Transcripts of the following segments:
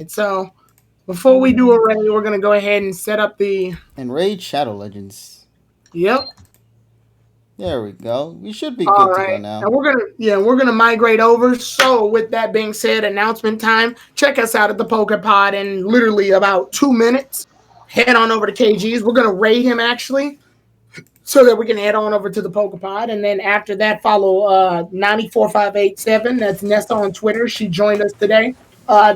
So before we do a raid, we're gonna go ahead and set up the And Raid Shadow Legends. Yep. There we go. We should be All good to go right. now. And we're gonna migrate over. So with that being said, announcement time. Check us out at the PokePod in literally about 2 minutes. Head on over to KG's. We're gonna raid him actually, so that we can head on over to the PokePod. And then after that, follow 94587. That's Nesta on Twitter. She joined us today.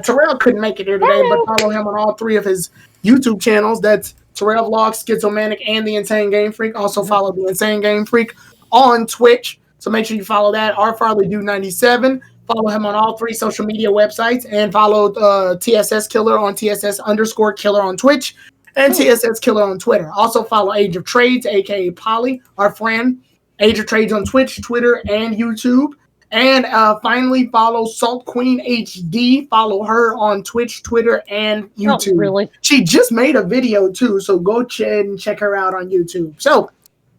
Terrell couldn't make it here today, but follow him on all three of his YouTube channels. That's Terrell Vlogs, Schizomanic, and The Insane Game Freak. Also follow The Insane Game Freak on Twitch. So make sure you follow that. R Farley Dude 97. Follow him on all three social media websites and follow TSS Killer on TSS_Killer on Twitch and TSS Killer on Twitter. Also follow Age of Trades, aka Polly, our friend. Age of Trades on Twitch, Twitter, and YouTube. And finally, follow Salt Queen HD. Follow her on Twitch, Twitter, and YouTube. Oh, really? She just made a video too, so go ahead and check her out on YouTube. So,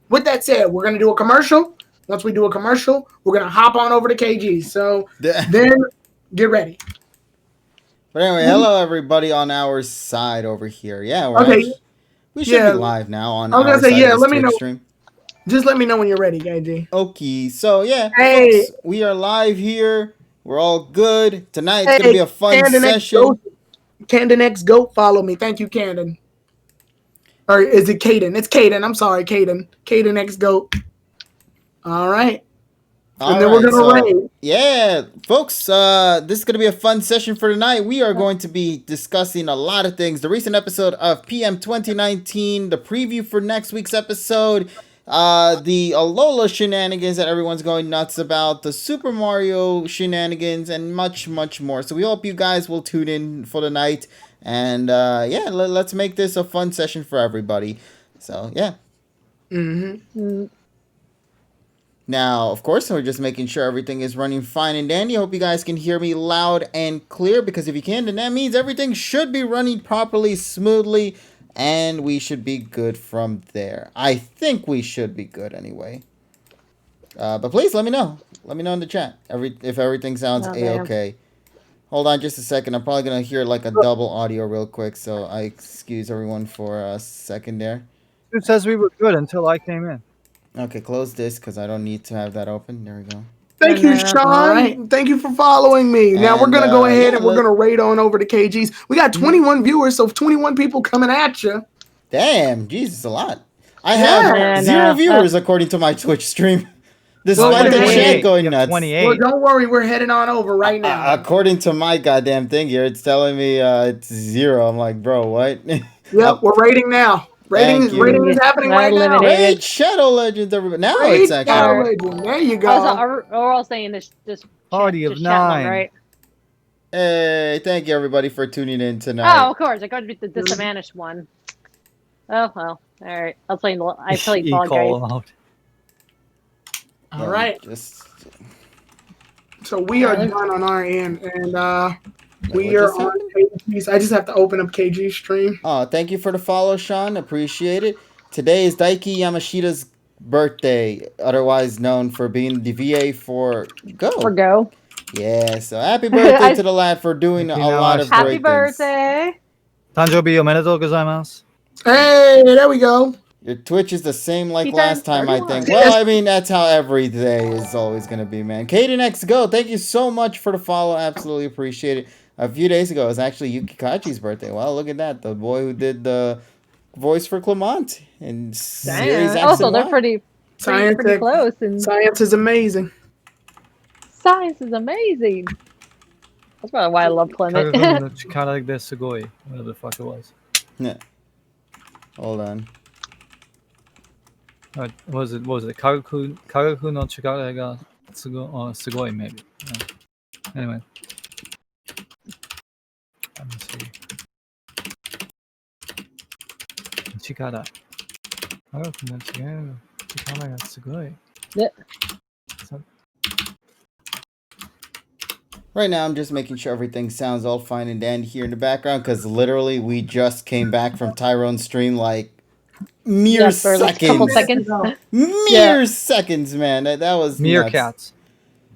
with that said, we're gonna do a commercial. Once we do a commercial, we're gonna hop on over to KG. So then, get ready. But anyway, hello everybody on our side over here. Yeah, we should be live now on our side of this Twitch stream. Just let me know when you're ready, KG. Okay, so yeah, folks, we are live here. We're all good. Tonight's going to be a fun session. Candon X Goat, follow me. Thank you, Candon. Or is it Caden? It's Caden. I'm sorry, Caden. Caden X Goat. All right. And then we're going to raid. Yeah, folks, this is going to be a fun session for tonight. We are going to be discussing a lot of things. The recent episode of PM 2019, the preview for next week's episode, the Alola shenanigans that everyone's going nuts about, the Super Mario shenanigans, and much, much more. So we hope you guys will tune in for the night. And yeah, let's make this a fun session for everybody. So yeah. Now, of course, we're just making sure everything is running fine and dandy. I hope you guys can hear me loud and clear, because if you can, then that means everything should be running properly, smoothly, and we should be good from there. I think we should be good anyway. But please let me know. Let me know in the chat if everything sounds A-okay. Hold on just a second. I'm probably going to hear like a double audio real quick, so I excuse everyone for a second there. It says we were good until I came in. Okay, close this because I don't need to have that open. There we go. Thank you, Sean. Right. Thank you for following me. Now we're going to go ahead and we're going to raid on over to KG's. We got 21 viewers, so 21 people coming at you. Damn, Jesus, a lot. I have 0 viewers according to my Twitch stream. Despite the chat going nuts. 28. Well, don't worry, we're heading on over right now. According to my goddamn thing here, it's telling me it's 0. I'm like, bro, what? Yep, we're raiding now. Raiding is happening right now. Raid Shadow Legends, everybody. Now it's actually. Shadow Legends. There you go. We're all saying this Party of 9. Right? Hey, thank you everybody for tuning in tonight. Oh, of course. I got to be the Spanish one. Oh, well. All right. I played Fall Guys. All right. So we are done on our end, and we are on KG's. I just have to open up KG's stream. Oh, thank you for the follow, Sean. Appreciate it. Today is Daiki Yamashita's birthday, otherwise known for being the VA for Go. For Go. Yeah, so happy birthday to the lad for doing a lot of great things. Happy birthday. Tanjobi omedetou gozaimasu. Hey, there we go. Your Twitch is the same like last time, I think. Well, I mean, that's how every day is always going to be, man. Caden X Go, thank you so much for the follow. Absolutely appreciate it. A few days ago, it was actually Yukikachi's birthday. Well, look at that. The boy who did the voice for Clement in series X also, and they're Y. pretty close. And science is amazing. Science is amazing. That's probably why I love Clement. Whatever the fuck it was. Yeah. Hold on. What was it? Kagaku no chikara ga sugoi, maybe. Yeah. Anyway. Let me see. Chikara. Kagaku no chikara ga sugoi. Yeah. Right now, I'm just making sure everything sounds all fine and dandy here in the background, because literally we just came back from Tyrone's stream like seconds. Couple seconds. Seconds, man. That was Meerkats.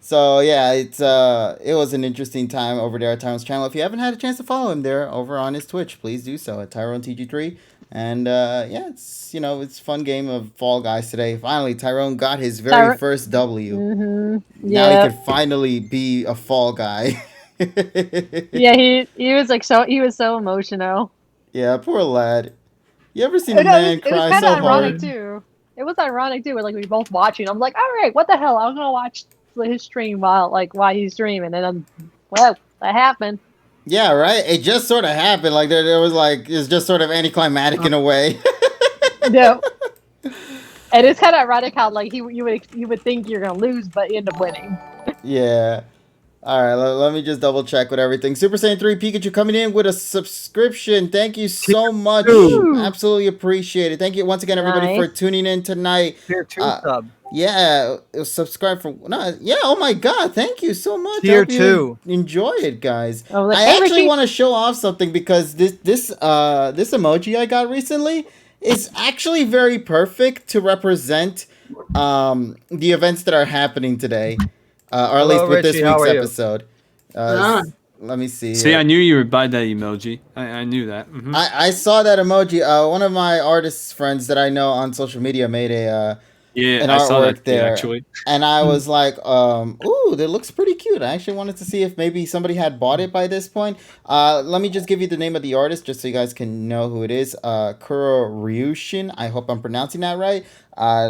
So yeah, it was an interesting time over there at Tyrone's channel. If you haven't had a chance to follow him there over on his Twitch, please do so at Tyrone TG3. And yeah, it's a fun game of Fall Guys today. Finally, Tyrone got his very first W. Now he Yeah. can finally be a Fall Guy. Yeah, he was like he was so emotional. Yeah, poor lad. You ever seen I a know, man it was cry kind so of ironic hard? too. It was ironic too. Like we both watching. I'm like, all right, what the hell? I'm gonna watch his stream while he's streaming, and then, well, that happened. Yeah, right. It just sort of happened. Like there was like it's just sort of anticlimactic in a way. No, and it's kind of ironic how like you would think you're gonna lose, but you end up winning. Yeah. All right, let me just double check with everything. Super Saiyan 3 Pikachu coming in with a subscription. Thank you so much. Two. Absolutely appreciate it. Thank you once again, everybody, for Nice. tuning in tonight. Tier 2 sub. Yeah, subscribe for yeah. Oh my God, thank you so much. I Tier hope you 2. enjoy it, guys. Oh, like, I hey, actually Richie. want to show off something because this emoji I got recently is actually very perfect to represent the events that are happening today, or at Hello, least with this Richie, how week's are you? episode. Ah. Let me see. See, here. I knew you would buy that emoji. I knew that. Mhm. I saw that emoji. One of my artist friends that I know on social media made Yeah, an I saw artwork that too, there, actually. and I was like, ooh, that looks pretty cute. I actually wanted to see if maybe somebody had bought it by this point. Let me just give you the name of the artist just so you guys can know who it is. Kuro Ryushin. I hope I'm pronouncing that right.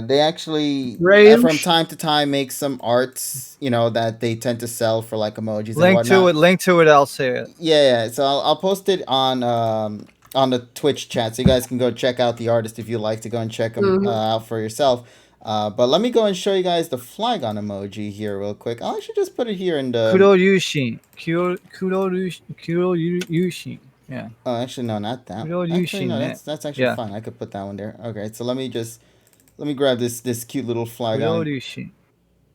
They actually from time to time make some arts, that they tend to sell for like emojis and whatnot. Link to it, I'll say it. Yeah. So I'll post it on the Twitch chat, so you guys can go check out the artist if you like to go and check them out for yourself. But let me go and show you guys the Flygon emoji here real quick. I'll actually just put it here in the... Kuro Yushin. Yeah. Oh, actually, no, not that. Kuro Actually, no, Yushin, that's actually yeah. fine. I could put that one there. Okay, so let me grab this cute little Kuro Flygon Yushin.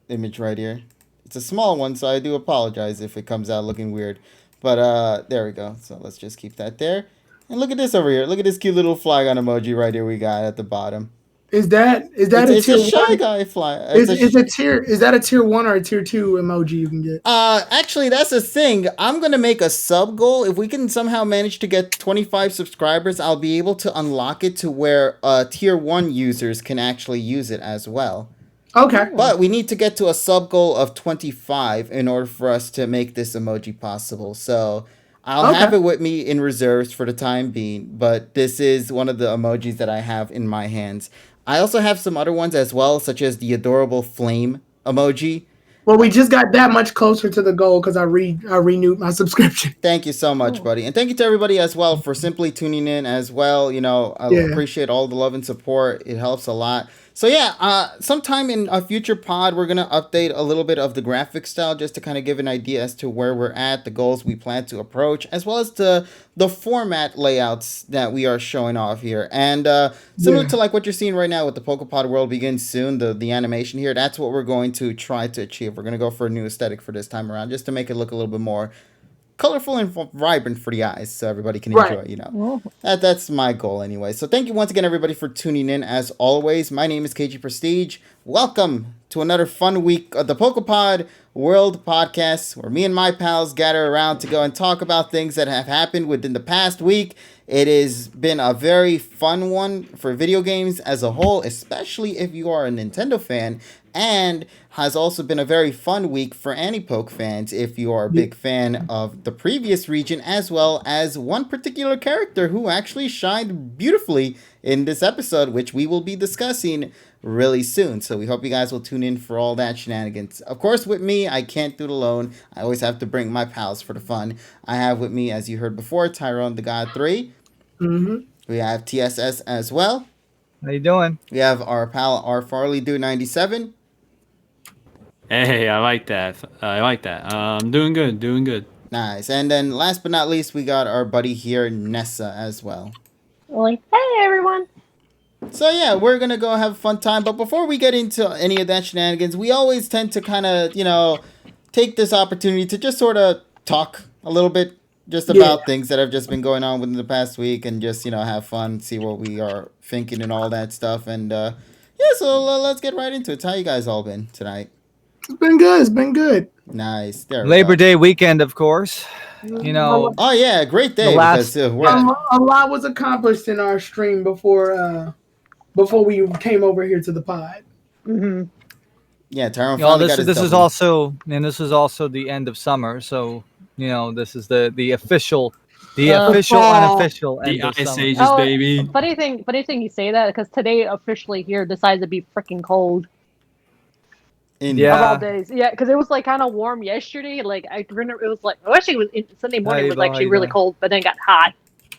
image right here. It's a small one, so I do apologize if it comes out looking weird. But there we go. So let's just keep that there. And look at this over here. Look at this cute little Flygon emoji right here we got at the bottom. Is that It's a a tier shy one? guy fly. Is that a tier 1 or a tier 2 emoji you can get? Actually, that's the thing. I'm gonna make a sub goal. If we can somehow manage to get 25 subscribers, I'll be able to unlock it to where tier 1 users can actually use it as well. Okay. But we need to get to a sub goal of 25 in order for us to make this emoji possible. So I'll have it with me in reserves for the time being, but this is one of the emojis that I have in my hands. I also have some other ones as well, such as the adorable flame emoji. Well, we just got that much closer to the goal because I renewed my subscription. Thank you so much, buddy. And thank you to everybody as well for simply tuning in as well. I appreciate all the love and support. It helps a lot. So yeah, sometime in a future pod, we're going to update a little bit of the graphic style just to kind of give an idea as to where we're at, the goals we plan to approach, as well as the format layouts that we are showing off here. And similar to like what you're seeing right now with the PokePod World Begins Soon, the animation here, that's what we're going to try to achieve. We're going to go for a new aesthetic for this time around just to make it look a little bit more colorful and vibrant for the eyes so everybody can enjoy, That's my goal anyway. So thank you once again, everybody, for tuning in as always. My name is KG Prestige. Welcome to another fun week of the PokePod World Podcast, where me and my pals gather around to go and talk about things that have happened within the past week. It has been a very fun one for video games as a whole, especially if you are a Nintendo fan, and has also been a very fun week for Anti-Poke fans if you are a big fan of the previous region, as well as one particular character who actually shined beautifully in this episode, which we will be discussing really soon. So we hope you guys will tune in for all that shenanigans. Of course, with me, I can't do it alone. I always have to bring my pals for the fun. I have with me, as you heard before, Tyrone the God 3. We have TSS as well. How you doing? We have our pal R Farley Do 97. Hey, I like that. Doing good. Nice. And then last but not least, we got our buddy here, Nessa, as well. Like, hey everyone. So yeah, we're gonna go have a fun time. But before we get into any of that shenanigans, we always tend to kind of, take this opportunity to just sort of talk a little bit just about things that have just been going on within the past week and just, have fun, see what we are thinking and all that stuff. And so let's get right into it. How you guys all been tonight? It's been good. It's been good. Nice. There we Labor go. Day weekend, of course. You know, Oh yeah, great day The last- because we're A lot was accomplished in our stream before we came over here to the pod. Mm-hmm. yeah. Tyrone you know, finally got his this is W. also the end of summer, so you know this is the official fall. unofficial The end of ice summer. ages, Oh, baby. funny thing you say that because today officially here decided to be freaking cold In of all Yeah. days. Yeah, because it was like kind of warm yesterday. Like I remember it was like actually it was Sunday morning was How actually you really doing? cold, but then it got hot.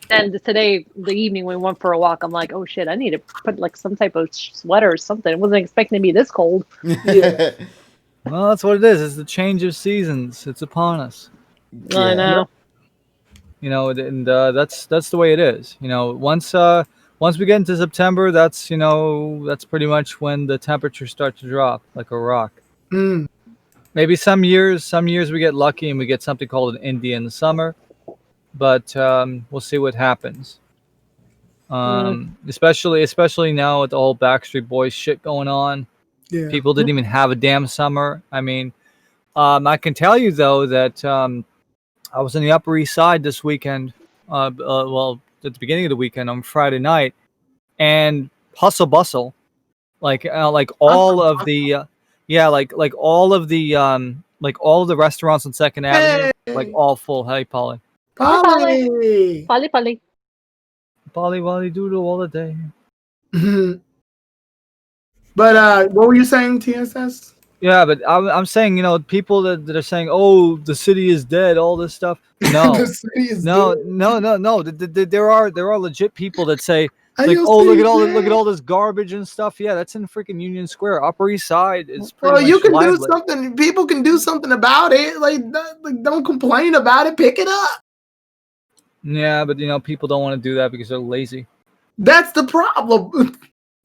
And today, the evening we went for a walk, I'm like, oh shit, I need to put like some type of sweater or something. I wasn't expecting to be this cold. Yeah. Well, that's what it is. It's the change of seasons. It's upon us. I Yeah. know. You know, and that's the way it is. You know, once we get into September, that's pretty much when the temperatures start to drop like a rock. Mm. Maybe some years we get lucky and we get something called an Indian summer, but we'll see what happens. Especially now with the whole Backstreet Boys shit going on. Yeah. People didn't even have a damn summer. I mean, I can tell you though that I was in the Upper East Side this weekend. Well, at the beginning of the weekend on Friday night, and hustle bustle, like all of the all of the restaurants on Second Avenue, like Hey. all full. Hey, Polly, Polly. Polly. Polly, Wally, Doodle all the day. But what were you saying, TSS? Yeah, but I'm saying, people that are saying, "Oh, the city is dead," all this stuff. No, The city is no, dead. no. There are legit people that say, Hey, like, your "Oh, city's look at dead. all this garbage and stuff." Yeah, that's in freaking Union Square. Upper East Side is pretty Well, much you can do lively. something. People can do something about it. Like, don't complain about it. Pick it up. Yeah, but people don't want to do that because they're lazy. That's the problem.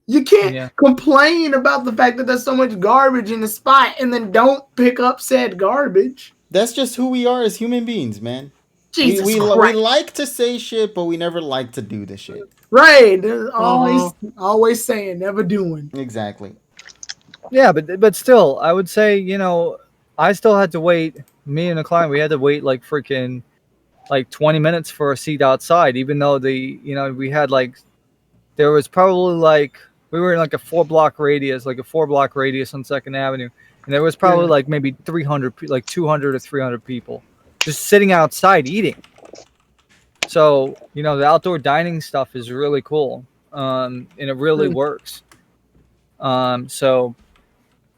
You can't Yeah. complain about the fact that there's so much garbage in the spot and then don't pick up said garbage. That's just who we are as human beings, man. Jesus we Christ. like to say shit, but we never like to do the shit. Right. Always saying, never doing. Exactly. Yeah, but still, I would say, I still had to wait. Me and the client, we had to wait like freaking like 20 minutes for a seat outside, even though we had like, there was probably like, we were in like a 4-block radius on Second Avenue, and there was probably like maybe 300, like 200 or 300 people just sitting outside eating. So the outdoor dining stuff is really cool, and it really works. So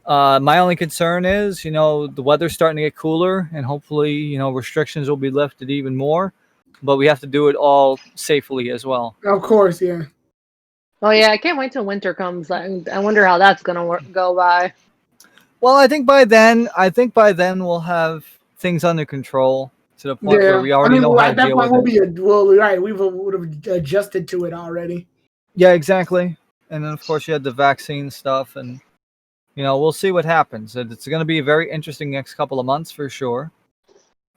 my only concern is, the weather's starting to get cooler, and hopefully, restrictions will be lifted even more, but we have to do it all safely as well. Of course, yeah. Oh yeah, I can't wait till winter comes. I wonder how that's gonna go by. Well, I think by then we'll have things under control to the point where we already know how to deal with it. We would have adjusted to it already. Yeah, exactly. And then of course you had the vaccine stuff, and we'll see what happens. It's going to be a very interesting next couple of months for sure.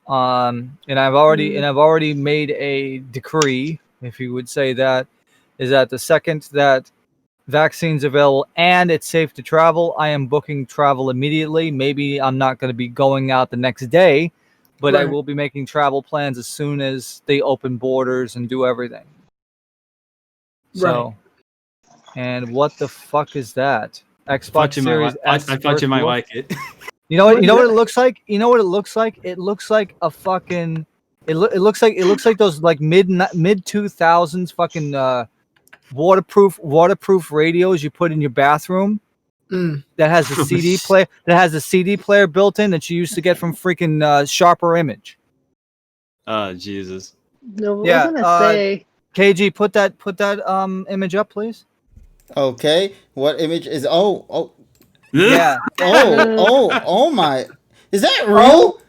And I've already made a decree, if you would say that, is that the second that vaccines available and it's safe to travel, I am booking travel immediately. Maybe I'm not going to be going out the next day, but I will be making travel plans as soon as they open borders and do everything. So, and what the fuck is that? Xbox Series S. I thought you might like it. You know what it looks like? You know what it looks like? It looks like a fucking. It looks like those like mid 2000s fucking waterproof radios you put in your bathroom. That has a CD player. That has a CD player built in that you used to get from freaking Sharper Image. Oh Jesus. No, what was I gonna say? KG, put that image up, please. Okay. What image is? Oh. Yeah. Oh my. Is that real?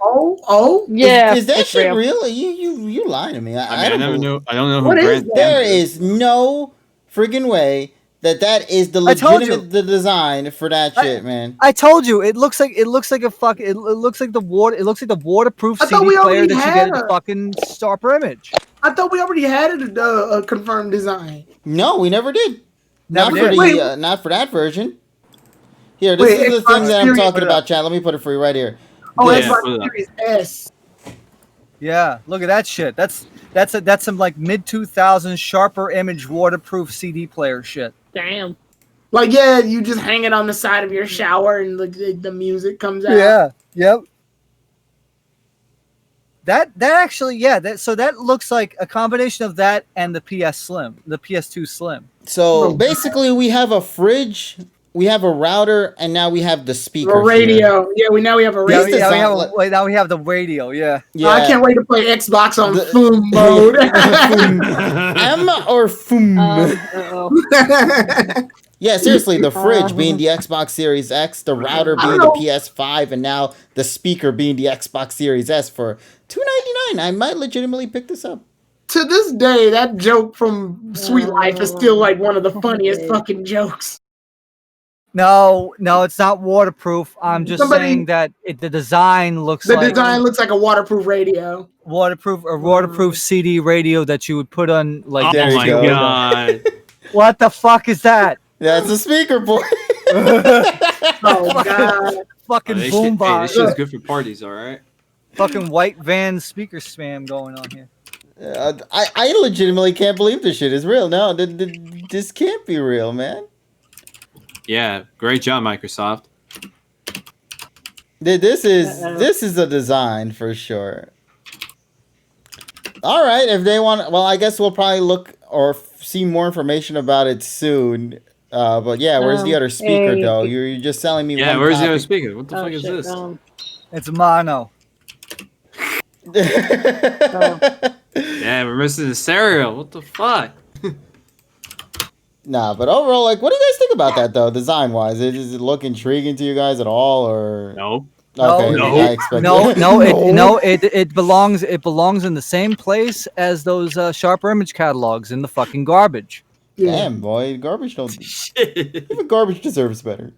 Yeah. Is that shit real? You lying to me. I don't know who What is Grant that? There is no friggin' way that is the legitimate the design for that shit, man. I told you it looks like a fuck. It looks like the waterproof CD player that you get at the fucking Sharper Image. I thought we already had a confirmed design. No, we never did. Not for that version. Here, this Wait, is the Xbox thing that I'm Series- talking about, chat. Let me put it for you right here. Oh, This- Yeah, put it Xbox up. Series S. Yeah, look at that shit. That's some like mid 2000s sharper image waterproof CD player shit. Damn. Like, yeah, you just hang it on the side of your shower and the music comes out. Yeah. Yep. That actually, yeah. So that looks like a combination of that and the PS Slim, the PS2 Slim. So basically, we have a fridge, we have a router, and now we have the A speakers. radio. Yeah, we have a These radio. design- Now we have the radio. Yeah. Yeah. I can't wait to play Xbox on The- Foom mode. M or Foom? Uh-oh. Yeah, seriously, the fridge being the Xbox Series X, the router being the PS5, and now the speaker being the Xbox Series S for $299. I might legitimately pick this up. To this day, that joke from Sweet Life is still like one of the funniest fucking jokes. No, it's not waterproof. I'm just saying that the design looks The like design looks like a waterproof radio. waterproof CD radio that you would put on like. There Oh you my go. god. What the fuck is that? That's a speaker, boy. Oh god. Fucking Hey, boombox. this shit's good for parties, all right. Fucking white van speaker spam going on here. I legitimately can't believe this shit is real. No, this can't be real, man. Yeah, great job, Microsoft. This is a design for sure. All right, if they want, well, I guess we'll probably look or see more information about it soon. But yeah, where's the other speaker hey. though? You're just selling me Yeah, one where's the other copy. speaker? What the Oh, fuck is shit, this? It's mono. Yeah, we're missing the stereo. What the fuck? Nah, but overall, like, what do you guys think about that though, design wise? Does it look intriguing to you guys at all, or No. Okay, No. I expect It belongs in the same place as those sharper image catalogs in the fucking garbage. Damn, boy, garbage don't. Shit. Even garbage deserves better.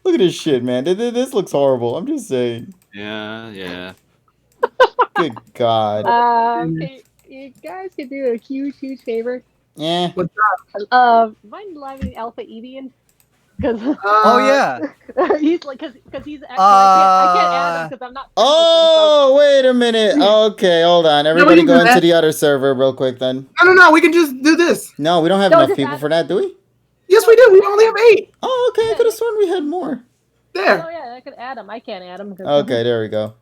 Look at this shit, man. This looks horrible. I'm just saying. Yeah. Good God. You guys could do a huge favor. Yeah. Mind living Alpha Edian? Because Oh yeah. he's like, because he's actually, I can't add him because I'm not. Oh, wait a minute. Okay, hold on. Everybody can go do into that. the other server real quick then. No, we can just do this. No, we don't have No, enough just people add- for that, do we? Yes, we do. We only have 8. Oh, okay. I could have sworn we had more. Oh There. yeah, I could add him. I can't add him. Okay, there we go.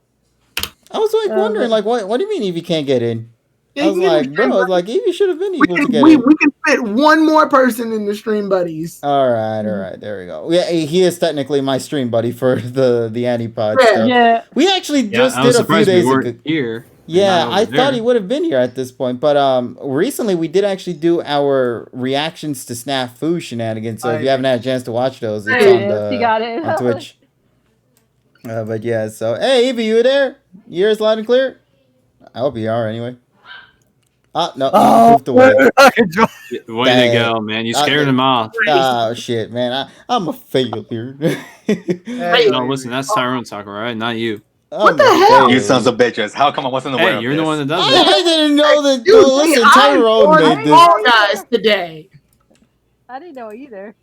I was like wondering, like, what do you mean Evie can't get in? Yeah, I was you can like, get bro, in, I was like, Evie should have been we able to can, get we, in. we can fit one more person in the stream buddies. All right, there we go. Yeah, he is technically my stream buddy for the Antipod Yeah. stuff. Yeah. We actually Yeah, just I did was a few surprised days we ago. weren't here. Yeah, Not I over thought there. he would have been here at this point, but recently we did actually do our reactions to Snafu shenanigans. So if you haven't had a chance to watch those, it's on You got it. on Twitch. But yeah, so hey Evie, you there? You hear us loud and clear? I hope you are anyway. No, he moved away. Way to go, man. You scared him off. Oh shit, man, I'm a failure. No, listen, that's Tyrone talking, right? Not you. What the hell? You sons of bitches. How come I wasn't aware Hey, of you're this? the one that does I it. didn't know that. Dude, Listen, I Tyrone won made this. Fall Guys today. I didn't know either.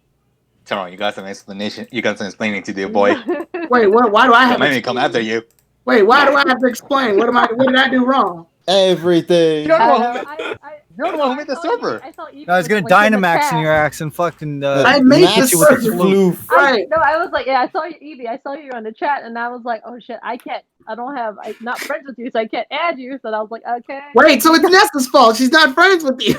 Tyrone, you got some explanation. You got some explaining to do, boy. Wait, what? Why do I have? Don't make to me come explain? after you. Wait, why do I have to explain? What did I do wrong? Everything. You're the one who You're the one who made the server. I was gonna Dynamax in your ass and fucking. I made Max the with the server. floof. Right. I was like, yeah, I saw you, Evie. I saw you on the chat, and I was like, oh shit, I'm not friends with you, so I can't add you. So I was like, okay. Wait, so it's Nessa's fault. She's not friends with you.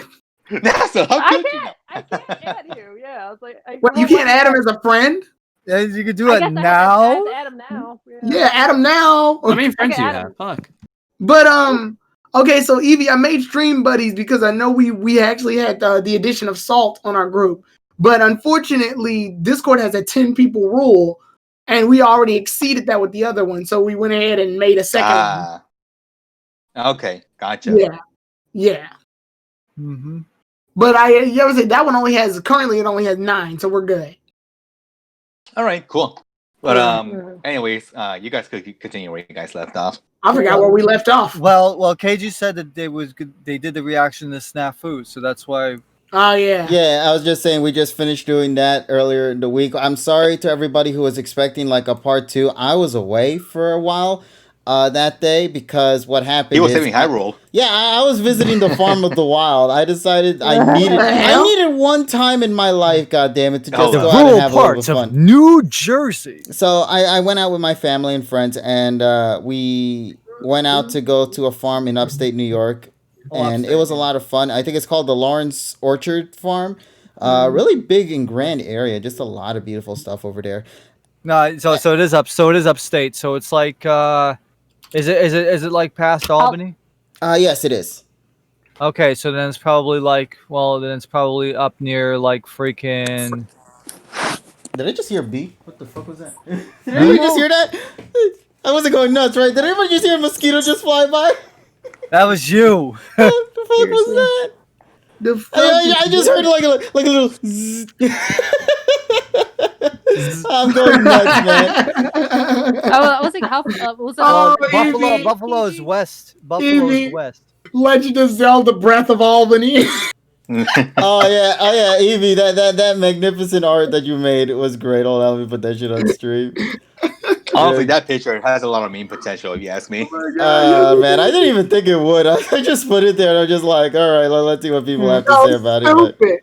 NASA, how could you? I can't add you. Yeah, I was like, What, you can't add him as a friend? Yeah, you could do I it guess I now. have to add him now. Yeah, add him now. How many friends do you Okay, have? Fuck. But okay, so Evie, I made stream buddies because I know we actually had the addition of Salt on our group, but unfortunately, Discord has a 10 people rule, and we already exceeded that with the other one, so we went ahead and made a second. Ah. Okay, gotcha. Yeah. Mm-hmm. But you ever say that one currently it only has 9, so we're good. All right, cool. But Yeah. anyways, you guys could continue where you guys left off. I forgot where we left off. Well, KG said that they did the reaction to Snafu, so that's why Oh yeah. Yeah, I was just saying we just finished doing that earlier in the week. I'm sorry to everybody who was expecting like a part two. I was away for a while that day because what happened He was is saving Hyrule. I was visiting the farm of the wild. I decided I What needed the hell? one time in my life, god damn it, to just Oh, The go out and rural have a little bit parts of of fun. New Jersey. So I went out with my family and friends, and we went out to go to a farm in upstate New York, and it was a lot of fun. I think it's called the Lawrence Orchard Farm. Really big and grand area, just a lot of beautiful stuff over there. No, so it is upstate. So it's like is it like past Albany? Yes, it is. Okay, so then it's probably up near like freaking. Did I just hear a beep? What the fuck was that? Did anybody just hear that? I wasn't going nuts, right? Did everybody just hear a mosquito just fly by? That was you. What the fuck was that? The fuck I just heard like a little zzz. I'm going nuts, man. I was like, how was that? Oh, Evie. Buffalo's west. Buffalo's Evie. west. Legend of Zelda: Breath of Albany. Oh yeah, Evie, that magnificent art that you made was great. Hold on, let me put that shit on stream. Honestly, that picture has a lot of meme potential, if you ask me. Man, I didn't even think it would. I just put it there, and I'm just like, all right, let's see what people have to say about it. But Stupid.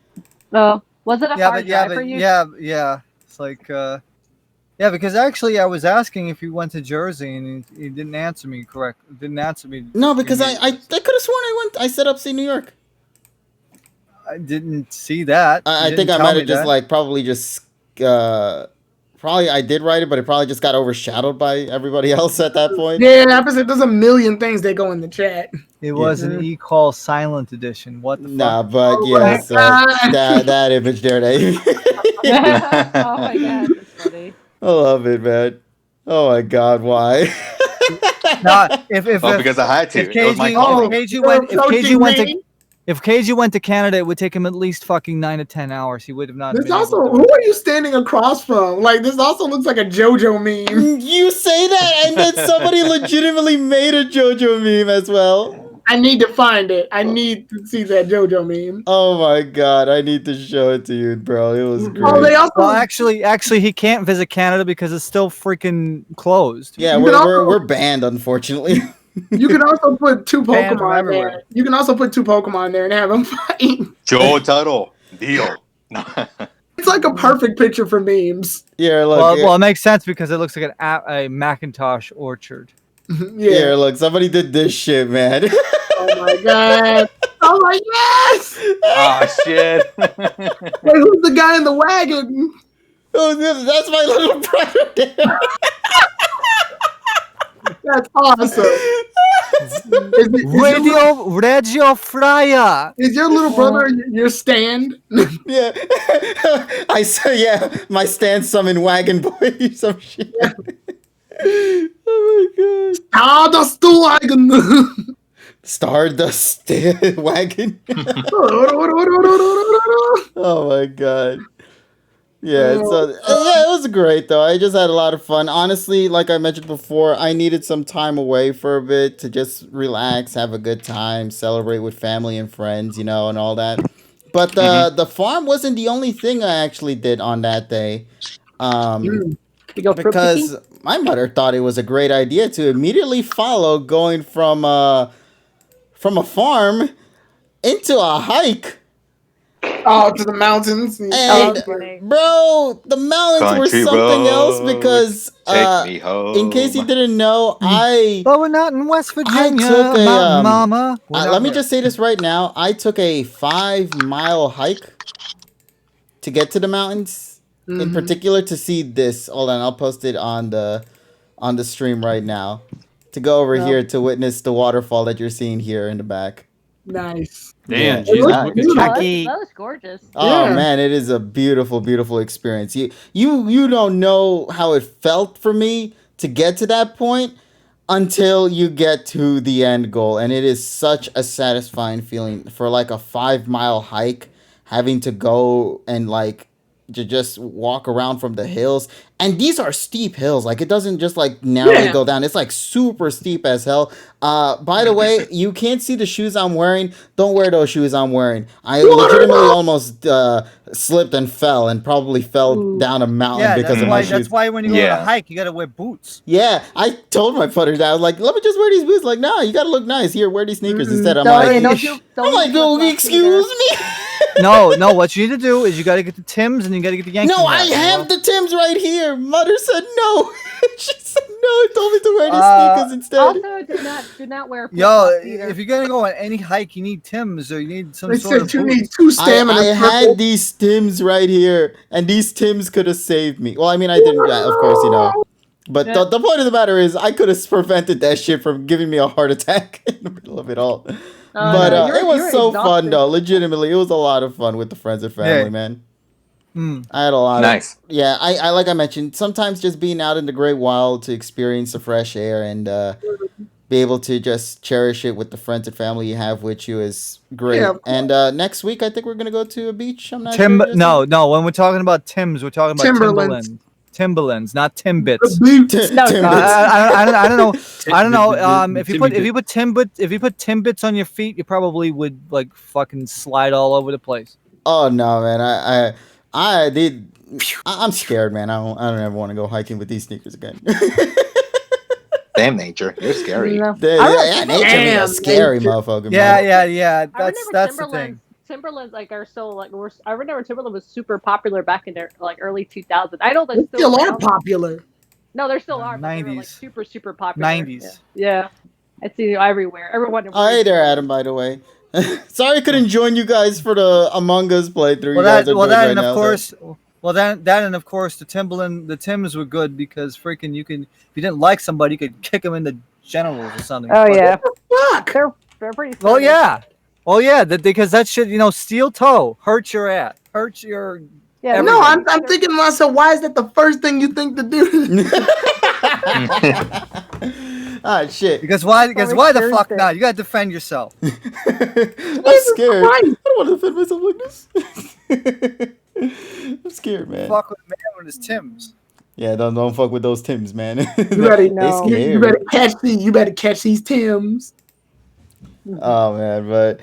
Oh, was it a hard drive for you? Yeah. It's like yeah, because actually I was asking if you went to Jersey and he didn't answer me Didn't answer me. no, because I could have sworn I said upstate New York. I didn't see that. I think I might have just probably I did write it, but it probably just got overshadowed by everybody else at that point. Yeah, opposite. There's a million things that go in the chat. It was an e-call silent edition. What the fuck? Nah, but Oh yeah, my so God. that image there, Dave. Oh my god, that's funny. I love it, man. Oh my god, why? Nah, if Because I had to. if It was my KG, call. if KG went to Canada, it would take him at least fucking 9 to 10 hours. He would have not. This been able also, to do who it. are you standing across from? Like, this also looks like a JoJo meme. You say that, and then somebody legitimately made a JoJo meme as well. I need to find it. I need to see that JoJo meme. Oh my god, I need to show it to you, bro. It was great. Oh, they also. Well, actually, he can't visit Canada because it's still freaking closed. Yeah, You can also- we're banned, unfortunately. You can also put two Banned from Pokemon everywhere. there. You can also put two Pokemon there and have them fight. Jotaro. Deal. No. It's like a perfect picture for memes. Yeah, look. Well, it makes sense because it looks like a Macintosh orchard. Yeah. Here, look, somebody did this shit, man. Oh my god. Oh my yes. Oh, shit. Wait, who's the guy in the wagon? Oh, that's my little brother there. That's awesome. Radio Fryer. Is your little brother your stand? Yeah. I said, yeah, my stand summon wagon boy, some shit. Oh my god. Stardust wagon. Stardust wagon. Oh my god. Yeah, so yeah, it was great though. I just had a lot of fun. Honestly, like I mentioned before, I needed some time away for a bit to just relax, have a good time, celebrate with family and friends, and all that. But the farm wasn't the only thing I actually did on that day. You go fruit Because picking? my mother thought it was a great idea to immediately follow going from a farm into a hike. Oh, to the mountains. And funny. bro, the mountains were Country something else road, because Take me home. in case you didn't know, But we're not in West Virginia, took a, Mama. let me just say this right now. I took a 5-mile hike to get to the mountains. In particular, to see this. Hold on, I'll post it on the stream right now. To go over here to witness the waterfall that you're seeing here in the back. Nice. Damn, Yeah. Jesus, It look looks at Oh, you. that was gorgeous. Oh Yeah. man, it is a beautiful, beautiful experience. You don't know how it felt for me to get to that point until you get to the end goal, and it is such a satisfying feeling for like a 5-mile hike, having to go and like to just walk around from the hills. And these are steep hills. Like, it doesn't just like narrowly go down. It's like super steep as hell. By the way, you can't see the shoes I'm wearing. Don't wear those shoes I'm wearing. I legitimately almost slipped and fell and probably fell down a mountain because of my shoes. That's why when you go on a hike, you gotta wear boots. Yeah, I told my putter that I was like, let me just wear these boots. Like, nah, you gotta look nice. Here, wear these sneakers instead. I'm like, excuse me. No, what you need to do is you gotta get the Timbs and you gotta get the Yankee. No, I have the Timbs right here. Mother said no. She said no. Told me to wear these sneakers instead. Also, do not wear. If you're gonna go on any hike, you need Timbs or you need some sort of. You need 2 stamina. I had these Timbs right here, and these Timbs could have saved me. Well, I mean, I didn't, of course, you know. But the point of the matter is, I could have prevented that shit from giving me a heart attack in the middle of it all. But it was so fun, though. Legitimately, it was a lot of fun with the friends and family, man. I had a lot nice. I like I mentioned, sometimes just being out in the great wild to experience the fresh air and be able to just cherish it with the friends and family you have with you is great. Yeah, and next week, I think we're going to go to a beach. I'm not sure. No. When we're talking about Timbs, we're talking about Timberlands, not Timbits. I don't know. I don't know. If you put Timbits on your feet, you probably would like fucking slide all over the place. Oh no, man! I'm scared, man. I don't ever want to go hiking with these sneakers again. Damn, nature, you're scary. Yeah, nature is a scary motherfucker. Yeah. That's the thing. Timberlands are so I remember Timberland was super popular back in their early 2000s. I know they still are popular. No, they still are. 90s. They were super popular. 90s. Yeah. I see you everywhere. Everyone. Oh, hey there, Adam. By the way, sorry I couldn't join you guys for the Among Us playthrough. Of course, the Timbs were good because freaking if you didn't like somebody, you could kick them in the genitals or something. Oh yeah. They're pretty. Well, yeah, because that shit, steel toe hurts your ass, hurts your. Yeah, everything. No, I'm thinking to myself, why is that the first thing you think to do? Shit. Because why the fuck not? You gotta defend yourself. I'm scared. I don't want to defend myself like this. I'm scared, man. Fuck with a man with his Timbs. Yeah, don't fuck with those Timbs, man. You better catch these Timbs. Oh man, but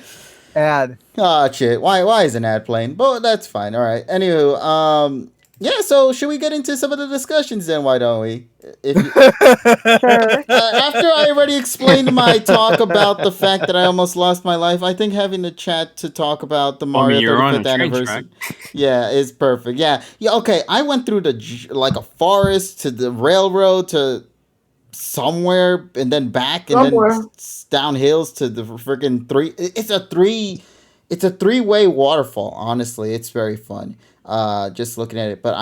ad. Oh shit. Why is an ad playing? But that's fine. All right. Anywho, yeah, so should we get into some of the discussions then? Why don't we? Sure. After I already explained my talk about the fact that I almost lost my life, I think having a chat to talk about the Mario 35th anniversary, is perfect. Yeah. Okay. I went through a forest to the railroad to somewhere and then back and then down hills to the freaking three. It's a three-way waterfall. Honestly, it's very fun. Just looking at it, but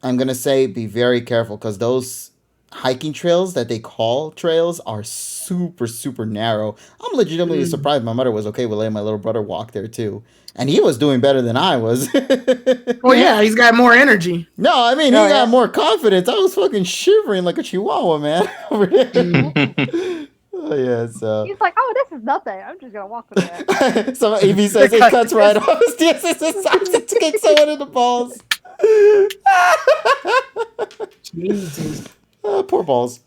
I'm gonna say be very careful because those hiking trails that they call trails are super, super narrow. I'm legitimately surprised my mother was okay with letting my little brother walk there too. And he was doing better than I was. Oh, yeah, he's got more energy. No, I mean, he got more confidence. I was fucking shivering like a chihuahua, man. Over there. Oh, yeah, so. He's like, oh, this is nothing. I'm just going to walk with that. So AB says it cuts right off. It kicks someone in the balls. Jesus. Poor balls.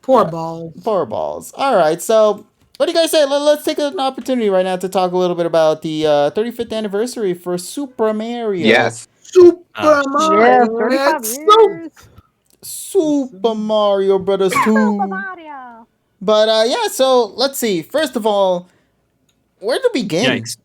Poor balls. Poor balls. All right, so what do you guys say? Let's take an opportunity right now to talk a little bit about the 35th anniversary for Super Mario. Yes. Super Mario. Yeah, 35 years. Super Mario Brothers 2. Super Mario. But yeah, so let's see. First of all, where to begin? Yikes.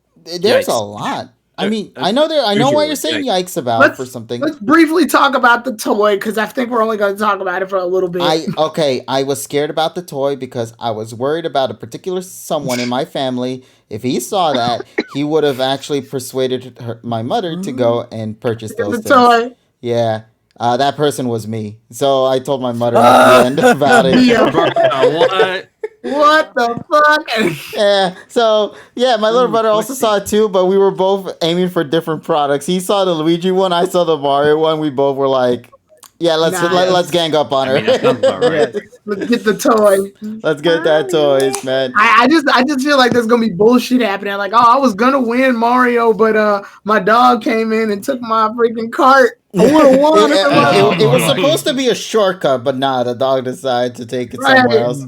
There's a lot. I mean, I know why you're saying yikes about for something. Let's briefly talk about the toy because I think we're only going to talk about it for a little bit. I was scared about the toy because I was worried about a particular someone in my family. If he saw that, he would have actually persuaded my mother to go and purchase those things. Toy. Yeah. That person was me. So I told my mother at the end about it. What the fuck? Yeah. So, yeah, my little brother also saw it too, but we were both aiming for different products. He saw the Luigi one. I saw the Mario one. We both were like, Yeah, let's gang up on her. I mean, that sounds about right. Yes. Let's get the toy. Let's get that toys, man. I just feel like there's gonna be bullshit happening. Like, oh, I was gonna win Mario, but my dog came in and took my freaking cart. I would have won if It was supposed to be a shortcut, but nah, the dog decided to take it somewhere else.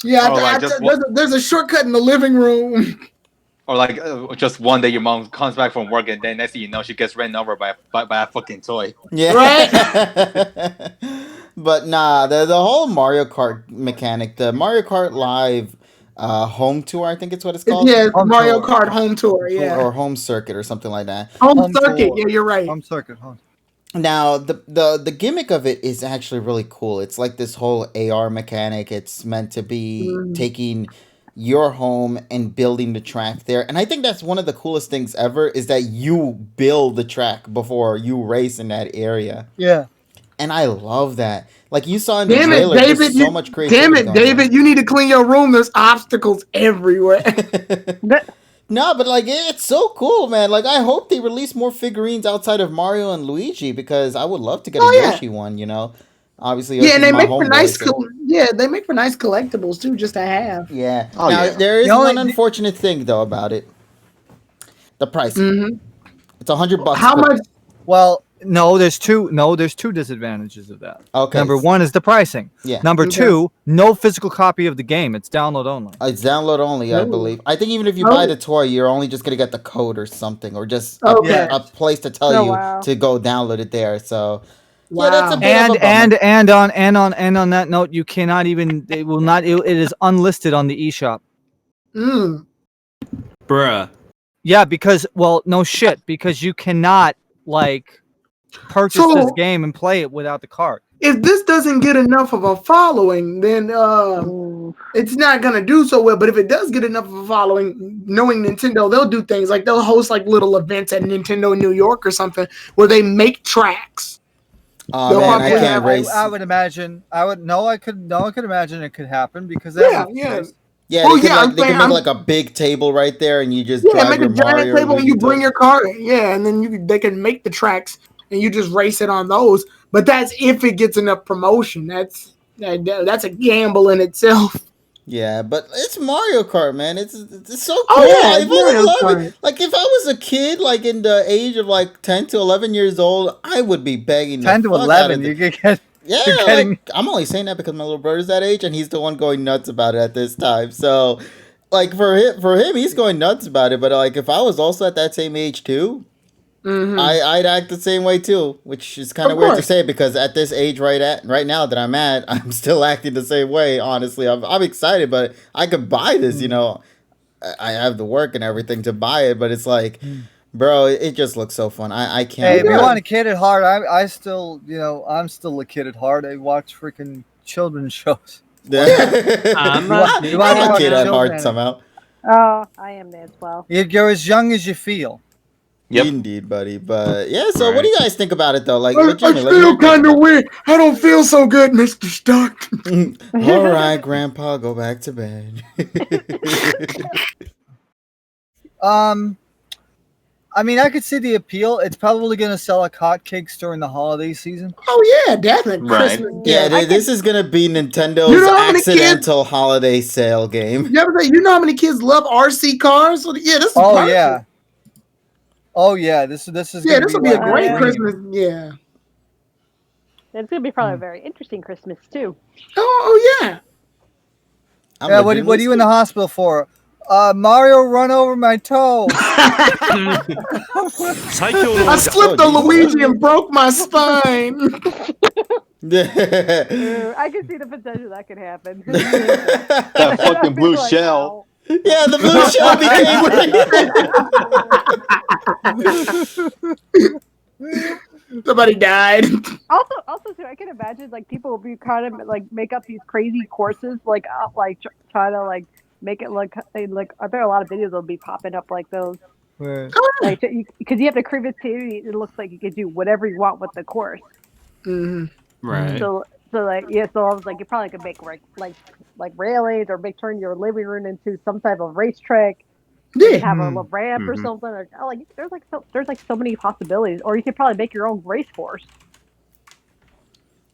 Yeah, Or like there's a shortcut in the living room. Or like just one day your mom comes back from work and then next thing you know she gets ran over by a fucking toy. Yeah. Right? But nah, the whole Mario Kart mechanic, the Mario Kart Live home tour, I think it's what it's called. Yeah, Home Mario tour. Kart home tour. Yeah, Or home circuit or something like that. home circuit. tour. Yeah, you're right. Home circuit. Home. Now the gimmick of it is actually really cool. It's like this whole AR mechanic. It's meant to be taking your home and building the track there. And I think that's one of the coolest things ever is that you build the track before you race in that area. Yeah. And I love that. Like you saw in the Damn trailer, it, David! there's so much creativity. Damn it, going David! You need to clean your room. There's obstacles everywhere. on. No, but like it's so cool, man. Like I hope they release more figurines outside of Mario and Luigi because I would love to get a Yoshi one. You know, obviously. Yeah, and Yoshi's they my make for homeboy, nice. so- They make for nice collectibles too, just to have. Yeah. Oh, now yeah. there is The only- one unfortunate thing though about it. The price. It's $100. How per- much? Well, no, there's two disadvantages of that. Okay. Number one is the pricing. Yeah. Number Okay. two, no physical copy of the game. It's download only. It's download only, I Oh. believe. I think even if you buy the toy, you're only just gonna get the code or something, or just Okay. a place to tell Oh, you wow. to go download it there. So Wow. yeah, that's a bit of a bummer. And on that note, you cannot even. It will not. It is unlisted on the eShop. Bruh. Yeah, because no shit, because you cannot like purchase So- this game and play it without the card. If this doesn't get enough of a following, then it's not gonna do so well. But if it does get enough of a following, knowing Nintendo, they'll do things like they'll host like little events at Nintendo New York or something where they make tracks. Oh They'll man, I probably can't race. I would imagine. I could imagine it could happen because Yeah. Yeah, Oh, they could, yeah, like, they can make like a big table right there, and you just Yeah, drive make a your giant Mario table and you Luigi bring toy. your car. Yeah, and then they can make the tracks and you just race it on those. But that's if it gets enough promotion. That's a gamble in itself. Yeah, but it's Mario Kart, man. It's so cool. Oh, yeah, I it's really Mario love Kart. it. Like if I was a kid, like in the age of like 10 to 11 years old, I would be begging. 10 to the fuck 11, out of you the- could get. Yeah, You're getting- like, I'm only saying that because my little brother's that age, and he's the one going nuts about it at this time. So, like for him, he's going nuts about it. But like, if I was also at that same age too, I'd act the same way too, which is kind of weird to course. say because at this age right now that I'm at, I'm still acting the same way. Honestly, I'm excited, but I could buy this. You know, I have the work and everything to buy it, but it's like. Bro, it just looks so fun. I can't. Hey, if you want a kid at heart, I still, I'm still a kid at heart. I watch freaking children's shows. I'm not. You want to I'm a watch kid at children? heart somehow. Oh, I am as well. You're as young as you feel. Yep. Indeed, buddy. But yeah, so what do you guys think about it though? Like, I legitimately, feel kind of weird. I don't feel so good, Mr. Stockton. All right, Grandpa, go back to bed. I mean, I could see the appeal. It's probably going to sell like hotcakes during the holiday season. Oh yeah, definitely. Right. Christmas. Yeah, this is gonna be Nintendo's You know how many accidental holiday sale game. You ever say, you know how many kids love RC cars? So, yeah, this is Oh perfect. yeah. Oh yeah. This is. Yeah, gonna this will be a like great Yeah. Christmas. Yeah. It's gonna be probably a very interesting Christmas too. Oh yeah. I'm Yeah. What are you in the hospital for? Mario run over my toe. I slipped on Luigi and broke my spine. I can see the potential that could happen. That fucking blue Like, shell. Yeah, the blue shell became. Somebody died. Also, too, I can imagine like people will be kind of like make up these crazy courses, like try to like make it look like. I bet a lot of videos will be popping up like those, like because you have the creativity. It looks like you could do whatever you want with the course. Right. So like so I was like, you probably could make like railings or turn your living room into some type of racetrack. Yeah. Have a little ramp or something. Or, there's so many possibilities. Or you could probably make your own race course.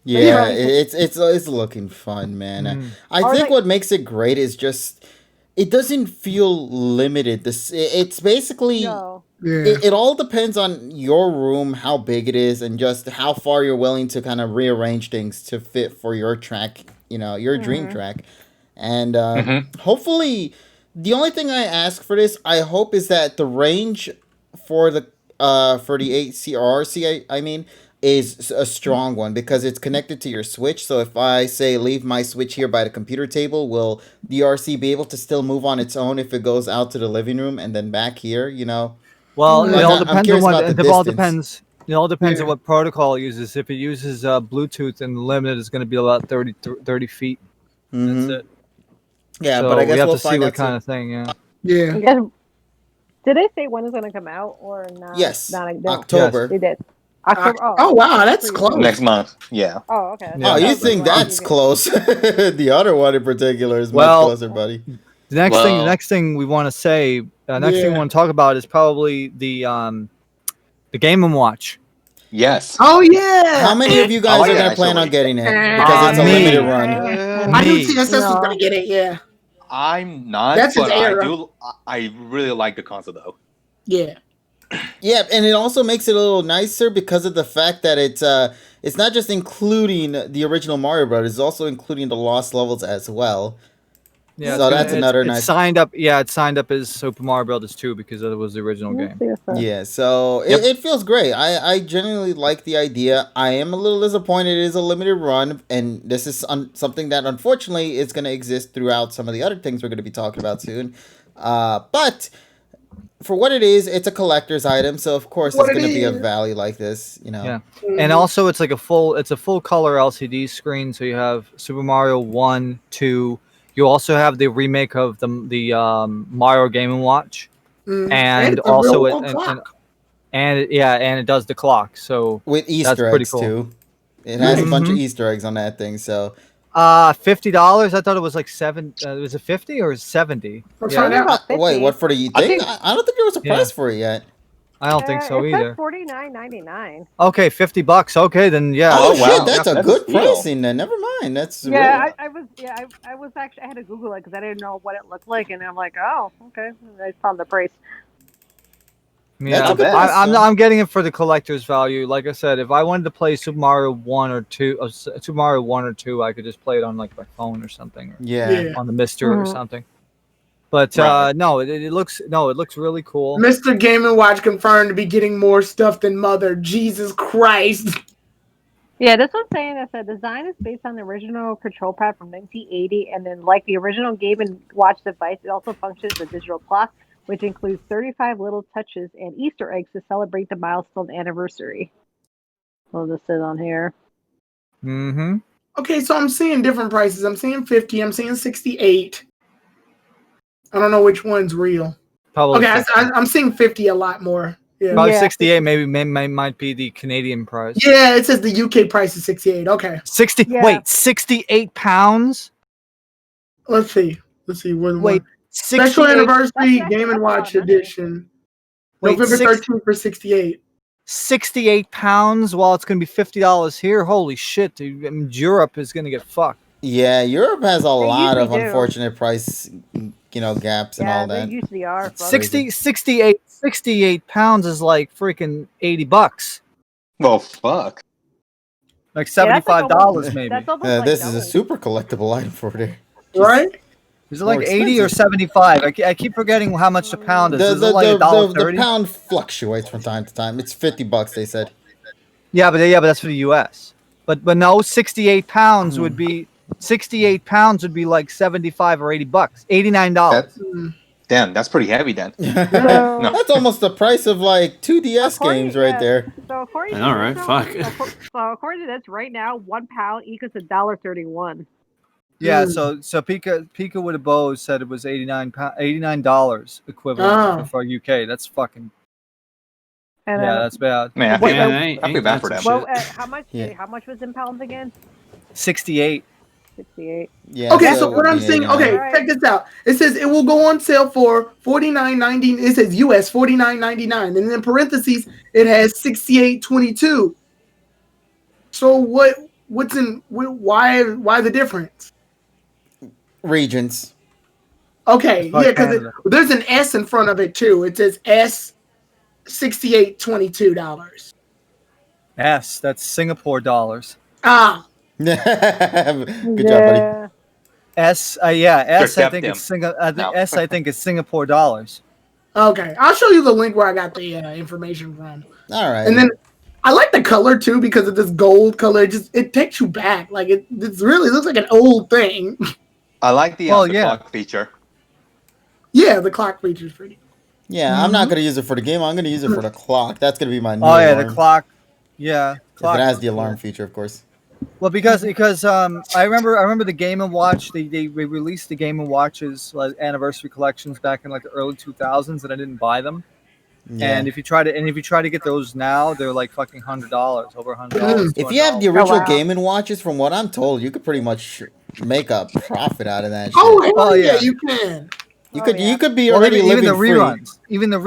Yeah, it's looking fun, man. I Or think like- what makes it great is just it doesn't feel limited. It's basically No. it all depends on your room, how big it is, and just how far you're willing to kind of rearrange things to fit for your track, your dream track. And hopefully, the only thing I ask for this, I hope, is that the range for the 8CRC, I mean, is a strong one because it's connected to your Switch. So if I say leave my Switch here by the computer table, will the RC be able to still move on its own if it goes out to the living room and then back here? Well, it all I'm depends on curious what. about the It all distance. depends. It all depends on what protocol it uses. If it uses Bluetooth, and the limit is going to be about 30 feet. That's it. Yeah, So but I guess we have we'll to see find what out kind soon. of thing. Yeah. Yeah. You guys, did they say when it's gonna come out or not? Yes, No. October. They did. October. Oh, wow, that's pretty close. soon. Next month. Yeah. Oh, okay. Yeah. Oh, you That's think pretty that's soon. close? The other one in particular is much Well, closer, buddy. The next Well- next thing we want to say, next thing we want to talk about is probably the Game & Watch. Yes. Oh yeah. How many of you guys like are it, going to plan on actually. getting it? Because it's a Me. limited run. I knew Me. TSS was gonna get it. Yeah. I'm not, That's his but I era. do. I really like the console though. Yeah. Yeah, and it also makes it a little nicer because of the fact that it's not just including the original Mario Brothers, it's also including the Lost Levels as well. Yeah, So that's another nice. It's signed up. Yeah, it's signed up as Super Mario Brothers 2 because it was the original game. Yeah, so Yep. it feels great. I genuinely like the idea. I am a little disappointed it is a limited run, and this is something that unfortunately is going to exist throughout some of the other things we're going to be talking about soon. But for what it is, it's a collector's item, so of course it's going to be of value like this, Yeah, and also it's like a full color LCD screen. So you have Super Mario 1, 2. You also have the remake of the Mario Game & Watch, and it's a also real clock. and it does the clock. So with Easter pretty eggs cool. too. It has a bunch of Easter eggs on that thing, so $50. I thought it was like was it 50 or 70? Let's find Yeah. out. wait, what for the I thing? think- I don't think there was a price for it yet. I don't think so it either. says $49.99. Okay, $50. Okay, then yeah. Oh, Oh, shit, wow. that's a That's good a steal. pricing then. Never mind. That's Yeah, really... I was actually, I had to Google it because I didn't know what it looked like, and I'm like, oh, okay. I found the price. Yeah, That's a good price, I'm getting it for the collector's value. Like I said, if I wanted to play Super Mario 1 or 2, I could just play it on like my phone or something, or Yeah. on the Mister or something. But Right. no, it looks really cool. Mr. Game & Watch confirmed to be getting more stuff than Mother. Jesus Christ. Yeah, this one's saying that the design is based on the original control pad from 1980, and then like the original Game & Watch device, it also functions as a digital clock, which includes 35 little touches and Easter eggs to celebrate the milestone anniversary. Well, this is on here. Mm-hmm. Okay, so I'm seeing different prices. I'm seeing 50. I'm seeing 68. I don't know which one's real. Probably. Okay, I'm seeing 50 a lot more. Yeah. Probably Yeah. 68. Maybe might be the Canadian price. Yeah, it says the UK price is 68. Okay, 60. Yeah. Wait, 68 pounds. let's see. What Wait, special 68 anniversary That's Game & Watch not edition, Wait, November 6 13th for 68. 68 pounds. While it's gonna be $50 here. Holy shit, dude! I mean, Europe is gonna get fucked. Yeah, Europe has a lot of usually do. unfortunate price, gaps and Yeah, all they that. usually are. But 68 pounds is like freaking $80. Well, fuck. Like Yeah, that's like $75 maybe. that's almost like This is a double. super collectible item for there. Right? Is it like more 80 or expensive. 75? I keep forgetting how much the pound is. The, Is the, it like the, the, $1.30? the pound fluctuates from time to time. It's $50, they said. Yeah, but that's for the US. But no, 68 pounds would be like 75 or $80. $89. Damn, that's pretty heavy then. That's almost the price of like 2 DS According- games right yeah. there. So according I know, to right? this, Fuck. So according to this, right now, 1 pound equals $1.31. Yeah, so Pika with a bow said it was $89 equivalent for UK. That's fucking And that's bad. Man, I Wait, feel, wait, I feel bad for them. well, how much? Yeah. How much was in pounds again? 68. 68. Yeah. Okay, so so what I'm yeah, saying, you know. okay, Alright. check this out. It says it will go on sale for $49.90. It says US $49.99, and in parentheses it has $68.22. So what why the difference? Regions. Okay, Like yeah, because Canada. there's an S in front of it too. It says S $68.22. That's Singapore dollars. Ah, Good job, buddy. Yeah. S I think them. it's No. S I think it's Singapore dollars. okay. I'll show you the link where I got the information from. All right. And then I like the color too because of this gold color. It takes you back. Like it really looks like an old thing. I like the clock feature. Yeah, the clock feature's pretty. Yeah, I'm not gonna use it for the game. I'm gonna use it for the clock. That's gonna be my new Oh yeah, alarm. the clock. Yeah, If it has the alarm feature, of course. Well, because I remember the Game and Watch. They released the Game and Watches anniversary collections back in like the early 2000s, and I didn't buy them. Yeah. And if you try to get those now, they're like fucking $100, over $100. If you have the $200. original wow. Game and Watches, from what I'm told, you could pretty much make a profit out of that shit. Oh, hell Oh, yeah, yeah. you can. You could be Well, already even living the free. reruns, even the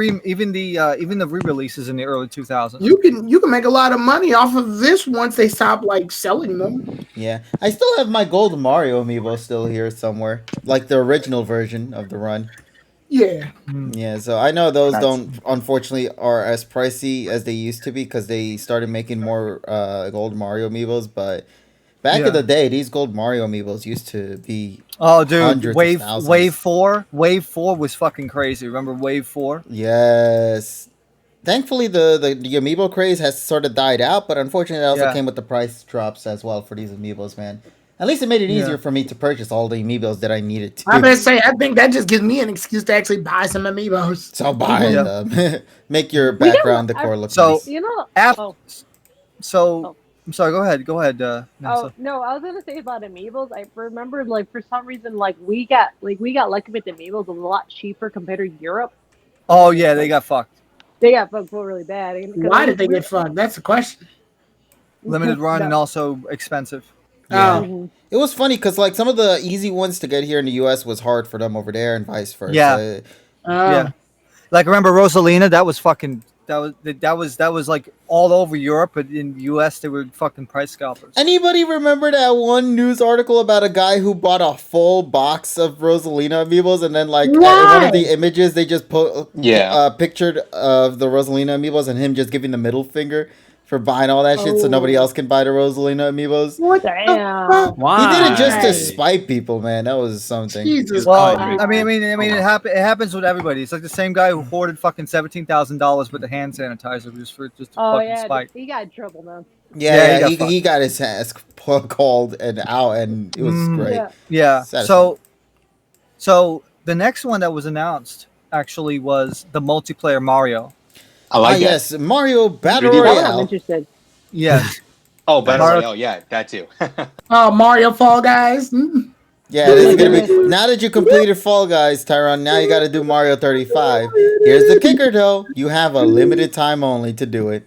re-releases in the early 2000s. You can make a lot of money off of this once they stop like selling them. Yeah, I still have my gold Mario amiibo still here somewhere, like the original version of the run. Yeah. Yeah, so I know those unfortunately are as pricey as they used to be because they started making more gold Mario amiibos. But back in the day, these gold Mario amiibos used to be Dude, hundreds Wave of thousands. Wave 4 was fucking crazy. Remember Wave 4? Yes. Thankfully, the amiibo craze has sort of died out, but unfortunately, it also came with the price drops as well for these amiibos, man. At least it made it easier for me to purchase all the amiibos that I needed to. I'm gonna say I think that just gives me an excuse to actually buy some amiibos. So buy them. Make your background decor look nice. You know. I'm sorry. Go ahead. Oh no, I was gonna say about amiibos. I remember like for some reason like we got lucky with the amiibos a lot cheaper compared to Europe. Oh yeah, they got fucked. They got fucked really bad. Why did they get fucked? That's the question. Limited run and also expensive. Yeah. Mhm. It was funny because like some of the easy ones to get here in the U.S. was hard for them over there, and vice versa. Yeah. Like remember Rosalina? That was like all over Europe, but in the U.S. they were fucking price scalpers. Anybody remember that one news article about a guy who bought a full box of Rosalina amiibos and then like in one of the images they just put pictured of the Rosalina amiibos and him just giving the middle finger for buying all that shit so nobody else can buy the Rosalina amiibos? What Damn. Why? He did it just to spite people, man. That was something. Jesus Well, Christ. I mean, it happens with everybody. It's like the same guy who hoarded fucking $17,000 with the hand sanitizer just to fucking spite. He got in trouble, man. Yeah, he got his ass called and out, and it was great. Yeah. So the next one that was announced actually was the multiplayer Mario. I like that. Yes, Mario Battle Really? I'm Royale. interested. Yes. Oh, Battle Mario- Royale, yeah, that too. Mario Fall Guys. Yeah, this is gonna be. Now that you completed Fall Guys, Tyrone, now you got to do Mario 35. Here's the kicker, though: you have a limited time only to do it.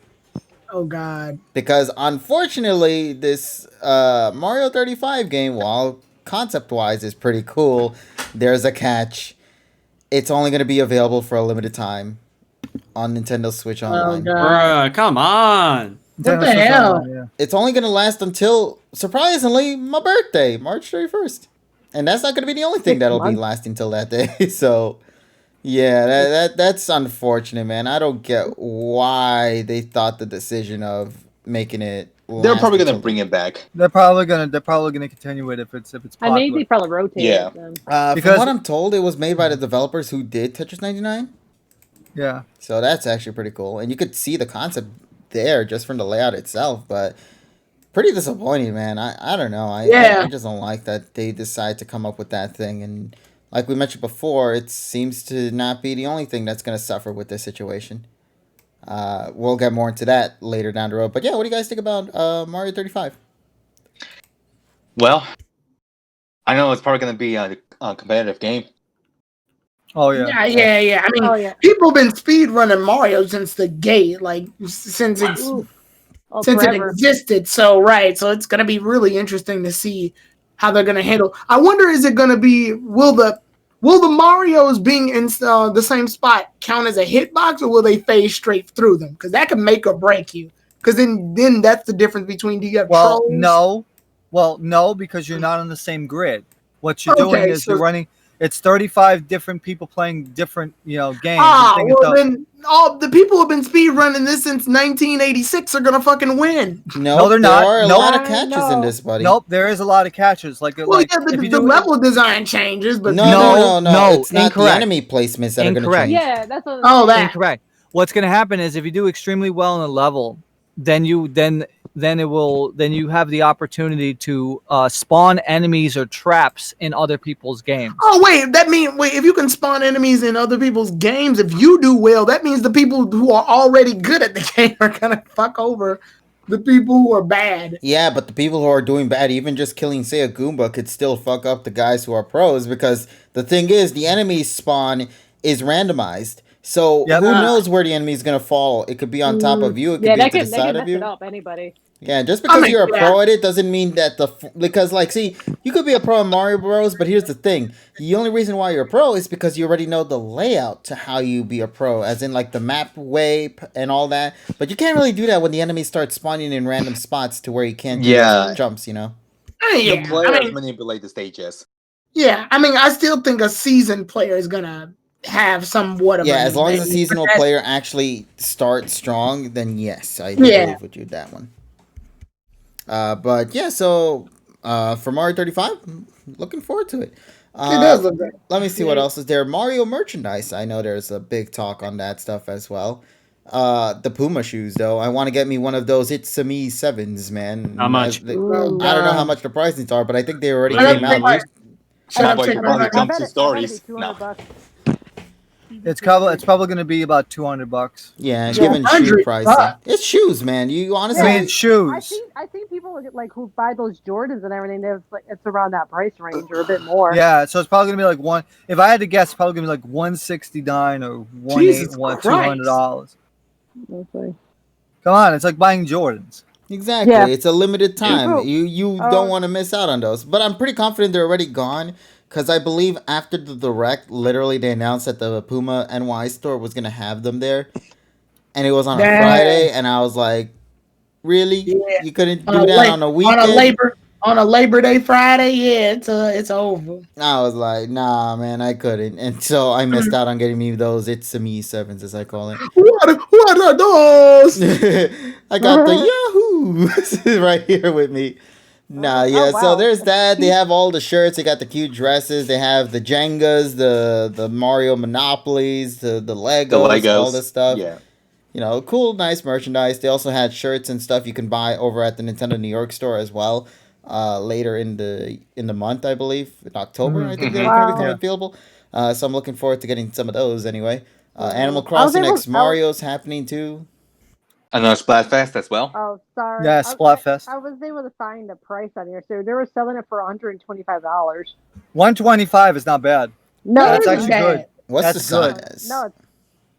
Oh God. Because unfortunately, this Mario 35 game, while concept-wise is pretty cool, there's a catch. It's only going to be available for a limited time on Nintendo Switch Online. God. Bruh, come on. What the hell? Yeah. It's only going to last until, surprisingly, my birthday, March 31st. And that's not going to be the only thing that'll be lasting till that day. So, yeah, that's unfortunate, man. I don't get why they thought the decision of making it. They're probably gonna bring it back. They're probably gonna continue it if it's popular. I think they probably rotate Yeah. it then. From what I'm told, it was made by the developers who did Tetris 99. Yeah. So that's actually pretty cool. And you could see the concept there just from the layout itself, but pretty disappointing, man. I don't know. I just don't like that they decide to come up with that thing. And like we mentioned before, it seems to not be the only thing that's going to suffer with this situation. We'll get more into that later down the road. But yeah, what do you guys think about Mario 35? Well, I know it's probably going to be a competitive game. Oh yeah. Yeah. I mean, people have been speed running Mario since the gate, like since it existed. So it's gonna be really interesting to see how they're gonna handle. I wonder, is it gonna be will the Marios being in the same spot count as a hitbox, or will they phase straight through them? Because that can make or break you. Because then that's the difference between do you have trolls? No, because you're not on the same grid. What you're doing is you're running. It's 35 different people playing different, games. Then all the people who've been speed running this since 1986 are gonna fucking win. No, they're not. There are a lot of catches in this, buddy. Nope, there is a lot of catches. The level design changes, but no, it's not incorrect. the enemy placements that are going to change. Yeah, that's what. That incorrect. What's going to happen is if you do extremely well in a level, then you have the opportunity to spawn enemies or traps in other people's games. Oh wait, if you can spawn enemies in other people's games, if you do well, that means the people who are already good at the game are gonna fuck over the people who are bad. Yeah, but the people who are doing bad, even just killing, say, a Goomba, could still fuck up the guys who are pros, because the thing is, the enemy spawn is randomized. So who knows where the enemy is gonna fall? It could be on top of you. It could be to the side of you. It up, anybody. Yeah, just because you're a pro at it doesn't mean that you could be a pro in Mario Bros. But here's the thing: the only reason why you're a pro is because you already know the layout to how you be a pro, as in the map way and all that. But you can't really do that when the enemy starts spawning in random spots to where you can't do jumps. The players manipulate the stages. Yeah, I still think a seasoned player is gonna have somewhat of as long as a seasonal player actually starts strong, then yes, I believe with you that one. But yeah, so for Mario 35, looking forward to it. It does look good. Let me see what else is there. Mario merchandise. I know there's a big talk on that stuff as well. The Puma shoes, though. I want to get me one of those It's a Me 7s, man. How much? I don't know how much the pricings are, but I think they already came out. Stories. It's probably going to be about $200. Yeah, given shoe pricing. It's shoes, man. You honestly, it's shoes. I think people who buy those Jordans and everything, it's around that price range or a bit more. Yeah, so it's probably going to be one. If I had to guess, it's probably going to be $169 or $200. Okay. Come on, it's like buying Jordans. Exactly. Yeah. It's a limited time. You don't want to miss out on those. But I'm pretty confident they're already gone. Because I believe after the Direct, literally they announced that the Puma NY store was going to have them there. And it was on a Friday. And I was like, really? Yeah. You couldn't do that on a weekend? On a Labor Day Friday? Yeah, it's over. I was like, nah, man, I couldn't. And so I missed out on getting me those It's a Me 7s, as I call it. What are those? I got the Yahoo right here with me. Nah, yeah, wow. So there's that. They have all the shirts. They got the cute dresses. They have the Jengas, the Mario Monopolies, the Legos, all this stuff. Yeah. Cool, nice merchandise. They also had shirts and stuff you can buy over at the Nintendo New York store as well. Later in the month, I believe, in October, I think they're going to become available. So I'm looking forward to getting some of those anyway. Animal Crossing X Mario's happening too. Another Splatfest as well. Oh, sorry. Yeah, Splatfest. I was able to find the price on here. So they were selling it for $125. $125 is not bad. No, that's actually good. What's the size? No,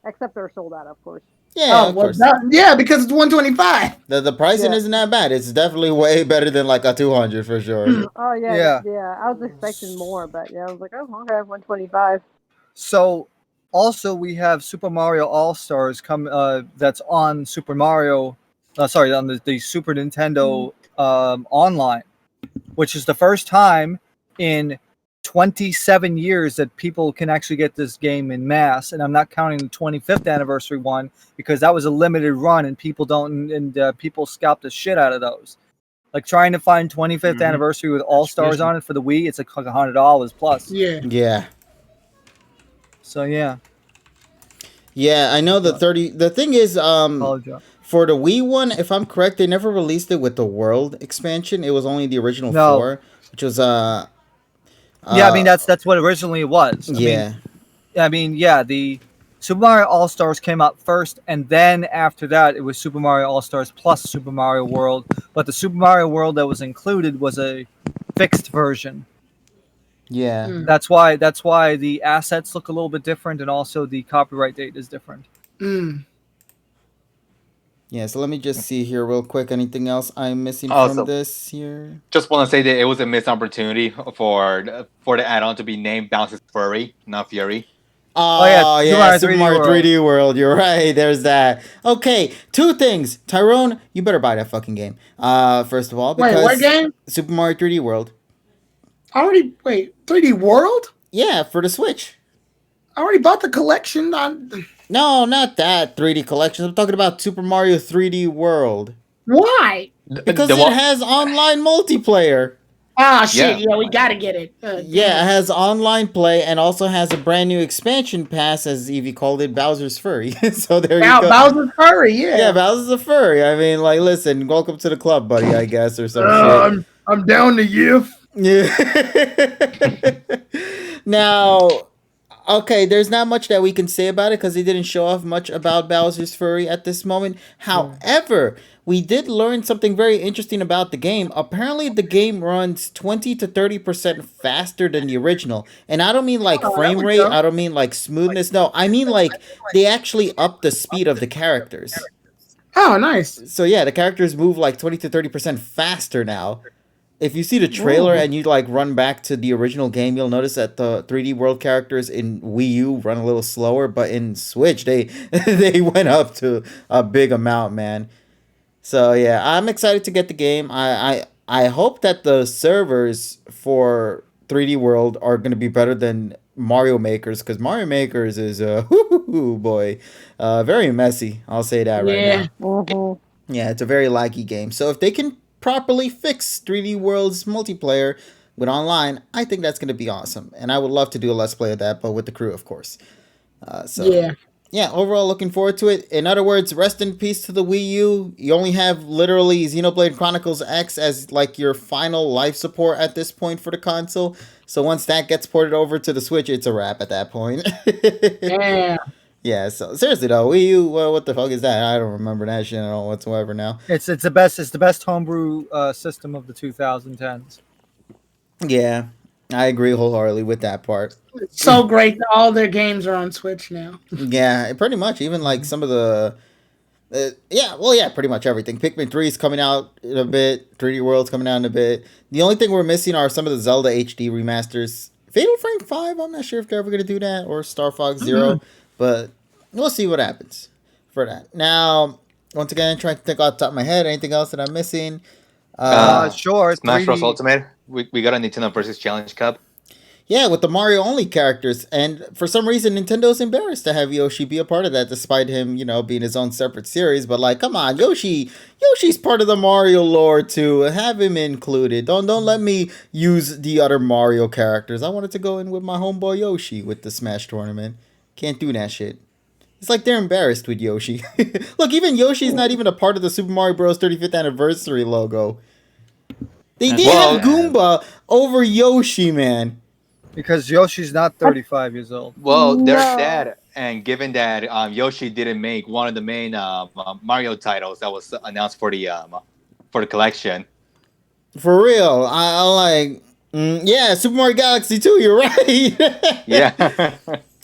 except they're sold out, of course. Yeah, of course. Because it's $125. The pricing isn't that bad. It's definitely way better than a $200 for sure. Oh yeah. I was expecting more, but I was like, oh, okay, $125. So. Also, we have Super Mario All-Stars that's on Super Mario, on the Super Nintendo online, which is the first time in 27 years that people can actually get this game in mass. And I'm not counting the 25th anniversary one because that was a limited run and people people scalp the shit out of those. Like trying to find 25th anniversary with All-Stars on it for the Wii, it's like $100 plus. Yeah. Yeah. So yeah, I know the thing is, for the Wii one, if I'm correct, they never released it with the World expansion. It was only the original 4, which was yeah, I mean that's what originally it was. The Super Mario All Stars came out first, and then after that, it was Super Mario All Stars plus Super Mario World. But the Super Mario World that was included was a fixed version. Yeah, that's why the assets look a little bit different, and also the copyright date is different. Yeah, so let me just see here real quick. Anything else I'm missing from this here? Just want to say that it was a missed opportunity for the add-on to be named Bounce's Furry, not Fury. Oh, yeah, Super Super Mario Mario 3D 3D World. You're right. There's that. Okay, two things. Tyrone, you better buy that fucking game. First of all, Wait, because what game? Super Mario 3D World. Wait, 3D World? Yeah, for the Switch. I already bought the collection on. No, not that 3D collection. I'm talking about Super Mario 3D World. Why? Because The it has online multiplayer. Ah, shit. Yeah. Yeah, we gotta get it. Yeah, it has online play and also has a brand new expansion pass, as Evie called it, Bowser's Furry. So there you go. Bowser's Furry, yeah. Yeah, Bowser's a furry. I mean, like, listen, welcome to the club, buddy, I guess, or some shit. I'm down to you. Yeah. Now, okay, there's not much that we can say about it because they didn't show off much about Bowser's Furry at this moment. However, we did learn something very interesting about the game. Apparently, the game runs 20 to 30% faster than the original. And I don't mean like frame rate, I don't mean like smoothness. No, I mean like they actually up the speed of the characters. Oh, nice. So yeah, the characters move like 20 to 30% faster now. If you see the trailer and you like run back to the original game, you'll notice that the 3D World characters in Wii U run a little slower, but in Switch they they went up to a big amount, man. So yeah, I'm excited to get the game. I hope that the servers for 3D World are going to be better than Mario Makers, because Mario Makers is boy, very messy. I'll say that right now. Yeah, it's a very laggy game. So if they can properly fix 3D World's multiplayer with online, I think that's going to be awesome. And I would love to do a Let's Play of that, but with the crew, of course. Yeah, overall looking forward to it. In other words, rest in peace to the Wii U. You only have literally Xenoblade Chronicles X as like your final life support at this point for the console. So once that gets ported over to the Switch, it's a wrap at that point. Yeah. Yeah, so seriously though, Wii U, well, what the fuck is that? I don't remember that shit at all whatsoever now. It's the best homebrew system of the 2010s. Yeah, I agree wholeheartedly with that part. It's so great that all their games are on Switch now. Yeah, pretty much. Even like some of the, pretty much everything. Pikmin 3 is coming out in a bit. 3D World's coming out in a bit. The only thing we're missing are some of the Zelda HD remasters. Fatal Frame 5, I'm not sure if they're ever going to do that, or Star Fox Zero, but we'll see what happens for that. Now, once again, trying to think off the top of my head, anything else that I'm missing? Sure. Smash Bros. 3D. Ultimate. We got a Nintendo versus Challenge Cup. Yeah, with the Mario only characters, and for some reason Nintendo's embarrassed to have Yoshi be a part of that, despite him, being his own separate series. But like, come on, Yoshi's part of the Mario lore too. Have him included. Don't let me use the other Mario characters. I wanted to go in with my homeboy Yoshi with the Smash tournament. Can't do that shit. It's like they're embarrassed with Yoshi. Look, even Yoshi's not even a part of the Super Mario Bros. 35th anniversary logo. They did have Goomba over Yoshi, man. Because Yoshi's not 35 years old. Well, there's that, and given that Yoshi didn't make one of the main Mario titles that was announced for the collection. For real, I like, yeah, Super Mario Galaxy 2. You're right. Yeah.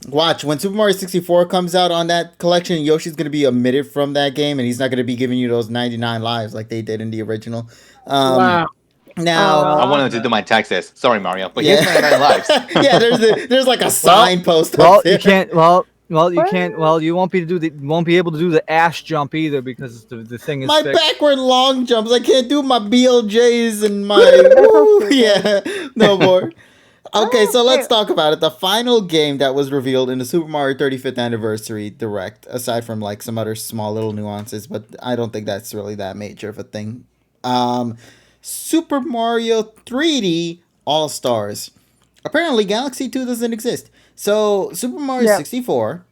Watch when Super Mario 64 comes out on that collection, Yoshi's gonna be omitted from that game, and he's not gonna be giving you those 99 lives like they did in the original. Wow. Now, I wanted to do my taxes. Sorry, Mario, but here's 99 lives. Yeah, there's like a signpost. Well, you can't. You can't. Well, you won't be able to do the ash jump either because the thing is my fixed. backward long jumps. I can't do my BLJs and my no more. Okay, so let's talk about it. The final game that was revealed in the Super Mario 35th Anniversary Direct, aside from like some other small little nuances, but I don't think that's really that major of a thing. Super Mario 3D All-Stars. Apparently, Galaxy 2 doesn't exist. So, Super Mario 64,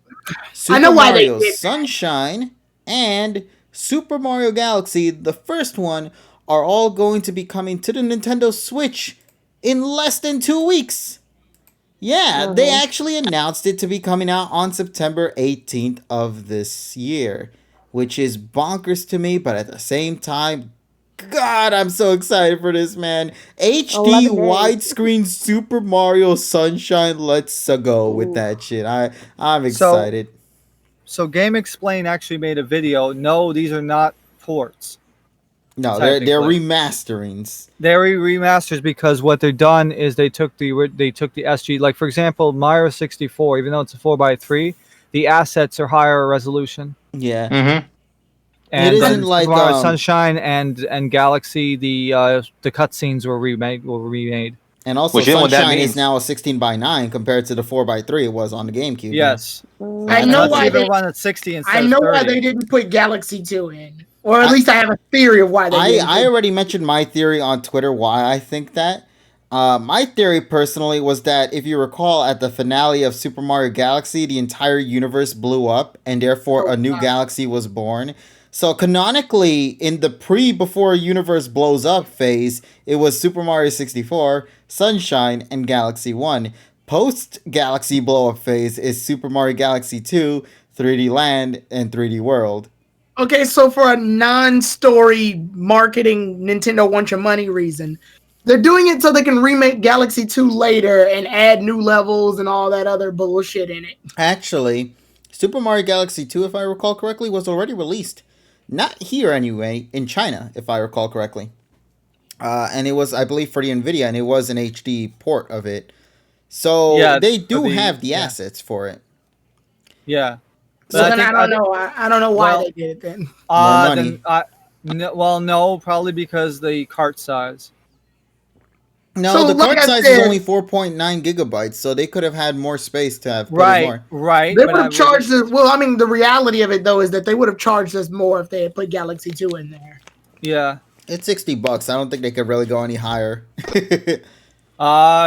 Super Mario Sunshine, and Super Mario Galaxy, the first one, are all going to be coming to the Nintendo Switch in less than 2 weeks. Yeah, they actually announced it to be coming out on September 18th of this year, which is bonkers to me, but at the same time, God, I'm so excited for this, man. HD widescreen Super Mario Sunshine. Let's go with that shit. I'm excited. So Game Explain actually made a video. No, these are not ports. No, they're technically. remasterings. They're remasters because what they've done is they took the SG. Like for example, Mario 64, even though it's a 4x3, the assets are higher resolution. Yeah. Mm-hmm. It And isn't then Super like Mario Sunshine and Galaxy, the cutscenes were remade. and also Which you know what that Sunshine is means. now a 16:9 compared to the 4x3 it was on the GameCube. Yes. So I that's know a why big- they. run at 60 instead I of know 30. why they didn't put Galaxy 2 in, or at I- least I have a theory of why they didn't. I already mentioned my theory on Twitter why I think that. My theory personally was that if you recall at the finale of Super Mario Galaxy, the entire universe blew up and therefore a new galaxy was born. So canonically, in the before universe blows up phase, it was Super Mario 64, Sunshine, and Galaxy 1. Post Galaxy blow up phase is Super Mario Galaxy 2, 3D Land, and 3D World. Okay, so for a non-story marketing Nintendo want your money reason, they're doing it so they can remake Galaxy 2 later and add new levels and all that other bullshit in it. Actually, Super Mario Galaxy 2, if I recall correctly, was already released. Not here anyway, in China, if I recall correctly. And it was, I believe, for the NVIDIA, and it was an HD port of it. So Yeah, they do for the- have the yeah. assets for it. Yeah. So But then I don't think- know. I don't know why well, they did it then. More money. No, probably because the cart size. No, So, the like card I size said- is only 4.9 gigabytes, so they could have had more space to have put in Right, more. right. They but would I have charged us. Well, I mean, the reality of it though is that they would have charged us more if they had put Galaxy 2 in there. Yeah. It's $60. I don't think they could really go any higher.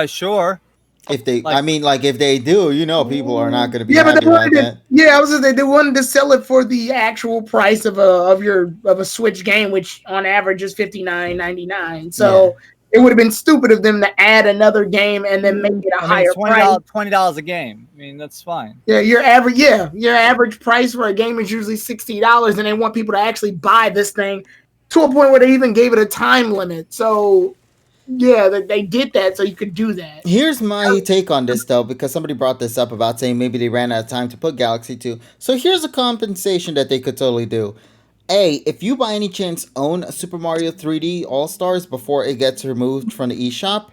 Sure. If they, Like- I mean, like if they do, you know, people are not going to be Yeah, but happy they about wanted that. to. Yeah, I was gonna say they wanted to sell it for the actual price of a Switch game, which on average is $59.99. So it would have been stupid of them to add another game and then make it a higher price. $20 a game. I mean, that's fine. Yeah, your average price for a game is usually $60, and they want people to actually buy this thing to a point where they even gave it a time limit. So yeah, they did that so you could do that. Here's my take on this, though, because somebody brought this up about saying maybe they ran out of time to put Galaxy 2. So here's a compensation that they could totally do. A, if you by any chance own a Super Mario 3D All-Stars before it gets removed from the eShop,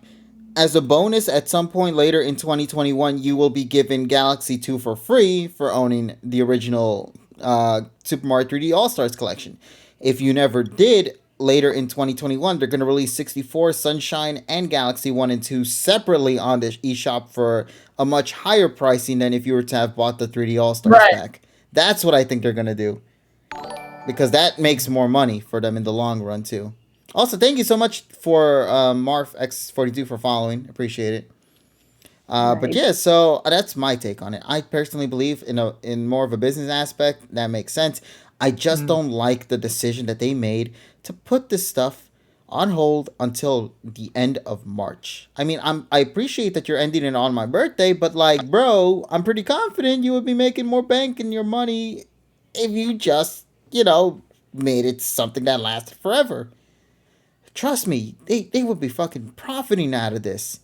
as a bonus at some point later in 2021, you will be given Galaxy 2 for free for owning the original Super Mario 3D All-Stars collection. If you never did, later in 2021, they're going to release 64, Sunshine, and Galaxy 1 and 2 separately on the eShop for a much higher pricing than if you were to have bought the 3D All-Stars pack. That's what I think they're going to do. Because that makes more money for them in the long run, too. Also, thank you so much for MarfX42 for following. Appreciate it. But yeah, so that's my take on it. I personally believe in more of a business aspect. That makes sense. I just don't like the decision that they made to put this stuff on hold until the end of March. I mean, I appreciate that you're ending it on my birthday, but like, bro, I'm pretty confident you would be making more bank in your money if you just, made it something that lasted forever. Trust me, they would be fucking profiting out of this.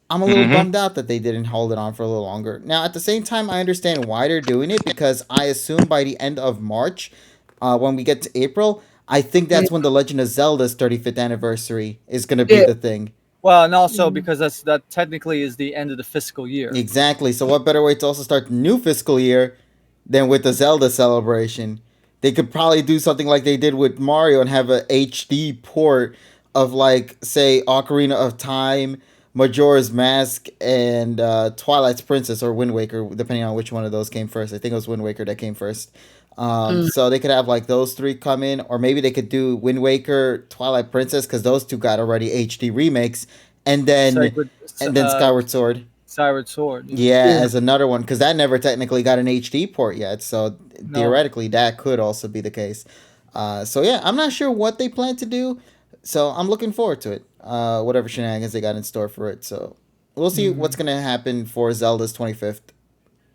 I'm a little bummed out that they didn't hold it on for a little longer. Now, at the same time, I understand why they're doing it, because I assume by the end of March, when we get to April, I think that's when The Legend of Zelda's 35th anniversary is going to be the thing. Well, and also because that technically is the end of the fiscal year. Exactly. So what better way to also start the new fiscal year than with the Zelda celebration? They could probably do something like they did with Mario and have a HD port of, like, say, Ocarina of Time, Majora's Mask, and Twilight's Princess or Wind Waker, depending on which one of those came first. I think it was Wind Waker that came first. So they could have like those three come in, or maybe they could do Wind Waker, Twilight Princess, because those two got already HD remakes, and then Skyward Sword. Skyward Sword. Yeah, as another one, because that never technically got an HD port yet. So theoretically, that could also be the case. So yeah, I'm not sure what they plan to do. So I'm looking forward to it. Whatever shenanigans they got in store for it. So we'll see what's gonna happen for Zelda's 25th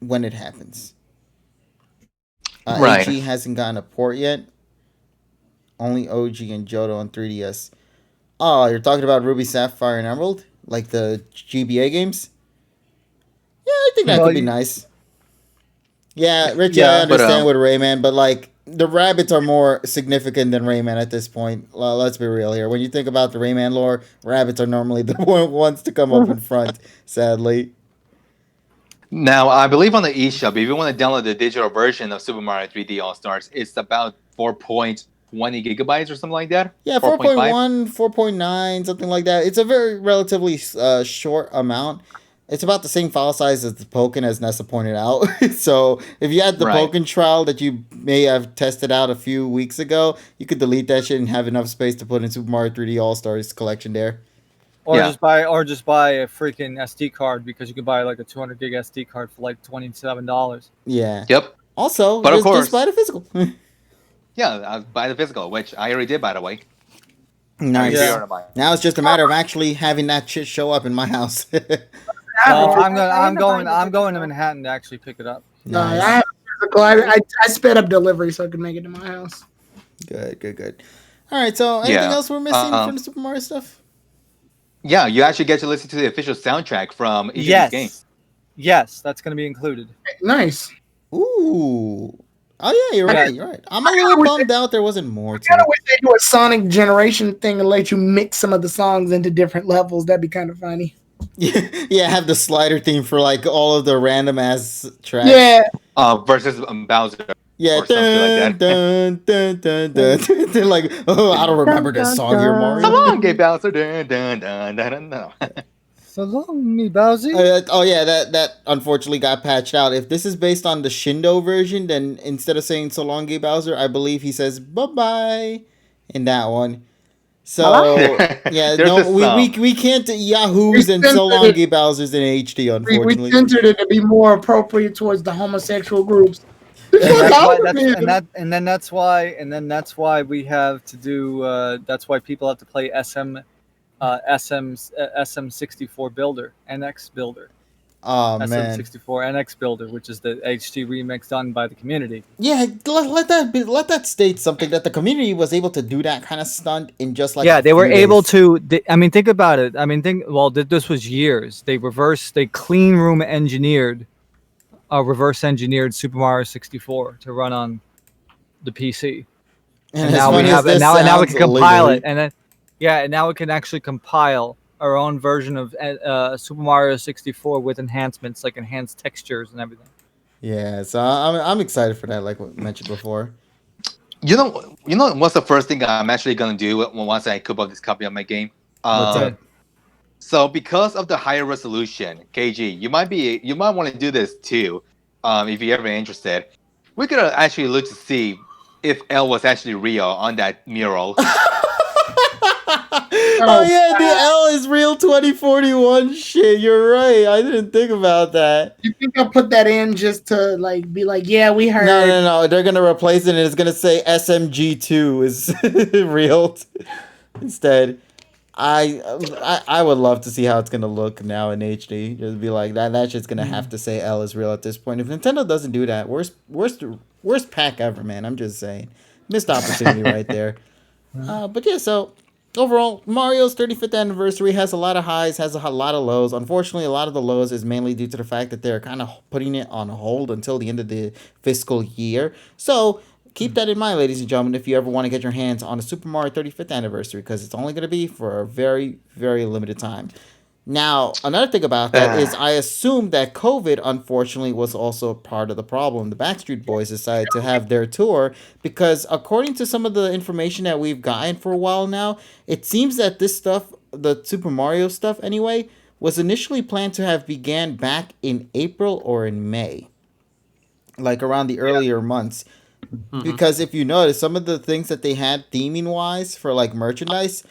when it happens. Right. AG hasn't gotten a port yet. Only OG and Johto on 3DS. Oh, you're talking about Ruby, Sapphire, and Emerald? Like the GBA games? Yeah, I think that could be nice. Yeah, Richie, I understand with Rayman, but like, the rabbits are more significant than Rayman at this point. Well, let's be real here. When you think about the Rayman lore, rabbits are normally the ones to come up in front, sadly. Now, I believe on the eShop, if you want to download the digital version of Super Mario 3D All Stars, it's about 4.20 gigabytes or something like that. Yeah, 4.1, 4.9, something like that. It's a very relatively short amount. It's about the same file size as the Pokken, as Nessa pointed out. So if you had the Pokken trial that you may have tested out a few weeks ago, you could delete that shit and have enough space to put in Super Mario 3D All Stars collection there. Or just buy a freaking SD card, because you can buy like a 200 gig SD card for like $27. Yeah. Yep. Also, but of course, just buy the physical. Yeah, buy the physical, which I already did, by the way. Nice. Yeah. Now it's just a matter of actually having that shit show up in my house. No, I'm going to Manhattan to actually pick it up. Nice. I have physical. I sped up delivery so I could make it to my house. Good. All right. So anything else we're missing from the Super Mario stuff? Yeah, you actually get to listen to the official soundtrack from each of these games. Yes, that's going to be included. Nice. Ooh. Oh yeah, you're right. I'm a little bummed out there wasn't more to it. I wish they do a Sonic Generation thing and let you mix some of the songs into different levels. That'd be kind of funny. Yeah, have the slider theme for like all of the random ass tracks. Yeah. Versus Bowser. Yeah, dun, dun, dun, dun. Like, oh, I don't remember this song here, Mario. So long, gay Bowser. Dun, dun, dun, dun, dun. So long, me Bowser. Oh yeah, that unfortunately got patched out. If this is based on the Shindo version, then instead of saying "So long, gay Bowser," I believe he says "bye bye" in that one. So yeah, no, we can't Yahoos and "So long, gay Bowser's" in HD. Unfortunately, we censored it to be more appropriate towards the homosexual groups. And then that's why we have to do. That's why people have to play SM64 Builder, NX Builder. Oh man, SM64 NX Builder, which is the HD remix done by the community. Yeah, let that state something, that the community was able to do that kind of stunt in just like they were able to. Think about it. This was years. They clean room engineered. Reverse engineered Super Mario 64 to run on the PC, and now we have it. Now we can compile it, and then and now we can actually compile our own version of Super Mario 64 with enhancements, like enhanced textures and everything. Yeah, so I'm excited for that, like we mentioned before. You know what's the first thing I'm actually gonna do once I cook up this copy of my game? What's that? So because of the higher resolution, KG, you might want to do this too, if you're ever interested. We could actually look to see if L was actually real on that mural. Oh yeah, the L is real 2041 shit. You're right. I didn't think about that. You think I'll put that in just to be like, yeah, we heard. No. They're gonna replace it and it's gonna say SMG2 is real instead. I would love to see how it's gonna look now in HD. Just be like that shit's gonna have to say L is real at this point. If Nintendo doesn't do that, worst pack ever, man. I'm just saying, missed opportunity right there. But yeah, so overall, Mario's 35th anniversary has a lot of highs, has a lot of lows. Unfortunately, a lot of the lows is mainly due to the fact that they're kind of putting it on hold until the end of the fiscal year. So keep that in mind, ladies and gentlemen, if you ever want to get your hands on a Super Mario 35th anniversary, because it's only going to be for a very, very limited time. Now, another thing about that is I assume that COVID, unfortunately, was also part of the problem. The Backstreet Boys decided to have their tour because according to some of the information that we've gotten for a while now, it seems that this stuff, the Super Mario stuff anyway, was initially planned to have began back in April or in May, like around the earlier months. Mm-hmm. Because if you notice, some of the things that they had theming-wise for like merchandise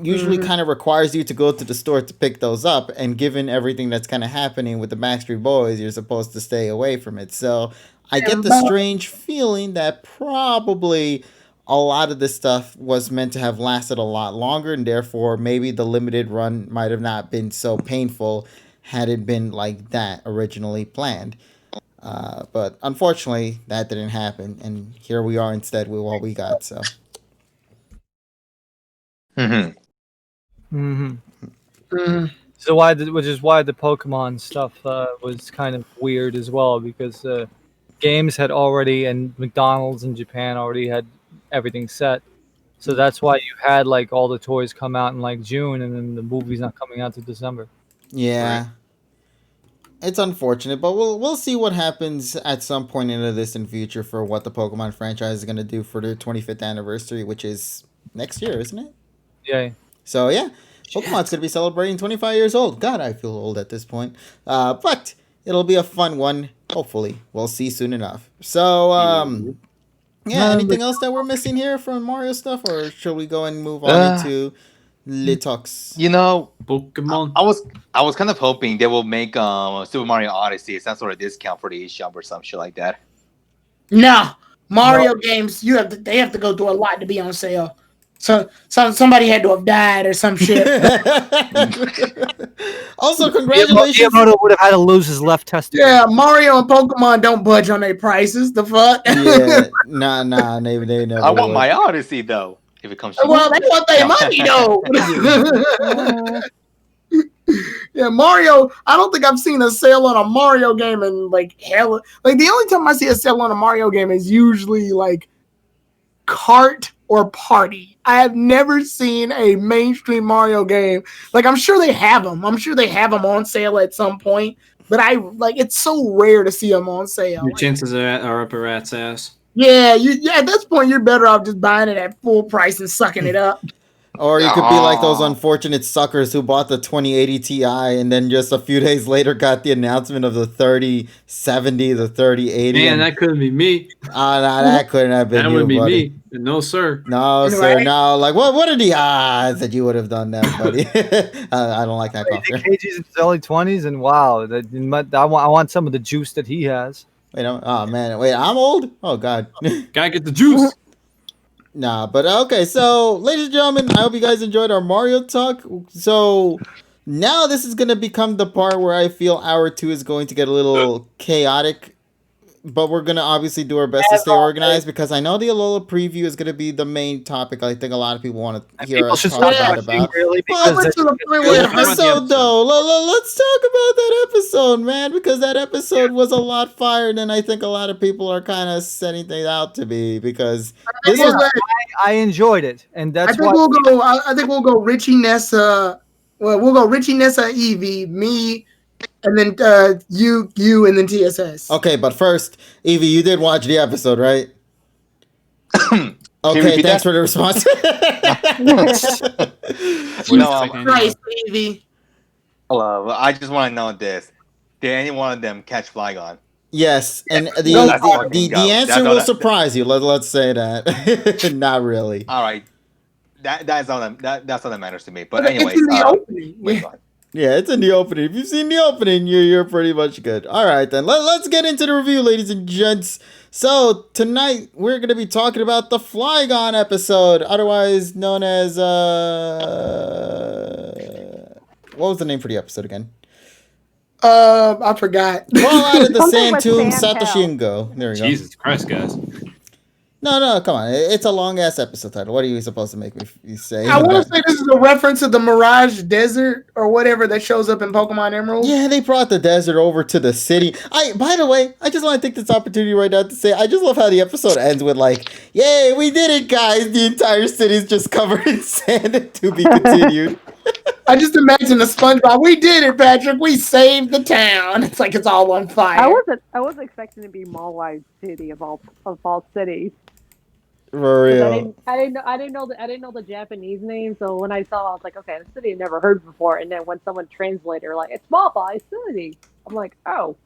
usually kind of requires you to go to the store to pick those up, and given everything that's kind of happening with the Backstreet Boys, you're supposed to stay away from it. So I get the strange feeling that probably a lot of this stuff was meant to have lasted a lot longer, and therefore maybe the limited run might have not been so painful had it been like that originally planned. But unfortunately, that didn't happen, and here we are instead with what we got. So. So which is why the Pokemon stuff was kind of weird as well, because games had already, and McDonald's in Japan already had everything set. So that's why you had like all the toys come out in like June, and then the movie's not coming out till December. Yeah. Right. It's unfortunate, but we'll see what happens at some point in the distant future for what the Pokemon franchise is going to do for their 25th anniversary, which is next year, isn't it? Yeah. So yeah, Pokemon's going to be celebrating 25 years old. God, I feel old at this point. But it'll be a fun one. Hopefully, we'll see soon enough. So yeah, anything else that we're missing here from Mario stuff, or should we go and move on into Litox? You know, Pokemon. I was kind of hoping they will make Super Mario Odyssey some sort of discount for the eShop or some shit like that. No, Mario games, they have to go through a lot to be on sale. So somebody had to have died or some shit. Also, congratulations. Miyamoto would have had to lose his left testicle. Yeah, Mario and Pokemon don't budge on their prices. The fuck? Yeah, nah, they never. I want would. my Odyssey though. If it comes. Well, they want their money though. Yeah, Mario. I don't think I've seen a sale on a Mario game in like hell. Like the only time I see a sale on a Mario game is usually like Kart or Party. I have never seen a mainstream Mario game. Like I'm sure they have them. I'm sure they have them on sale at some point. But it's so rare to see them on sale. Your chances are up a rat's ass. Yeah, at this point you're better off just buying it at full price and sucking it up. Or you could be like those unfortunate suckers who bought the 2080 Ti and then just a few days later got the announcement of the 3070, the 3080. Man, that couldn't be me. Nah, that couldn't have been That you, wouldn't be buddy. me. No, sir. No, sir. Right? No, like what are the odds that you would have done that, buddy? I don't like that cough. KG's in his early 20s, and wow, I want some of the juice that he has. Wait, oh man, wait, I'm old? Oh god. Gotta get the juice. Nah, but okay, so ladies and gentlemen, I hope you guys enjoyed our Mario talk. So now this is going to become the part where I feel hour 2 is going to get a little chaotic, but we're going to obviously do our best to stay organized because I know the Alola preview is going to be the main topic. I think a lot of people want to hear us talk about. Really, Well, because to the point where episode though. Let's talk about that episode, man, because that episode was a lot fire than I think a lot of people are kind of setting things out to be. Because this was I enjoyed it, and that's I think why I think we'll go Richie Nessa. Well, we'll go Richie Nessa, Eevee, me, and then you, and then TSS. okay. But first, Evie, you did watch the episode, right? Okay, thanks for the response. Christ, Eevee. Hello, I just want to know this: did any one of them catch Flygon? Yes, and Let's the fucking go. answer That's all will that- surprise you. Let's say that. Not really. All right, that's all that's all that matters to me. But It's anyways, in the opening. wait, go on. Yeah, it's in the opening. If you've seen the opening, you're pretty much good. All right, then. Let's get into the review, ladies and gents. So, tonight, we're going to be talking about the Flygon episode, otherwise known as, what was the name for the episode again? I forgot. Fall out of the Something sand with tomb, Sand Satoshi Hell. and go. There we go. Jesus Christ, guys. No, come on. It's a long-ass episode title. What are you supposed to make me say? I want to say this is a reference to the Mirage Desert or whatever that shows up in Pokemon Emerald. Yeah, they brought the desert over to the city. By the way, I just want to take this opportunity right now to say I just love how the episode ends with like, "Yay, we did it, guys! The entire city's just covered in sand and to be continued." I just imagine the SpongeBob. We did it, Patrick. We saved the town. It's like it's all on fire. I wasn't expecting to be Mall-wide City of all cities. For 'Cause real. I didn't know the Japanese name, so when I saw, I was like, okay, the city I've never heard before. And then when someone translated, like, it's Mall-wide City, I'm like, oh.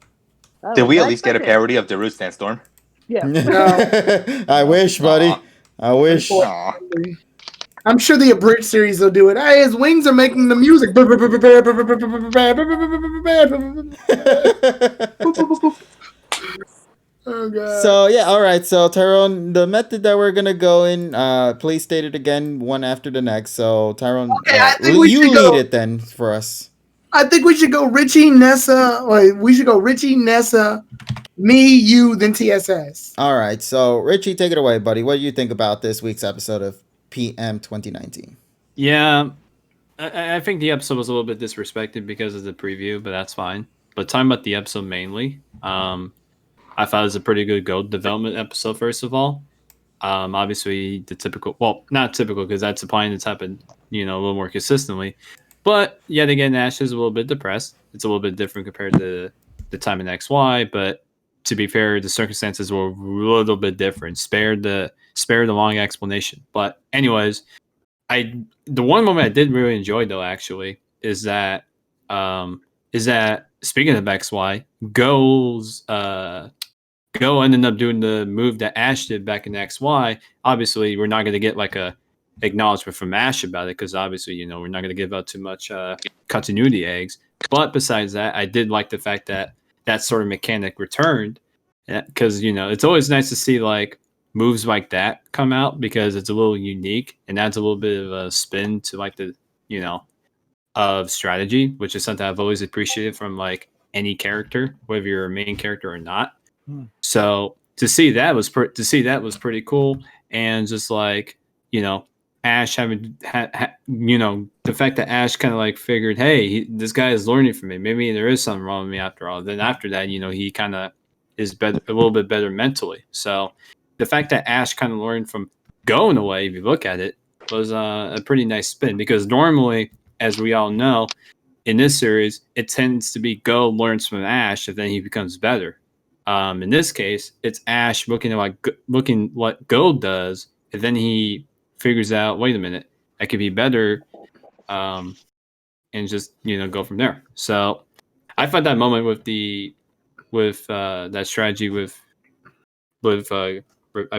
Did we at least get a parody? parody of the Root Sandstorm? Yeah. I wish, buddy. I wish. Aw. I'm sure the abridged series will do it. Hey, his wings are making the music. Oh god. So yeah, all right. So Tyrone, the method that we're gonna go in, please state it again, one after the next. So Tyrone, Okay, I think we you should go- lead it then for us. I think we should go Richie, Nessa. Wait, we should go Richie, Nessa, me, you, then TSS. All right. So Richie, take it away, buddy. What do you think about this week's episode of PM 2019? Yeah, I think the episode was a little bit disrespected because of the preview, but that's fine. But talking about the episode mainly, I thought it was a pretty good Gold development episode. First of all, obviously the typical, well, not typical because that's applying that's happened, a little more consistently. But yet again, Ash is a little bit depressed. It's a little bit different compared to the time in XY. But to be fair, the circumstances were a little bit different. Spare the long explanation. But anyways, the one moment I did really enjoy though actually is that speaking of XY, Go ended up doing the move that Ash did back in XY. Obviously, we're not going to get like a acknowledgement from Ash about it because obviously, we're not going to give out too much continuity eggs. But besides that, I did like the fact that that sort of mechanic returned because it's always nice to see like moves like that come out because it's a little unique and adds a little bit of a spin to like the of strategy, which is something I've always appreciated from like any character, whether you're a main character or not. So to see that was pretty cool, and just like Ash having the fact that Ash kind of like figured, hey, this guy is learning from me. Maybe there is something wrong with me after all. Then after that, he kind of is better, a little bit better mentally. So the fact that Ash kind of learned from going away, if you look at it, was a pretty nice spin because normally, as we all know, in this series, it tends to be Go learns from Ash and then he becomes better. In this case, it's Ash looking what Go does, and then he figures out, wait a minute, I could be better, and just go from there. So I thought that moment with that strategy with I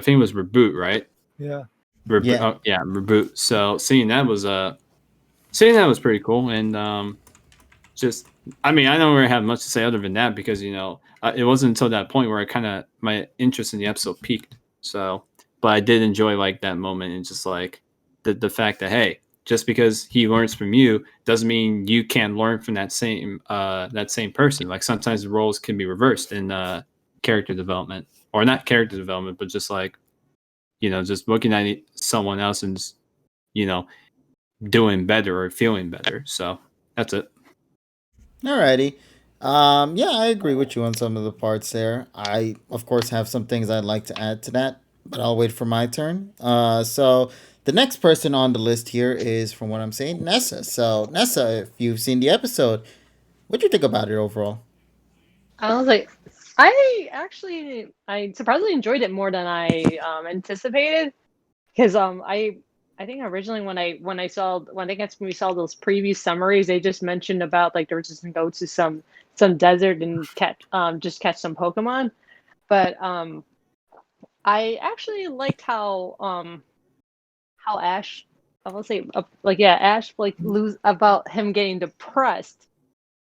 think it was Reboot, right? Yeah. Reboot. So seeing that was pretty cool, and just, I mean, I don't really have much to say other than that because it wasn't until that point where my interest in the episode peaked. So, but I did enjoy like that moment and just like the fact that, hey, just because he learns from you doesn't mean you can't learn from that same person. Like sometimes the roles can be reversed in character development, or not character development, but just like just looking at someone else and doing better or feeling better. So that's it. Alrighty. Yeah, I agree with you on some of the parts there. I, of course, have some things I'd like to add to that, but I'll wait for my turn. So the next person on the list here is, from what I'm saying, Nessa. So, Nessa, if you've seen the episode, what do you think about it overall? I was like, I surprisingly enjoyed it more than I anticipated because I think originally when I think that's when we saw those preview summaries, they just mentioned about like they were just gonna go to some desert and catch some Pokemon, but I actually liked how Ash, I will say Ash like lose about him getting depressed.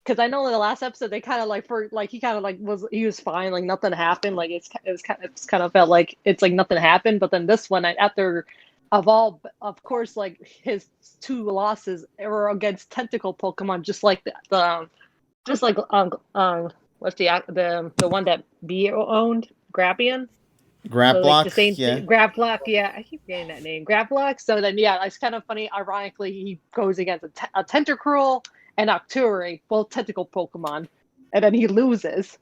Because I know in the last episode they kind of like he kind of like he was fine, like nothing happened, like it's kind of felt like it's like nothing happened. But then this one, after of course, like his two losses were against tentacle Pokemon, just like what's the one that B owned, Grappian. Graplock, like the same yeah. Graplock, yeah, I keep getting that name, Graplock. So then, yeah, it's kind of funny. Ironically, he goes against a Tentacruel and Octuri, both tentacle Pokemon, and then he loses.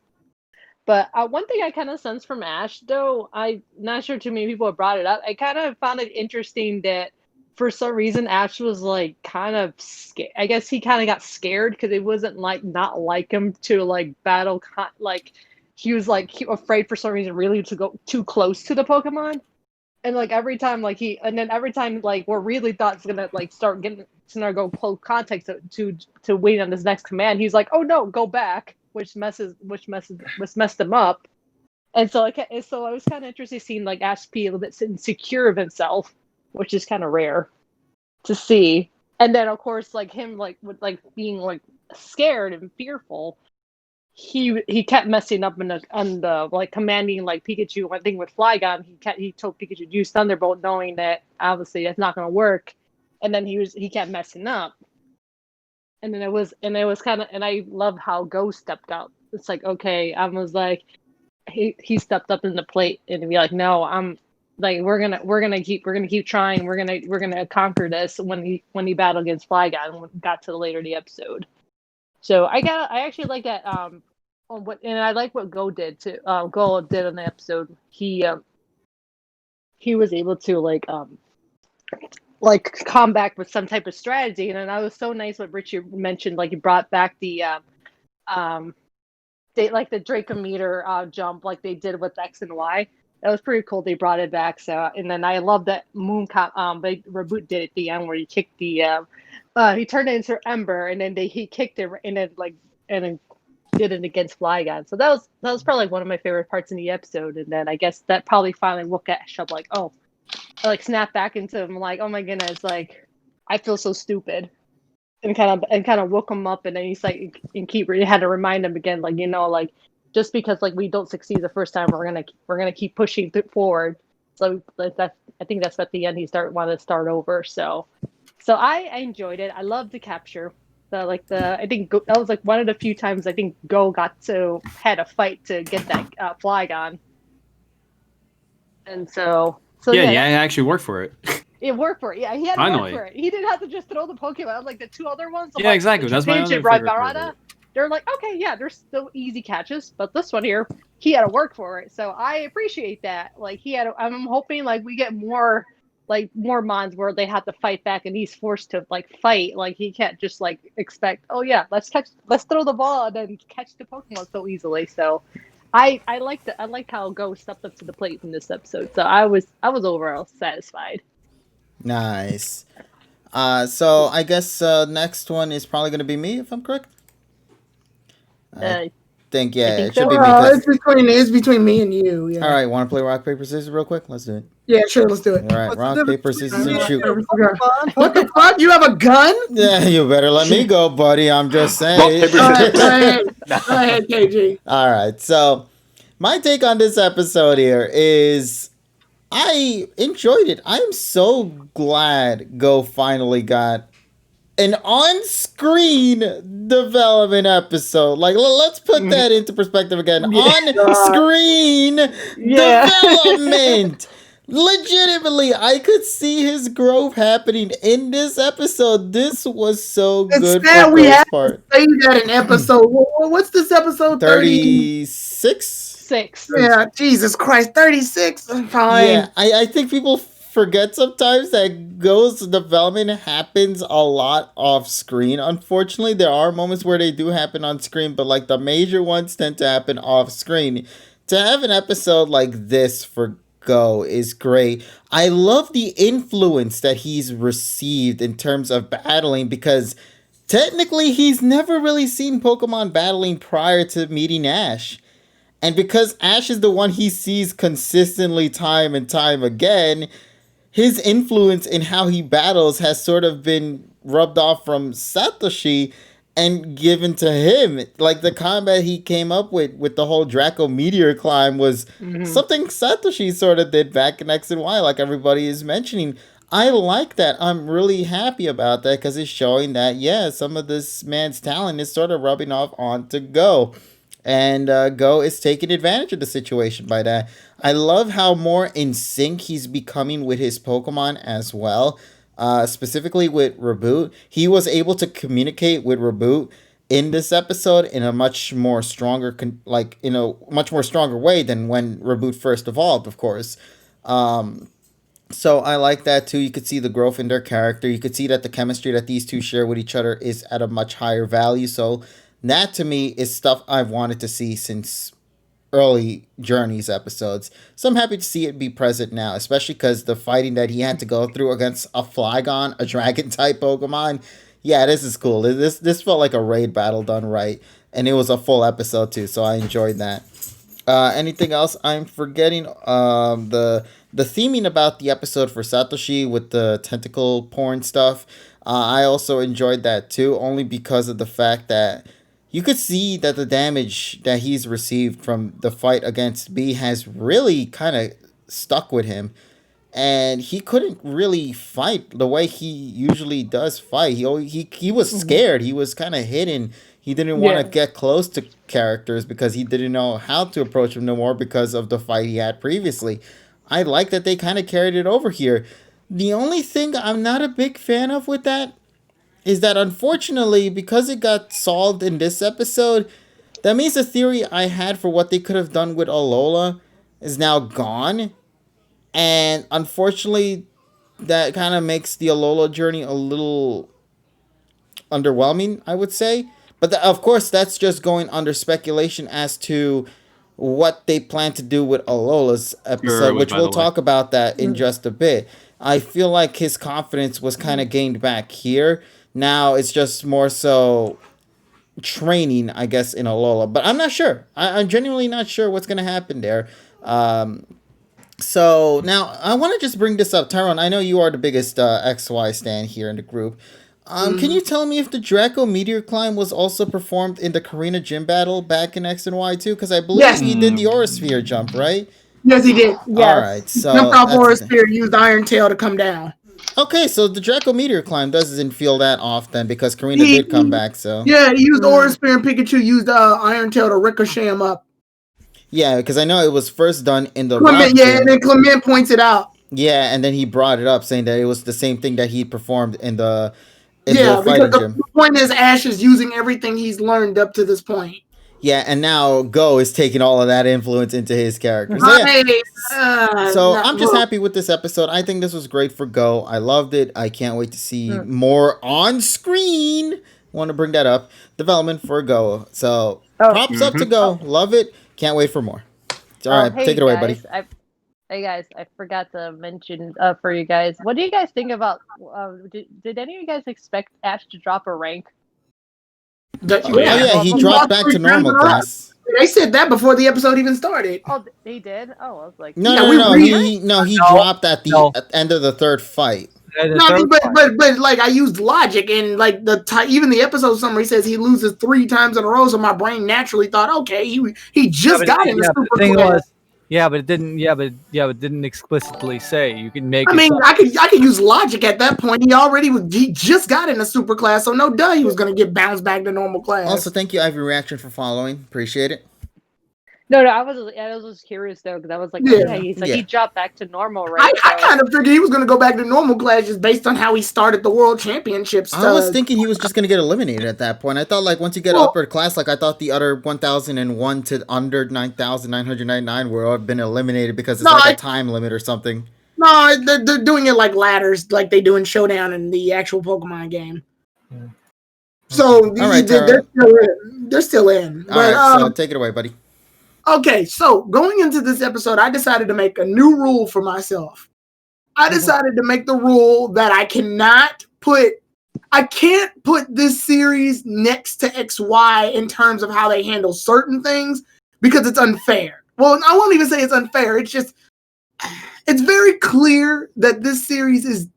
But one thing I kind of sense from Ash, though, I'm not sure too many people have brought it up. I kind of found it interesting that for some reason Ash was like kind of scared. I guess he kind of got scared because it wasn't like not like him to like battle like. He was like afraid for some reason really to go too close to the Pokemon. And like every time like every time like where really thought it's gonna like start getting to go close contact to wait on his next command, he's like, oh no, go back, which messed him up. And so I was kind of interested seeing like Ash be a little bit insecure of himself, which is kind of rare to see. And then of course like him like with like being like scared and fearful. He kept messing up on the like commanding like Pikachu. One thing with Flygon, he told Pikachu to use Thunderbolt, knowing that obviously that's not going to work. And then he kept messing up. And then it was kind of, and I love how Go stepped up. It's like, okay, I was like, he stepped up in the plate and be like, no, I'm like we're gonna keep trying. We're gonna conquer this when he battled against Flygon when we got to the later in the episode. So I actually like that and I like what Go did too. Go did on the episode. He was able to like come back with some type of strategy, and that was so nice what Richie mentioned. Like he brought back the they like the Dracometer jump, like they did with X and Y. That was pretty cool. They brought it back. So, and then I love that they reboot did at the end where he kicked the he turned it into Ember, and then he kicked it, and then did it against Flygon. So that was probably like one of my favorite parts in the episode. And then I guess that probably finally woke Ash up, like, oh, I like snap back into him, like, oh my goodness, like I feel so stupid, and kind of woke him up, and then he's like, and had to remind him again, like, like just because like we don't succeed the first time, we're gonna keep pushing forward. So like that, I think that's at the end he wanted to start over. So I enjoyed it. I loved the capture. I think that was like one of the few times I think Go had a fight to get that Flygon, and so yeah, I actually worked for it. It worked for it. Yeah, he had to work for it. He didn't have to just throw the Pokemon like the two other ones. Yeah, exactly. That's my other favorite part of it. They're like, okay, yeah, they're still easy catches, but this one here, he had to work for it. So I appreciate that. Like I'm hoping like we get more mons where they have to fight back, and he's forced to like fight. Like he can't just like expect, oh yeah, let's throw the ball and then catch the Pokemon so easily. So I like how Go stepped up to the plate in this episode. So I was overall satisfied. Nice. So I guess next one is probably going to be me, if I'm correct. I think so. It should be me. It's between me and you. Yeah. All right, want to play rock paper scissors real quick? Let's do it. Yeah, sure, let's do it. All right, rock paper scissors and shoot. What the fuck? You have a gun? Yeah, you better let me go, buddy. I'm just saying. Go ahead, KG. All right, so my take on this episode here is I enjoyed it. I'm so glad Go finally got an on-screen development episode. Like, let's put that into perspective again. On-screen development. Legitimately, I could see his growth happening in this episode. This was so good. For we have to say that in episode. What's this episode? 36? Yeah, Jesus Christ, 36. Fine. Yeah, I think people forget sometimes that Go's development happens a lot off screen. Unfortunately, there are moments where they do happen on screen, but like the major ones tend to happen off screen. To have an episode like this for Go is great. I love the influence that he's received in terms of battling, because technically he's never really seen Pokemon battling prior to meeting Ash. And because Ash is the one he sees consistently time and time again, his influence in how he battles has sort of been rubbed off from Satoshi and given to him. Like the combat he came up with the whole Draco Meteor climb was something Satoshi sort of did back in X and Y, like everybody is mentioning. I like that. I'm really happy about that because it's showing that, yeah, some of this man's talent is sort of rubbing off onto Go. And Go is taking advantage of the situation by that. I love how more in sync he's becoming with his Pokemon as well. Specifically with Reboot. He was able to communicate with Reboot in this episode in a much more stronger way than when Reboot first evolved, of course. So I like that too. You could see the growth in their character. You could see that the chemistry that these two share with each other is at a much higher value. So that to me is stuff I've wanted to see since early Journeys episodes. So I'm happy to see it be present now, especially because the fighting that he had to go through against a Flygon, a dragon type Pokemon. Yeah, this is cool. This felt like a raid battle done right. And it was a full episode too, so I enjoyed that. Anything else I'm forgetting? The theming about the episode for Satoshi with the tentacle porn stuff. I also enjoyed that too, only because of the fact that you could see that the damage that he's received from the fight against B has really kind of stuck with him. And he couldn't really fight the way he usually does fight. He was scared. He was kind of hidden. He didn't want to get close to characters because he didn't know how to approach them no more because of the fight he had previously. I like that they kind of carried it over here. The only thing I'm not a big fan of with that is that unfortunately, because it got solved in this episode, that means the theory I had for what they could have done with Alola is now gone. And unfortunately, that kind of makes the Alola journey a little underwhelming, I would say. But of course, that's just going under speculation as to what they plan to do with Alola's episode, which by we'll the way. talk about that in just a bit. I feel like his confidence was kind of gained back here. Now it's just more so training, I guess, in Alola. But I'm not sure. I'm genuinely not sure what's going to happen there. So now I want to just bring this up, Tyrone. I know you are the biggest XY stan here in the group. Can you tell me if the Draco Meteor Climb was also performed in the Karina Gym battle back in X and Y too? Because I believe Yes. he did the Aura Sphere jump, right? Yes, he did. Yes. All right, Jumped so off that's Aura Spear, used Iron Tail to come down. okay. So the Draco Meteor Climb doesn't feel that off then, because Karina did come back. So Yeah, he used Aura Spear and Pikachu used Iron Tail to ricochet him up. yeah, because I know it was first done in the Clement, Rock yeah, Gym. and then Clement points it out. Yeah, and then he brought it up, saying that it was the same thing that he performed in the Yeah, fighting because gym. the point is Ash is using everything he's learned up to this point. Yeah, and now Go is taking all of that influence into his character. So, yeah. So I'm just happy with this episode. I think this was great for Go. I loved it. I can't wait to see more on screen. Want to bring that up. Development for Go. So props up to Go. Love it. Can't wait for more. All right, hey take it away, guys, buddy. Hey guys, I forgot to mention for you guys. What do you guys think about? Did any of you guys expect Ash to drop a rank? Oh yeah, he dropped back to normal class. They said that before the episode even started. Oh, he did. Oh, I was like, No. He dropped at the end of the third fight. No, but like I used logic and like even the episode summary says he loses 3 times in a row, so my brain naturally thought, okay, he just got in the super class. But it didn't explicitly say. You can make. I mean, I could use logic at that point. He just got in a super class, so no duh he was gonna get bounced back to normal class. Also, thank you, Ivy Reaction, for following. Appreciate it. No, I was just curious though, because I was like, he dropped back to normal, right? I kind of figured he was going to go back to normal class just based on how he started the World Championships. I was thinking he was just going to get eliminated at that point. I thought, like, once you get upper class, like, I thought the other 1,001 to under 9,999 would have been eliminated because it's a time limit or something. No, they're doing it like ladders, like they do in Showdown in the actual Pokemon game. Yeah. So they're still in. All right, so take it away, buddy. Okay, so going into this episode, I decided to make a new rule for myself. I decided to make the rule that I can't put this series next to XY in terms of how they handle certain things because it's unfair. Well, I won't even say it's unfair. It's very clear that this series is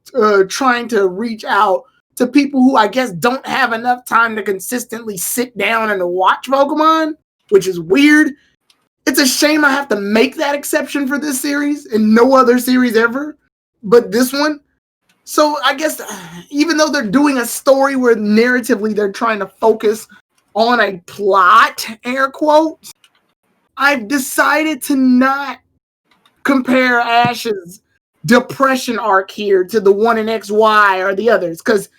trying to reach out to people who I guess don't have enough time to consistently sit down and to watch Pokemon, which is weird. It's a shame I have to make that exception for this series and no other series ever, but this one. So I guess even though they're doing a story where narratively they're trying to focus on a plot, air quotes, I've decided to not compare Ash's depression arc here to the one in XY or the others. Because,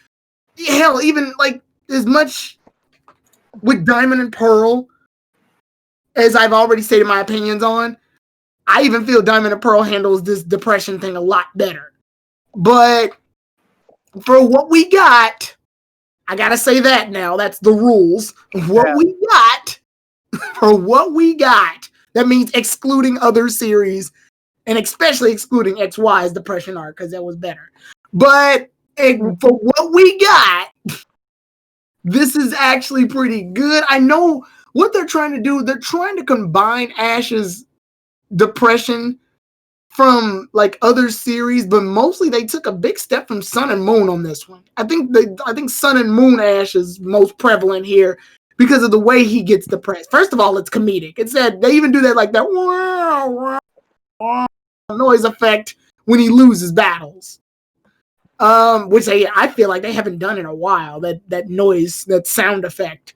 hell, even like as much with Diamond and Pearl, as I've already stated my opinions on, I even feel Diamond and Pearl handles this depression thing a lot better. But for what we got, I gotta say that now. That's the rules. We got, for what we got, that means excluding other series, and especially excluding XY's depression arc, because that was better. But for what we got, this is actually pretty good. I know what they're trying to do. They're trying to combine Ash's depression from like other series, but mostly they took a big step from Sun and Moon on this one. I think Sun and Moon Ash is most prevalent here because of the way he gets depressed. First of all, it's comedic. It's that they even do that like that noise effect when he loses battles. Which I feel like they haven't done in a while. That noise, that sound effect.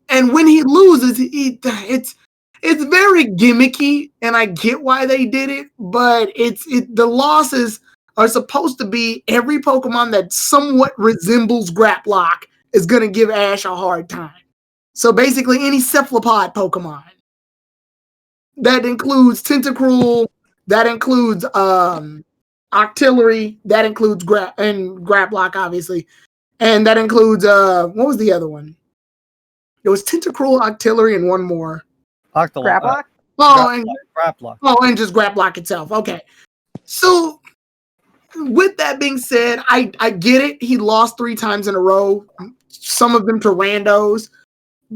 And when he loses, it's very gimmicky, and I get why they did it, but the losses are supposed to be every Pokemon that somewhat resembles Graplock is going to give Ash a hard time. So basically any cephalopod Pokemon. That includes Tentacruel, that includes Octillery, that includes Graplock, obviously. And that includes what was the other one? It was Tentacruel, Octillery, and one more. Graplock? Graplock. And just Graplock itself. Okay. So with that being said, I get it. He lost 3 times in a row. Some of them to randos.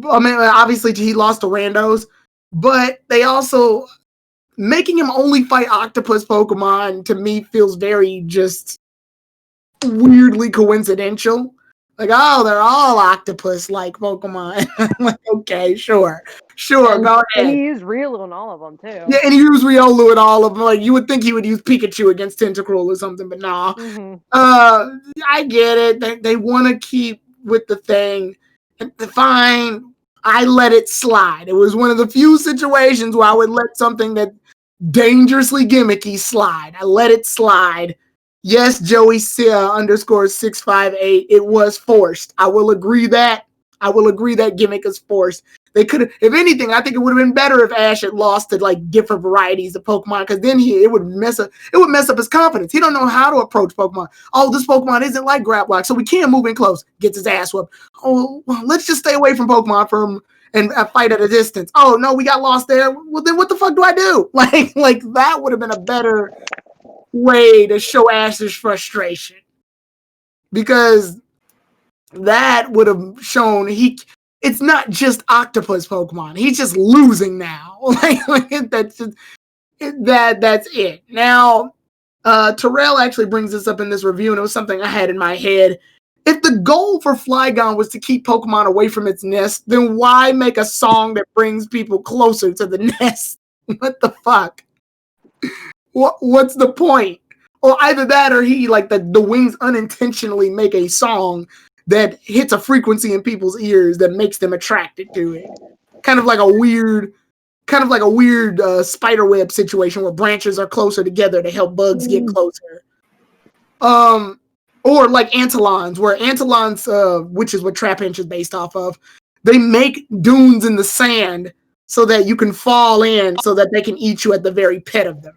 I mean, obviously he lost to randos, but they also making him only fight octopus Pokemon to me feels very just weirdly coincidental. Like, oh, they're all octopus-like Pokemon. Like, okay, sure, go ahead. And he used Riolu on all of them, too. Yeah, and he used Riolu in all of them. Like, you would think he would use Pikachu against Tentacruel or something, but nah. Mm-hmm. I get it. They want to keep with the thing. Fine, I let it slide. It was one of the few situations where I would let something that dangerously gimmicky slide. I let it slide. Yes, Joey underscore 658. It was forced. I will agree that gimmick is forced. They could have, if anything, I think it would have been better if Ash had lost to like different varieties of Pokemon, because then it would mess up his confidence. He don't know how to approach Pokemon. Oh, this Pokemon isn't like Graplock, so we can't move in close. Gets his ass whooped. Oh, well, let's just stay away from Pokemon and fight at a distance. Oh no, we got lost there. Well, then what the fuck do I do? Like that would have been a better way to show Ash's frustration, because that would have shown it's not just octopus Pokemon. He's just losing now. That's it. Now, Terrell actually brings this up in this review, and it was something I had in my head. If the goal for Flygon was to keep Pokemon away from its nest, then why make a song that brings people closer to the nest? What the fuck? What's the point? Or either that, or he, like, the wings unintentionally make a song that hits a frequency in people's ears that makes them attracted to it. Kind of like a weird spiderweb situation where branches are closer together to help bugs get closer. Or like Antolons, where Antolons, which is what Trapinch is based off of, they make dunes in the sand so that you can fall in so that they can eat you at the very pit of them.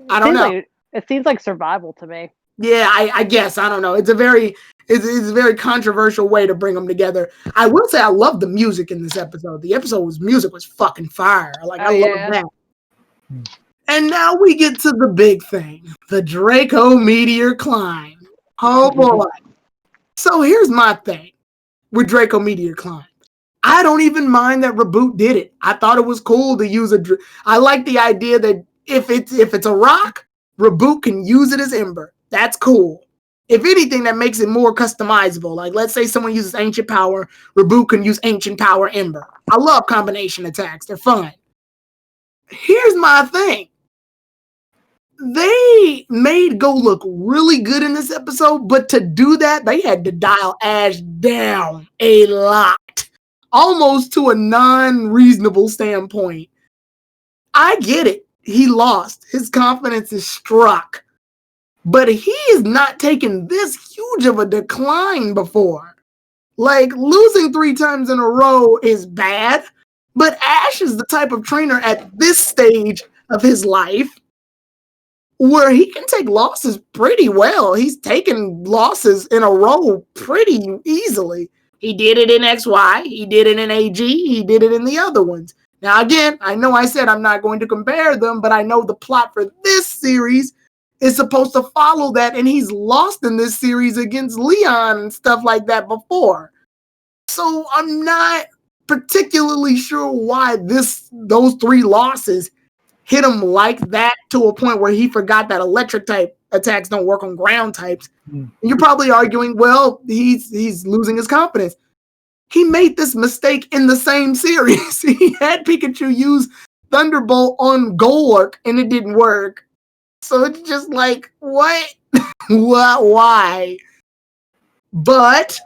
I don't know. It seems like survival to me. Yeah, I guess. I don't know. It's a very controversial way to bring them together. I will say I love the music in this episode. The music was fucking fire. I love that. And now we get to the big thing, the Draco Meteor Climb. Oh boy. So here's my thing with Draco Meteor Climb. I don't even mind that Reboot did it. I thought it was cool to use I like the idea that if it's a rock, Reboot can use it as Ember. That's cool. If anything, that makes it more customizable. Like, let's say someone uses Ancient Power, Reboot can use Ancient Power Ember. I love combination attacks. They're fun. Here's my thing. They made Go look really good in this episode, but to do that, they had to dial Ash down a lot. Almost to a non-reasonable standpoint. I get it. He lost. His confidence is struck. But he is not taking this huge of a decline before. Like, losing 3 times in a row is bad, but Ash is the type of trainer at this stage of his life where he can take losses pretty well. He's taken losses in a row pretty easily. He did it in XY, he did it in AG, he did it in the other ones. Now, again, I know I said I'm not going to compare them, but I know the plot for this series is supposed to follow that, and he's lost in this series against Leon and stuff like that before. So I'm not particularly sure why those 3 losses hit him like that to a point where he forgot that electric type attacks don't work on ground types. And you're probably arguing, well, he's losing his confidence. He made this mistake in the same series. He had Pikachu use Thunderbolt on Golurk and it didn't work. So it's just like, what? Why? But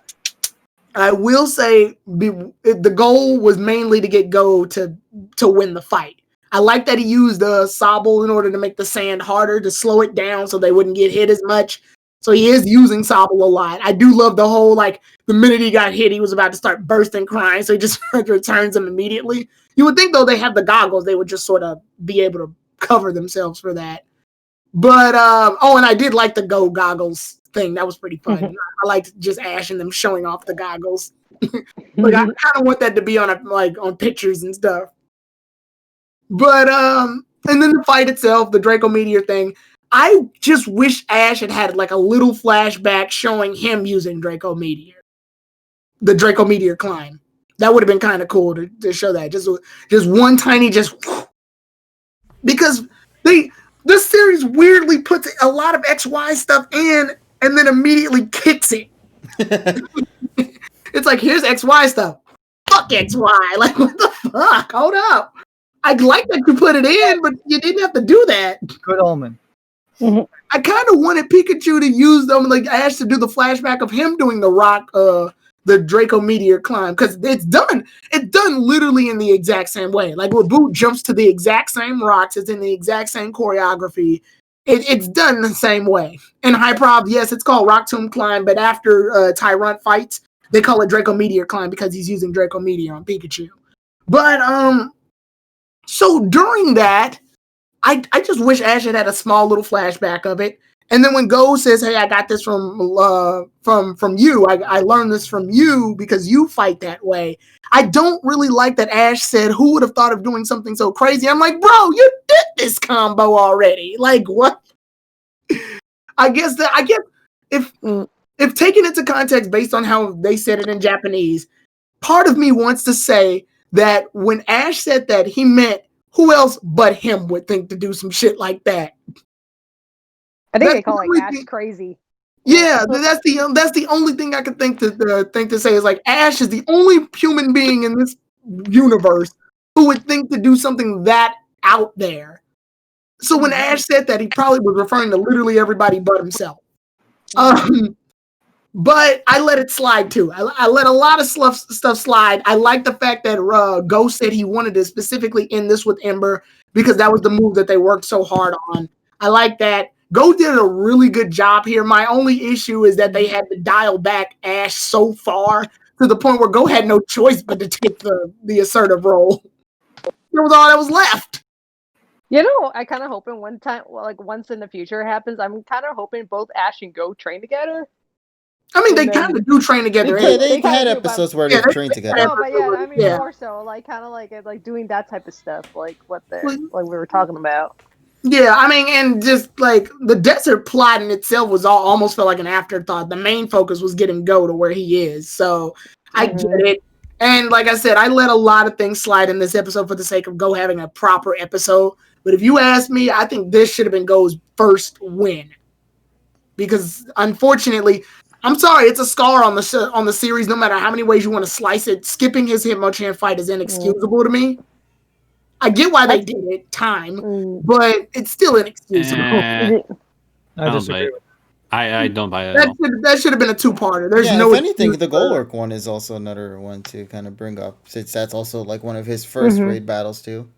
I will say the goal was mainly to get Go to win the fight. I like that he used the Sobble in order to make the sand harder, to slow it down so they wouldn't get hit as much. So he is using Sobble a lot. I do love the whole, like, the minute he got hit, he was about to start bursting crying, so he just returns them immediately. You would think, though, they have the goggles, they would just sort of be able to cover themselves for that. But, and I did like the Go goggles thing. That was pretty fun. I liked just Ash and them showing off the goggles. Like, I kind of want that to be on pictures and stuff. But, and then the fight itself, the Draco Meteor thing, I just wish Ash had like a little flashback showing him using Draco Meteor. The Draco Meteor climb. That would have been kind of cool to show that. Just one tiny because this series weirdly puts a lot of XY stuff in and then immediately kicks it. It's like, here's XY stuff. Fuck XY. Like, what the fuck? Hold up. I'd like that you put it in, but you didn't have to do that. Good omen. I kind of wanted Pikachu to use them, like Ash to do the flashback of him doing the Draco Meteor climb, because it's done literally in the exact same way. Like, Reboot jumps to the exact same rocks, it's in the exact same choreography. It's done the same way. In High Prob, yes, it's called Rock Tomb Climb, but after Tyrone fights, they call it Draco Meteor Climb because he's using Draco Meteor on Pikachu. But so during that, I just wish Ash had a small little flashback of it. And then when Go says, hey, I got this from you. I learned this from you because you fight that way. I don't really like that Ash said, who would have thought of doing something so crazy? I'm like, bro, you did this combo already. Like, what? I guess if taking it to context based on how they said it in Japanese, part of me wants to say that when Ash said that, he meant who else but him would think to do some shit like that. I think they call it Ash crazy. Yeah, that's the only thing I could think to say is like Ash is the only human being in this universe who would think to do something that out there. So when Ash said that, he probably was referring to literally everybody but himself. But I let it slide too. I let a lot of stuff slide. I like the fact that Ghost said he wanted to specifically end this with Ember because that was the move that they worked so hard on. I like that. Go did a really good job here. My only issue is that they had to dial back Ash so far to the point where Go had no choice but to take the assertive role. That was all that was left. You know, I kind of hoping one time, well, like once in the future happens, I'm kind of hoping both Ash and Go train together. I mean, they kind of do train together. Yeah, they had episodes where they trained together. No, but yeah, I mean more so, like kind of like doing that type of stuff, like what we were talking about. Yeah, I mean, and just like the desert plot in itself was almost felt like an afterthought. The main focus was getting Go to where he is, so I get it. And like I said, I let a lot of things slide in this episode for the sake of Go having a proper episode. But if you ask me, I think this should have been Go's first win, because unfortunately, I'm sorry, it's a scar on the series. No matter how many ways you want to slice it, skipping his Hitmonchan fight is inexcusable to me. I get why they did it, but it's still inexcusable. I disagree. I don't buy it. That should have been a two-parter. If anything, the Golurk one is also another one to kind of bring up, since that's also like one of his first raid battles too.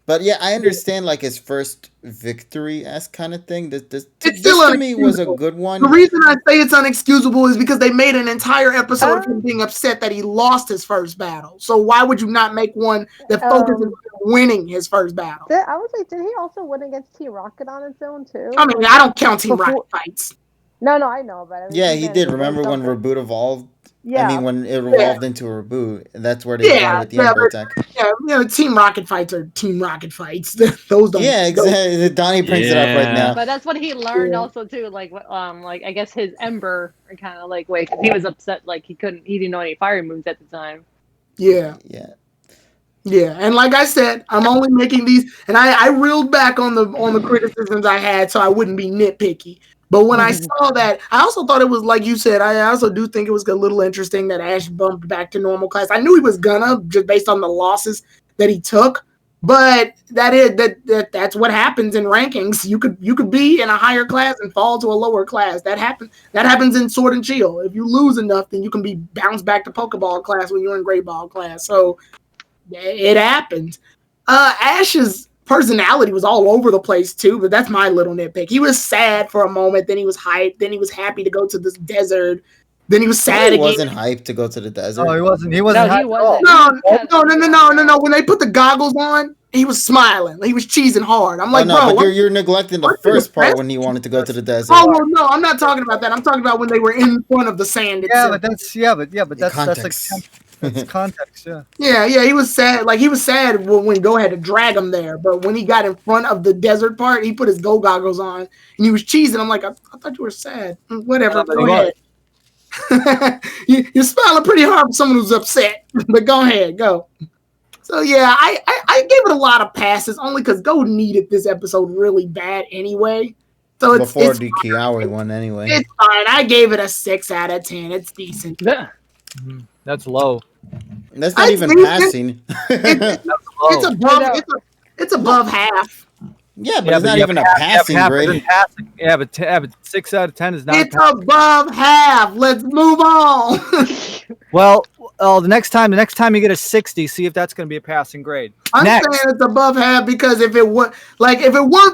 But yeah, I understand like his first victory-esque kind of thing. This to me was a good one. The reason I say it's unexcusable is because they made an entire episode of him being upset that he lost his first battle. So why would you not make one that focuses on winning his first battle? I was like, did he also win against Team Rocket on his own too? I mean, I don't count Team Rocket fights. No, I know, but I mean, yeah, he did. Remember when Reboot evolved? Yeah. I mean, when it evolved into a Reboot, that's where they won with the Ember attack. Yeah, Team Rocket fights are Team Rocket fights. Those don't. Yeah, exactly. Donnie brings it up right now. But that's what he learned also too. Like I guess his Ember kind of like wait, he was upset like he didn't know any fire moves at the time. Yeah. And like I said, I'm only making these, and I reeled back on the criticisms I had so I wouldn't be nitpicky. But when I saw that, I also thought it was, like you said, I also do think it was a little interesting that Ash bumped back to normal class. I knew he was gonna, just based on the losses that he took. But that's what happens in rankings. You could be in a higher class and fall to a lower class. That happens in Sword and Shield. If you lose enough, then you can be bounced back to Pokeball class when you're in Great Ball class. So it happens. Ash's personality was all over the place too, but that's my little nitpick. He was sad for a moment, then he was hyped, then he was happy to go to this desert, then he was sad He again. wasn't hyped to go to the desert. No, he wasn't. He No, wasn't. he hyped at all. wasn't. No. When they put the goggles on, he was smiling. He was cheesing hard. I'm like, no, bro, but you're neglecting the what's first part best? when he wanted to go to the desert. Oh no, I'm not talking about that. I'm talking about when they were in front of the sand. Yeah, itself. but that's Context. like it's context. Yeah. Yeah, he was sad. Like, he was sad when Go had to drag him there. But when he got in front of the desert part, he put his Go goggles on and he was cheesing. I'm like, I thought you were sad. Whatever, go ahead. You're smiling pretty hard for someone who's upset. But go ahead, go. So yeah, I gave it a lot of passes only because Go needed this episode really bad anyway. So it's the Kiawe one anyway. It's fine. I gave it a 6 out of 10. It's decent. Yeah. That's low. That's not even passing. It's above. It's above half. Yeah, but it's not even a passing grade. Yeah, but 6 out of 10 is not. It's above half. Let's move on. Well, the next time you get a 60, see if that's going to be a passing grade. I'm saying it's above half because if it weren't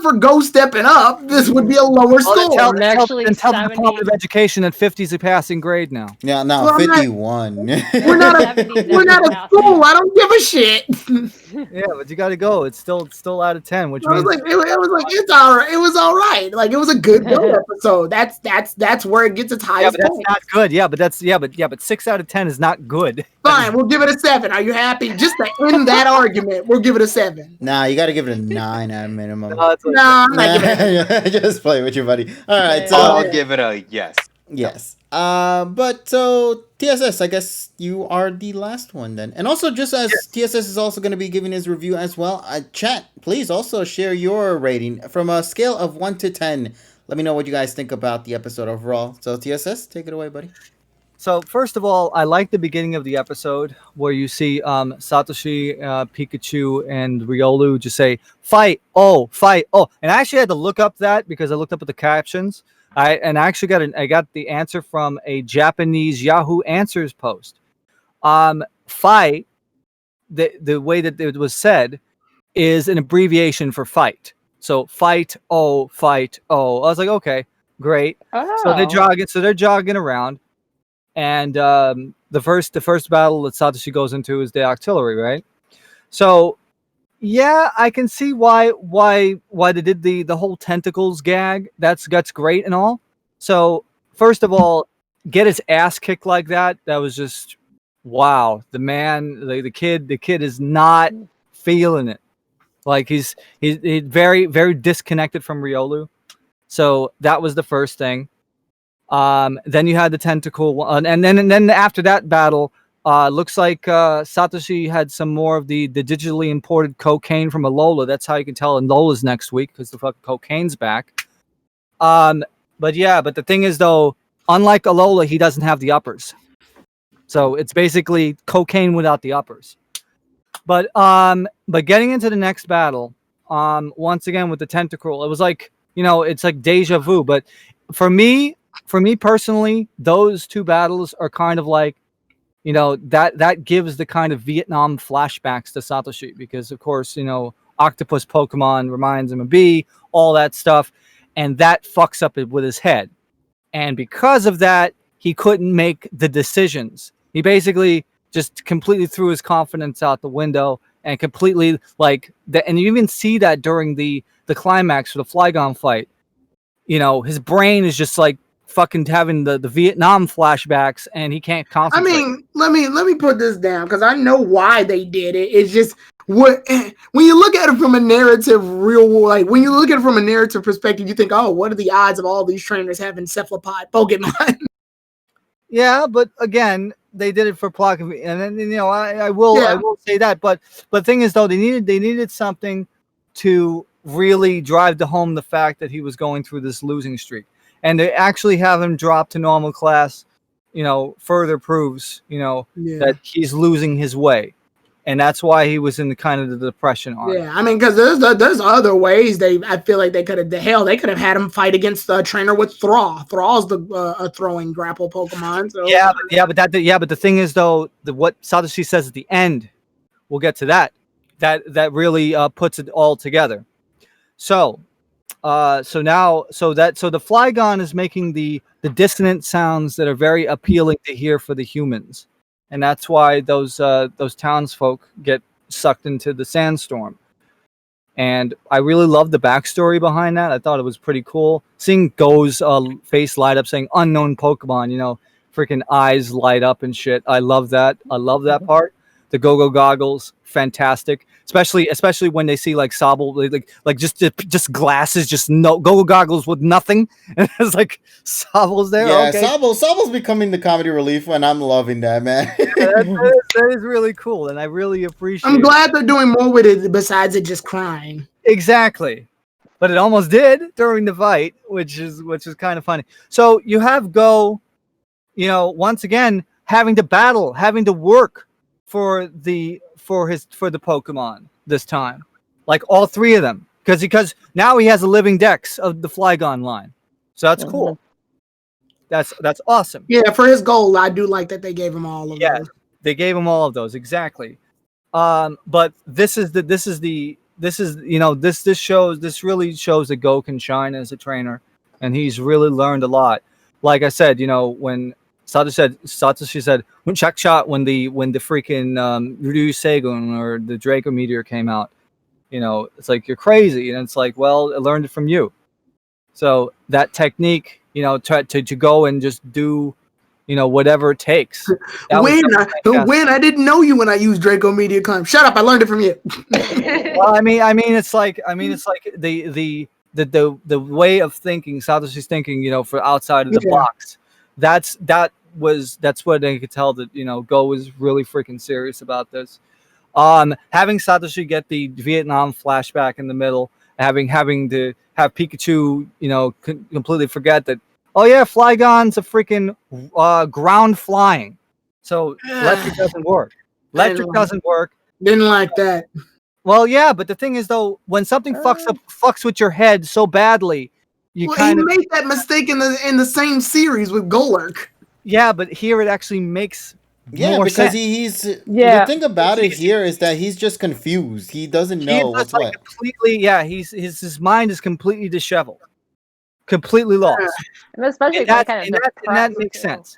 for Go stepping up, this would be a lower score. Tell the Department of Education that 50 is a passing grade now. Yeah, no, Well, 51. We're not a school. I don't give a shit. Yeah, but you got to go. It's still out of 10, which I was means like, it was like it's all right. It was all right. Like, it was a good Go episode. That's where it gets its yeah, highest but that's point. not good. But 6 out of 10 is not good. Fine, we'll give it a 7. Are you happy? Just to end that argument, we'll give it a 7. Nah, you got to give it a 9 at a minimum. No, I'm not giving it. Just play with your buddy. All right, so I'll give it a yes. yes. But so TSS, I guess you are the last one then. And also, just as TSS is also going to be giving his review as well, chat, please also share your rating from a scale of 1 to 10. Let me know what you guys think about the episode overall. So TSS, take it away, buddy. So first of all, I like the beginning of the episode where you see Satoshi, Pikachu, and Riolu just say fight, oh, and I actually had to look up that because I looked up at the captions. I got the answer from a Japanese Yahoo Answers post. Fight, the way that it was said, is an abbreviation for fight. So fight, oh. I was like, okay, great. Oh. So they're jogging around. And the first battle that Satoshi goes into is the artillery, right? So, yeah, I can see why they did the whole tentacles gag. That's great and all. So, first of all, get his ass kicked like that. That was just wow. The man, the kid is not feeling it. Like he's very, very disconnected from Riolu. So that was the first thing. Then you had the tentacle one, and then after that battle, looks like Satoshi had some more of the digitally imported cocaine from Alola. That's how you can tell Alola's next week because the fucking cocaine's back. But the thing is though, unlike Alola, he doesn't have the uppers. So it's basically cocaine without the uppers. But getting into the next battle, once again with the tentacle, it was like, it's like deja vu. But for me personally, those two battles are kind of like, that gives the kind of Vietnam flashbacks to Satoshi because, of course, octopus Pokemon reminds him of B, all that stuff, and that fucks up with his head. And because of that, he couldn't make the decisions. He basically just completely threw his confidence out the window and completely and you even see that during the climax for the Flygon fight. His brain is just like fucking having the Vietnam flashbacks and he can't concentrate. I mean, let me put this down because I know why they did it. It's just when you look at it from a narrative when you look at it from a narrative perspective, you think, oh, what are the odds of all these trainers having cephalopod Pokemon? Yeah, but again, they did it for plot, and then I will say that. But the thing is though, they needed something to really drive home the fact that he was going through this losing streak. And to actually have him drop to normal class, further proves, that he's losing his way. And that's why he was in the kind of the depression arc. Yeah, I mean, because there's other ways I feel like they could have had him fight against the trainer with Thraw. Thraw's a throwing grapple Pokemon. So. But the thing is though, what Satoshi says at the end, we'll get to that. that really puts it all together. So the Flygon is making the dissonant sounds that are very appealing to hear for the humans, and that's why those townsfolk get sucked into the sandstorm. And I really love the backstory behind that. I thought it was pretty cool. Seeing Go's face light up saying unknown Pokemon, freaking eyes light up and shit. I love that. I love that part. The Go-Go goggles, fantastic. Especially when they see like Sobble, like just glasses, just no Go-Go goggles with nothing. And it's like Sobble's there. Yeah, okay. Sobble's becoming the comedy relief, and I'm loving that, man. that is really cool, and I really appreciate I'm glad they're doing more with it besides it just crying. Exactly. But it almost did during the fight, which is kind of funny. So you have Go, once again having to battle, having to work for the Pokemon this time, like all three of them, because now he has a living dex of the Flygon line, so that's cool. That's awesome. Yeah, for his goal, I do like that they gave him all of those. They gave him all of those, exactly. But this really shows that Go can shine as a trainer, and he's really learned a lot. Like I said, when Satoshi said when check shot when the freaking Ryu Segun or the Draco Meteor came out, it's like you're crazy, and it's like, well, I learned it from you. So that technique, to go and just do, whatever it takes. When I didn't know you when I used Draco Meteor Climb. Shut up! I learned it from you. Well, I mean, it's like the way of thinking, Satoshi's thinking, for outside of the box. That's what they could tell that Go was really freaking serious about this. Having Satoshi get the Vietnam flashback in the middle, having to have Pikachu completely forget that, oh yeah, Flygon's a freaking ground flying, so electric doesn't work. Didn't like that. Well, yeah, but the thing is, though, when something fucks with your head so badly, he made that mistake in the same series with Golurk. Yeah, but here it actually makes more because sense. The thing about it here is that he's just confused. He doesn't know what's what. Completely, his mind is completely disheveled, completely lost. And especially and that makes sense.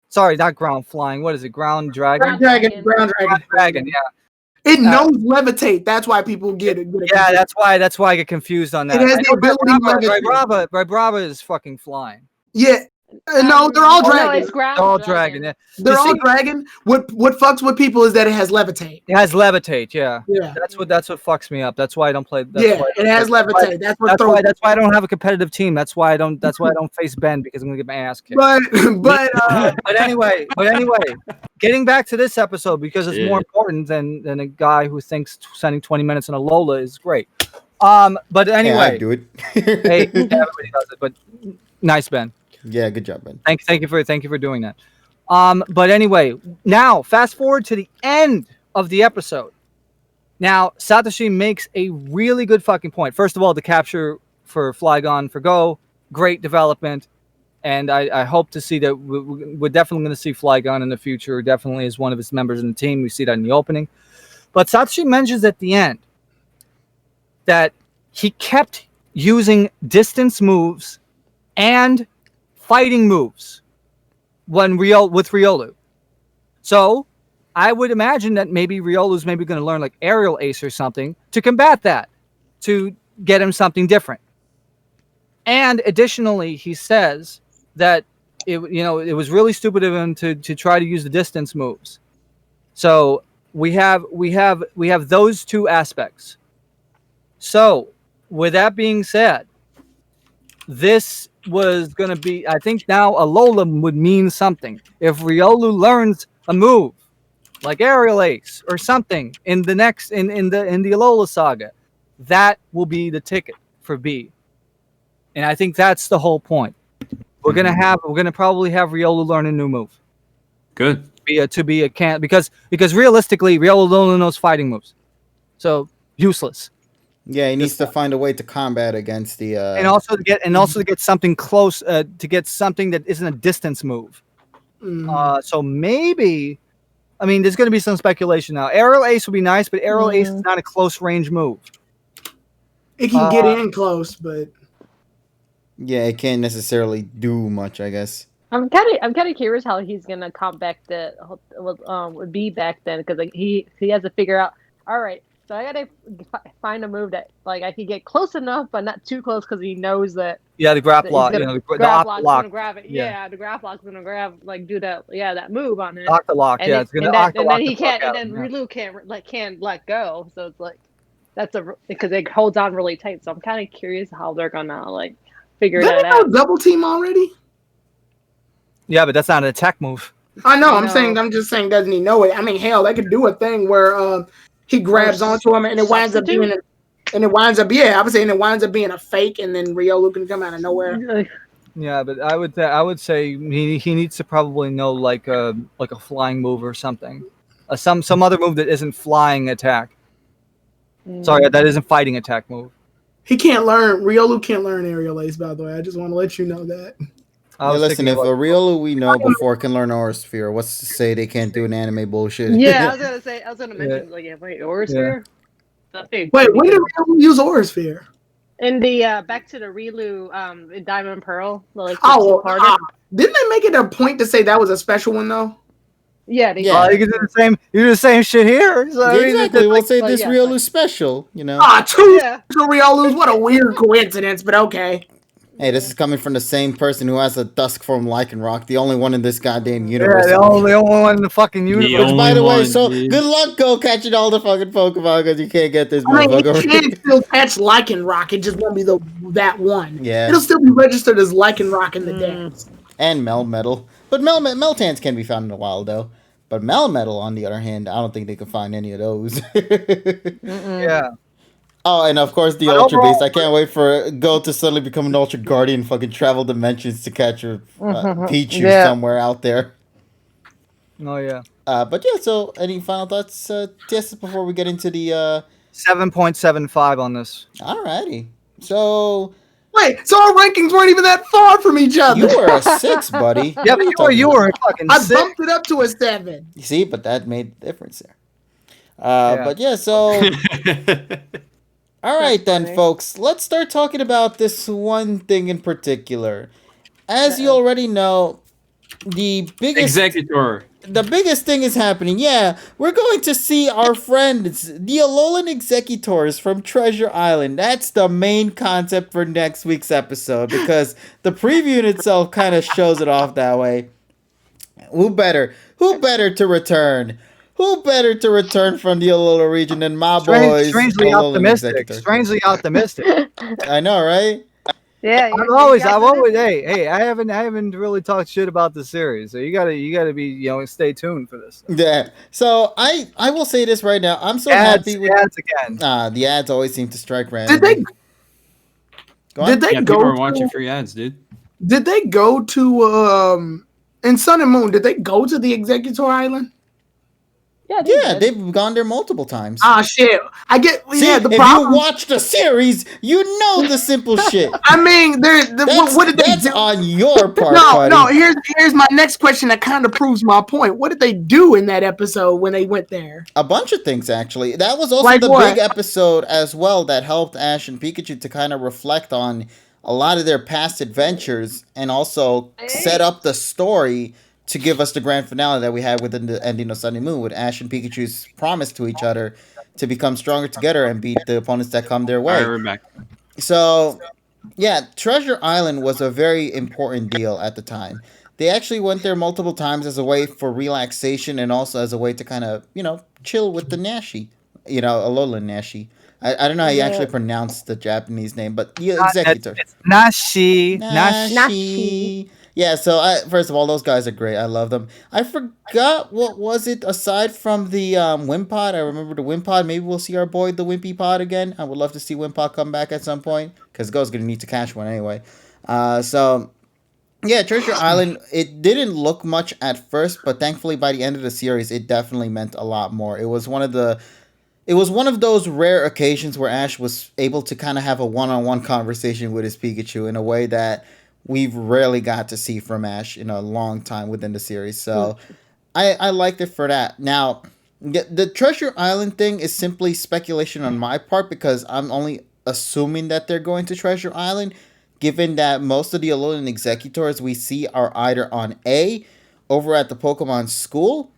Sorry, not ground flying. What is it? Ground dragon. Ground dragon. Yeah. It knows levitate. That's why people get it. Yeah, that's why I get confused on that. It has the ability to levitate. Vibrava is fucking flying. Yeah. No, they're all dragon. No, it's ground. They're all dragon. Yeah. They're all dragon. What fucks with people is that it has levitate. It has levitate. Yeah. Yeah. That's what fucks me up. That's why I don't play. It has levitate. That's why I don't have a competitive team. That's why I don't face Ben, because I'm gonna get my ass kicked. But anyway, getting back to this episode, because it's more important than a guy who thinks sending 20 minutes in a Lola is great. But anyway, I do it. Hey, everybody does it. But nice, Ben. Yeah, good job, Ben. Thank you for doing that. But anyway, now fast forward to the end of the episode. Now Satoshi makes a really good fucking point. First of all, the capture for Flygon for Go, great development, and I hope to see that we're definitely going to see Flygon in the future. Definitely as one of his members in the team. We see that in the opening. But Satoshi mentions at the end that he kept using distance moves and fighting moves with Riolu. So I would imagine that maybe Riolu's going to learn like Aerial Ace or something to combat that, to get him something different. And additionally, he says that it was really stupid of him to try to use the distance moves. So we have those two aspects. So with that being said, this was going to be, I think now Alola would mean something. If Riolu learns a move like Aerial Ace or something in the next in the Alola saga, that will be the ticket for B. And I think that's the whole point. We're gonna probably have Riolu learn a new move. Good. Because realistically, Riolu only knows fighting moves, so useless. Yeah, he needs to find a way to combat against the and also to get something close, to get something that isn't a distance move. So maybe I mean, there's going to be some speculation now. Aerial Ace would be nice, but Aerial Ace is not a close range move. It can get in close, but yeah, it can't necessarily do much, I guess. I'm kind of curious how he's gonna combat that would be back then, because like he has to figure out. All right, so I gotta find a move that like I can get close enough, but not too close, because he knows that. Yeah, the grab that lock. he's You gonna- know, the grab Octa lock's lock. gonna grab it. Yeah. Yeah, the grab lock's gonna grab do that move on it. Octa lock. And Yeah, it- it's going to and, that, Octa and lock. then he the fuck can't, and out then of him, Rilu can't let go. So it's like because it holds on really tight. So I'm kind of curious how they're gonna like figure did that they know out. double team already? Yeah, but that's not an attack move. I know. No. I'm just saying. Doesn't he know it? I mean, hell, they could do a thing where he grabs onto him and it winds up being I would say, and it winds up being a fake, and then Riolu can come out of nowhere. Yeah, but I would say he needs to probably know like a flying move or something, some other move that isn't flying attack. Sorry, that isn't fighting attack move. Riolu can't learn Aerial Ace, by the way. I just want to let you know that. Yeah, listen, if a Riolu we know before can learn Aura Sphere, what's to say they can't do an anime bullshit? Yeah, I was gonna mention Aura Sphere. Wait, when did Riolu use Aura Sphere? In the back to the Rilu Diamond Pearl. Like, didn't they make it a point to say that was a special one though? Yeah, you can do the same. You do the same shit here. So, exactly. We'll say this Riolu's special. You know. Two special Riolus. What a weird coincidence, but okay. Hey, this is coming from the same person who has a dusk form Lycanroc, the only one in this goddamn universe. Yeah, the only one in the fucking universe. Which, by the way, good luck go catching all the fucking Pokemon, because you can't get this motherfucker. You can still catch Lycanroc, it just won't be that one. Yeah. It'll still be registered as Lycanroc in the dance. And Melmetal. But Meltans can be found in the wild, though. But Melmetal, on the other hand, I don't think they can find any of those. Yeah. Oh, and of course the Ultra Beast. I can't wait for Go to suddenly become an Ultra Guardian and fucking travel dimensions to catch a Pichu somewhere out there. Oh, yeah. But yeah, so any final thoughts, Tess, before we get into the... 7.75 on this. Alrighty. So... Wait, so our rankings weren't even that far from each other. You were a 6, buddy. Yeah, but you were a fucking 6. I bumped it up to a 7. You see, but that made the difference there. But yeah, so... All right, then, folks. Let's start talking about this one thing in particular. As you already know, the biggest thing is happening. Yeah, we're going to see our friends, the Alolan Executors from Treasure Island. That's the main concept for next week's episode, because the preview in itself kind of shows it off that way. Who better to return? Who better to return from the Alola region than my boys? Strangely optimistic. I know, right? Yeah, I've always, hey, I haven't really talked shit about the series, so you gotta be, stay tuned for this. Yeah. So I will say this right now. I'm so ads, happy with ads again. The ads always seem to strike randomly. People are watching free ads, dude. Did they go to in Sun and Moon? Did they go to the Executor Island? Yeah, they've gone there multiple times. Ah, shit. I get. See, yeah, the if problem. you watch the series, you know the simple shit. I mean, what did they that's do? on your part, No. buddy. Here's my next question that kind of proves my point. What did they do in that episode when they went there? A bunch of things, actually. That was also Like the what? big episode as well that helped Ash and Pikachu to kind of reflect on a lot of their past adventures and also set up the story to give us the grand finale that we had within the ending of Sun and Moon, with Ash and Pikachu's promise to each other to become stronger together and beat the opponents that come their way. All right, we're back. So, yeah, Treasure Island was a very important deal at the time. They actually went there multiple times as a way for relaxation and also as a way to kind of, chill with the Nashi. Alolan Nashi. I don't know how you actually pronounce the Japanese name, but the Executor. It's Nashi. Yeah, so first of all, those guys are great. I love them. I forgot what was it aside from the Wimpod. I remember the Wimpod. Maybe we'll see our boy the Wimpy Pod again. I would love to see Wimpod come back at some point, because Go's gonna need to catch one anyway. So yeah, Treasure Island. It didn't look much at first, but thankfully by the end of the series, it definitely meant a lot more. It was one of those rare occasions where Ash was able to kind of have a one-on-one conversation with his Pikachu in a way that we've rarely got to see from Ash in a long time within the series. So I liked it for that. Now, the Treasure Island thing is simply speculation on my part because I'm only assuming that they're going to Treasure Island, given that most of the Alolan Executors we see are either on A, over at the Pokemon School,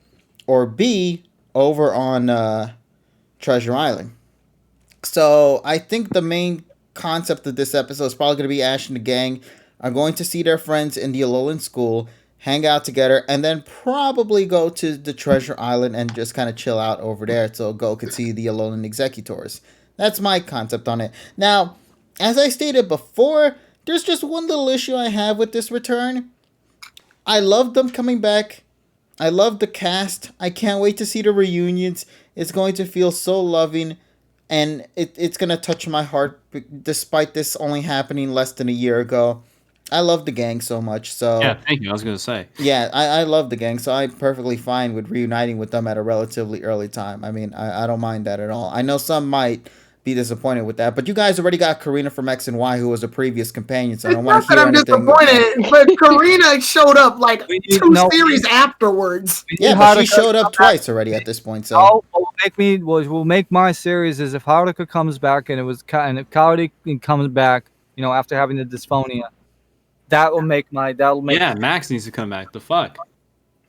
or B, over on Treasure Island. So I think the main concept of this episode is probably going to be Ash and the gang are going to see their friends in the Alolan School, hang out together, and then probably go to the Treasure Island and just kind of chill out over there so Go could see the Alolan Executors. That's my concept on it. Now, as I stated before, there's just one little issue I have with this return. I love them coming back. I love the cast. I can't wait to see the reunions. It's going to feel so loving, and it's going to touch my heart despite this only happening less than a year ago. I love the gang so much, so... Yeah, thank you. I was going to say. Yeah, I love the gang, so I'm perfectly fine with reuniting with them at a relatively early time. I mean, I don't mind that at all. I know some might be disappointed with that, but you guys already got Karina from X and Y, who was a previous companion, so I don't want to hear anything. I'm disappointed, but Karina showed up like two series afterwards. Yeah, but she showed up twice already at this point. So what will make my series is if Haruka comes back and if Kaori comes back, after having the dysphonia, that will make Yeah, Max needs to come back. The fuck.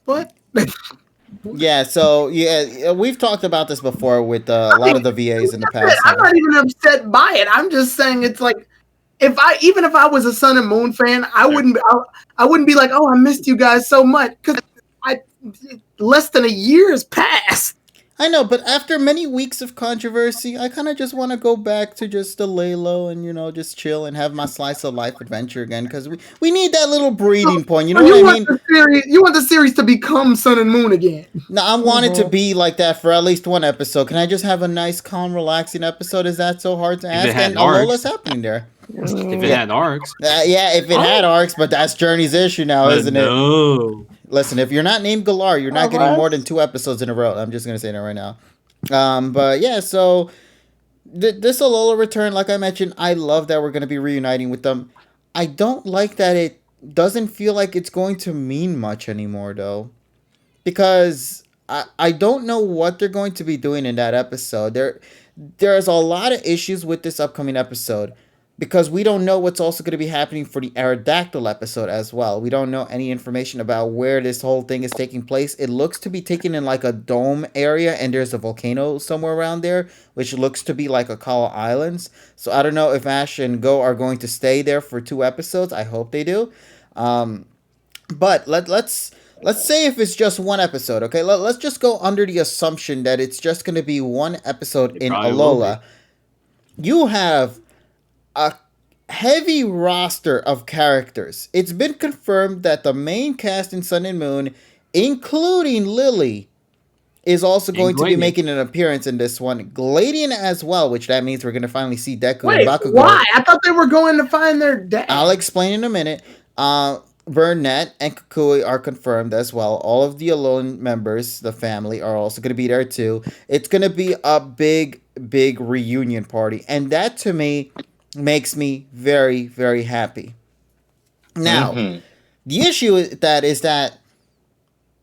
What? Yeah, so we've talked about this before with a lot of the VAs in the past. I'm not even upset by it. I'm just saying it's like if I was a Sun and Moon fan, I wouldn't be like, oh, I missed you guys so much because less than a year has passed. I know, but after many weeks of controversy, I kind of just want to go back to just the lay low and, just chill and have my slice of life adventure again because we need that little breathing point. You know what I mean? You want the series to become Sun and Moon again. No, I want it to be like that for at least one episode. Can I just have a nice, calm, relaxing episode? Is that so hard to ask? And Alola's happening there. If it had arcs. If it had arcs, but that's Journey's issue now, isn't it? No. Listen, if you're not named Galar, you're not getting more than 2 episodes in a row. I'm just going to say that right now. But yeah, so this Alola return, like I mentioned, I love that we're going to be reuniting with them. I don't like that it doesn't feel like it's going to mean much anymore, though. Because I don't know what they're going to be doing in that episode. There's a lot of issues with this upcoming episode. Because we don't know what's also going to be happening for the Aerodactyl episode as well. We don't know any information about where this whole thing is taking place. It looks to be taken in like a dome area, and there's a volcano somewhere around there, which looks to be like Akala Islands. So I don't know if Ash and Go are going to stay there for 2 episodes. I hope they do. But let's say if it's just 1 episode, okay? Let's just go under the assumption that it's just going to be 1 episode in Alola. You have a heavy roster of characters. It's been confirmed that the main cast in Sun and Moon, including Lily, is also going to be making an appearance in this one. Gladian as well, which that means we're going to finally see Deku and Bakugo. Why? I thought they were going to find their dad. I'll explain in a minute. Burnett and Kukui are confirmed as well. All of the Alolan members, the family, are also going to be there too. It's going to be a big, big reunion party. And that, to me, makes me very, very happy. Now, the issue with that is that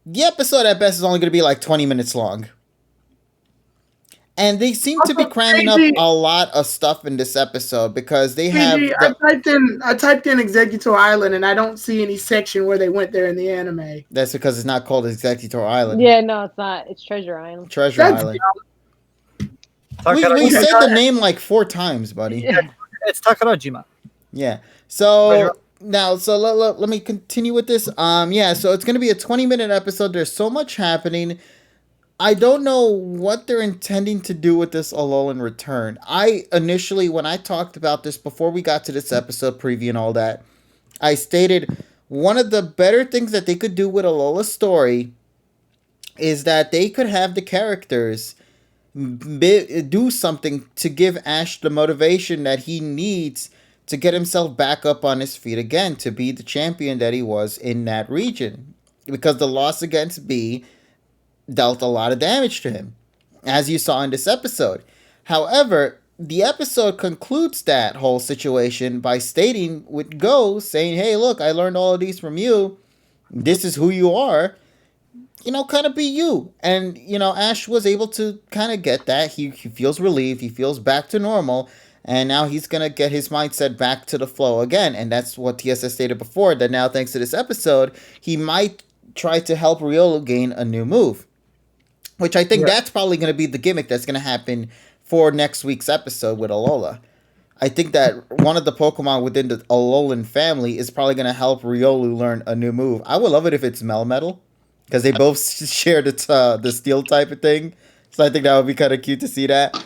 the episode at best is only going to be like 20 minutes long. And they seem to be cramming up a lot of stuff in this episode because they have... I typed in Executor Island and I don't see any section where they went there in the anime. That's because it's not called Executor Island. Yeah, no, it's not. It's Treasure Island. Treasure Island. We said the name like 4 times, buddy. Yeah. It's Takarajima. Yeah. So now, let me continue with this. So it's going to be a 20-minute episode. There's so much happening. I don't know what they're intending to do with this Alolan return. I initially, when I talked about this before we got to this episode preview and all that, I stated one of the better things that they could do with Alola's story is that they could have the characters do something to give Ash the motivation that he needs to get himself back up on his feet again, to be the champion that he was in that region. Because the loss against B dealt a lot of damage to him, as you saw in this episode. However, the episode concludes that whole situation by stating with Go, saying, hey, look, I learned all of these from you. This is who you are. kind of be you. And, Ash was able to kind of get that. He feels relieved. He feels back to normal. And now he's going to get his mindset back to the flow again. And that's what TSS stated before, that now, thanks to this episode, he might try to help Riolu gain a new move. Which I think that's probably going to be the gimmick that's going to happen for next week's episode with Alola. I think that one of the Pokemon within the Alolan family is probably going to help Riolu learn a new move. I would love it if it's Melmetal, because they both share the steel type of thing. So I think that would be kind of cute to see that.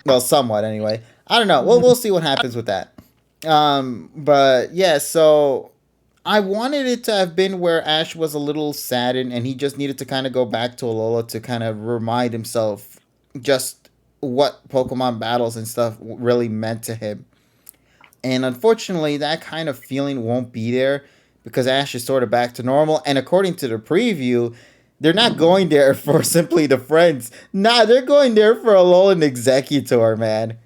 Well, somewhat anyway. I don't know. We'll see what happens with that. But yeah, so I wanted it to have been where Ash was a little saddened and he just needed to kind of go back to Alola to kind of remind himself just what Pokemon battles and stuff really meant to him. And unfortunately, that kind of feeling won't be there because Ash is sort of back to normal. And according to the preview, they're not going there for simply the friends. Nah, they're going there for Alolan Executor, man.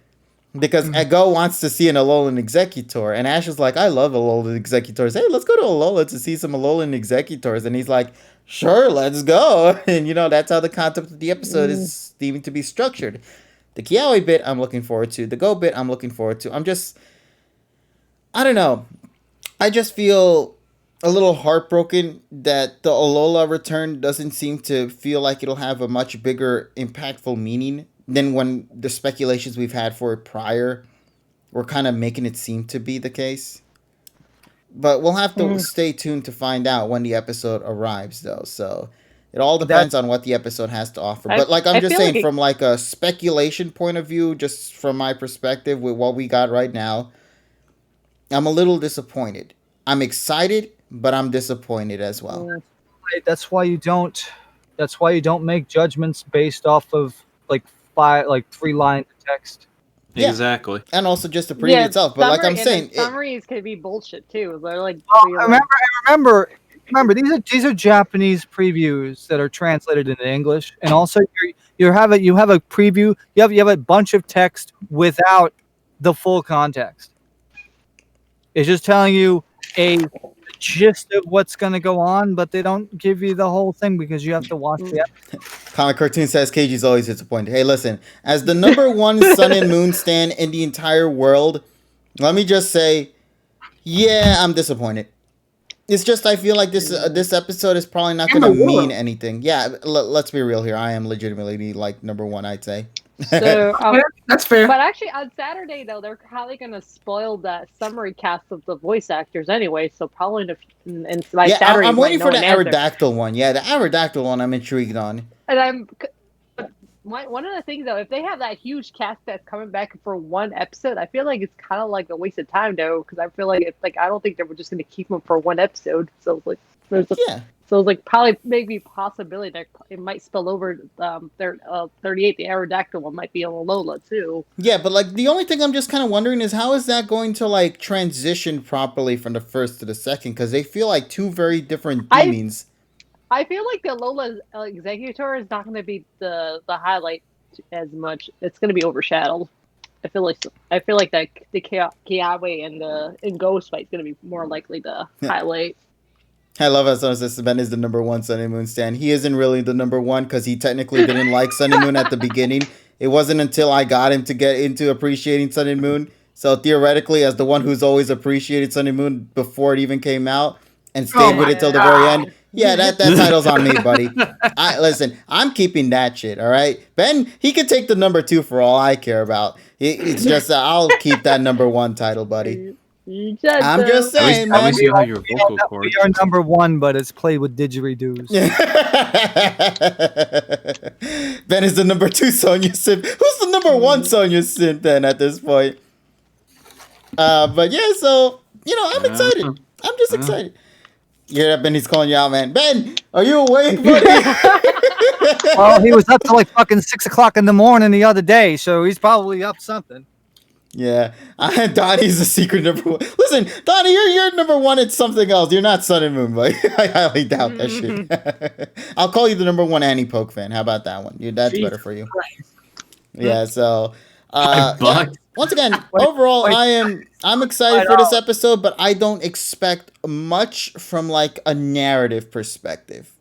Because Ego wants to see an Alolan Executor. And Ash is like, I love Alolan Executors. Hey, let's go to Alola to see some Alolan Executors. And he's like, sure, let's go. And, that's how the concept of the episode is deemed to be structured. The Kiawe bit, I'm looking forward to. The Go bit, I'm looking forward to. I don't know. I just feel a little heartbroken that the Alola return doesn't seem to feel like it'll have a much bigger, impactful meaning than when the speculations we've had for it prior were kind of making it seem to be the case. But we'll have to stay tuned to find out when the episode arrives, though. So it all depends on what the episode has to offer. But I'm just saying, from like a speculation point of view, just from my perspective with what we got right now, I'm a little disappointed. I'm excited, but I'm disappointed as well. That's why you don't make judgments based off of like 3 lines of text. Yeah. Exactly. And also just the preview itself. But like I'm saying, summaries could be bullshit too. They're like, remember, these are Japanese previews that are translated into English, and also you have a preview. You have a bunch of text without the full context. It's just telling you a gist of what's going to go on, but they don't give you the whole thing because you have to watch the episode. Comic Cartoon says KG's always disappointed. Hey, listen, as the number one Sun and Moon stan in the entire world, let me just say, yeah, I'm disappointed. It's just I feel like this episode is probably not going to mean anything. Yeah, let's be real here. I am legitimately like number one, I'd say. So that's fair. But actually, on Saturday though, they're probably going to spoil that summary cast of the voice actors anyway. So probably by Saturday, I'm waiting for the Aerodactyl one. Yeah, the Aerodactyl one, I'm intrigued on. And one of the things though, if they have that huge cast that's coming back for one episode, I feel like it's kind of like a waste of time though, because I feel like it's like I don't think they were just going to keep them for one episode. So like, So it's like probably maybe possibility that it might spill over. 38, the Aerodactyl one might be on Alola too. Yeah, but like the only thing I'm just kind of wondering is how is that going to like transition properly from the first to the second? Because they feel like two very different themings. I feel like the Alola Executor is not going to be the highlight as much. It's going to be overshadowed. I feel like that the Kiawe and Ghost fight is going to be more likely the highlight. I love how someone says Ben is the number one Sun and Moon stan. He isn't really the number one because he technically didn't like Sun and Moon at the beginning. It wasn't until I got him to get into appreciating Sun and Moon. So theoretically, as the one who's always appreciated Sun and Moon before it even came out and stayed with it till the very end, yeah, that title's on me, buddy. Listen, I'm keeping that shit, all right? Ben, he can take the number 2 for all I care about. It's just I'll keep that number 1 title, buddy. I'm just saying, man. See how your vocal cords. We are number 1, but it's played with didgeridoos. Ben is the number 2 Sonya Simp. Who's the number 1 Sonya Simp then at this point? But yeah, so I'm excited. I'm just excited. You hear that? Benny's calling you out, man. Ben, are you awake, buddy? Well, he was up till like fucking 6 o'clock in the morning the other day, so he's probably up something. Yeah, Donnie's the secret number 1. Listen, Donnie, you're number 1 at something else. You're not Sun and Moon, but I highly doubt that shit. I'll call you the number 1 Annie Poke fan. How about that one? That's better for you. Yeah, so once again, overall, I'm excited for this episode, but I don't expect much from like a narrative perspective.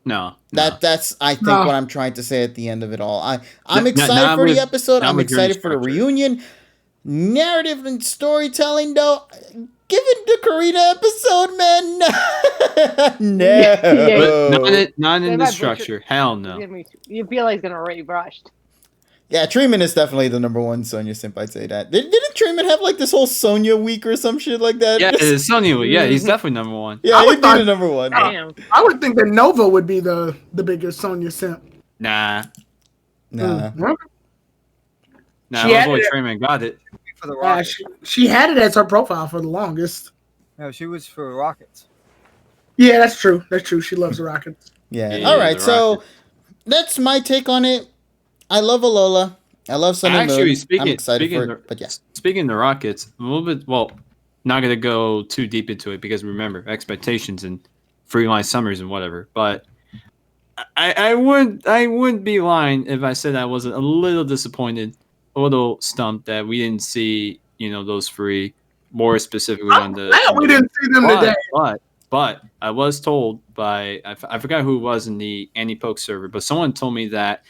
No. That's I think No. what I'm trying to say at the end of it all. I'm N- excited not for the with- episode. not I'm with journey excited for the structure. reunion. Narrative and storytelling, though. Give it the Karina episode, man. No. But not They in might the butcher- structure. Hell no. You feel like it's gonna already brushed. Yeah, Treatment is definitely the number one Sonya simp. I'd say that. Didn't Treatment have like this whole Sonya week or some shit like that? Yeah, it's Sonya. Yeah, he's definitely number one. Yeah, I he'd would be thought- the number one. Damn. I would think that Nova would be the biggest Sonya simp. Nah. Nah. Mm. Nah, She my had boy it- Trayman got it. For the Yeah, Rockets. she had it as her profile for the longest. No, she was for Rockets. Yeah, that's true. That's true. She loves the Rockets. Yeah. Yeah, All right, the so Rockets. that's my take on it. I love Alola. I love Sun and Actually, Moon. I'm excited for it. But yeah. Speaking of the Rockets, a little bit. Well, not gonna go too deep into it because remember expectations and Freeline Summers and whatever. But I wouldn't be lying if I said I wasn't a little disappointed, a little stumped that we didn't see those three more specifically on the. We didn't see them today. But I was told by I forgot who it was in the Anti-Poke server, but someone told me that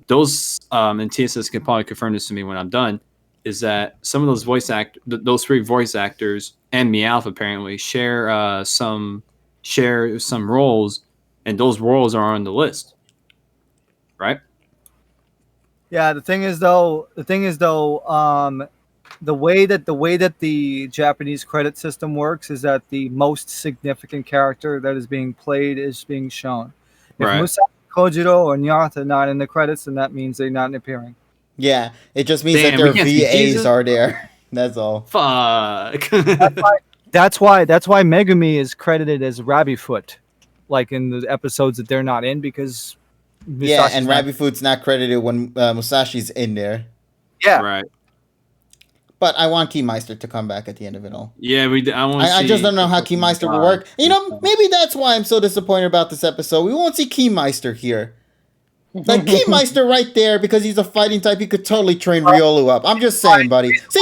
those and TSS can probably confirm this to me when I'm done, is that some of those those three voice actors and Meowth apparently share some roles, and those roles are on the list, right? Yeah, the thing is though, the way that the Japanese credit system works is that the most significant character that is being played is being shown. If Right. Musashi, Kojiro, or Nyata are not in the credits, then that means they're not appearing. Yeah. It just means Damn, that we their can't see VAs Jesus? are there. That's all. Fuck. That's why Megumi is credited as Rabbitfoot, like in the episodes that they're not in because Yeah, Musashi's and not- Rabbit Food's not credited when Musashi's in there. Yeah, Right. But I want Keymeister to come back at the end of it all. Yeah, I want. I just don't know how Keymeister will work. Maybe that's why I'm so disappointed about this episode. We won't see Keymeister here. Like Keymeister right there, because he's a fighting type, he could totally train Riolu up. I'm just saying, buddy. See,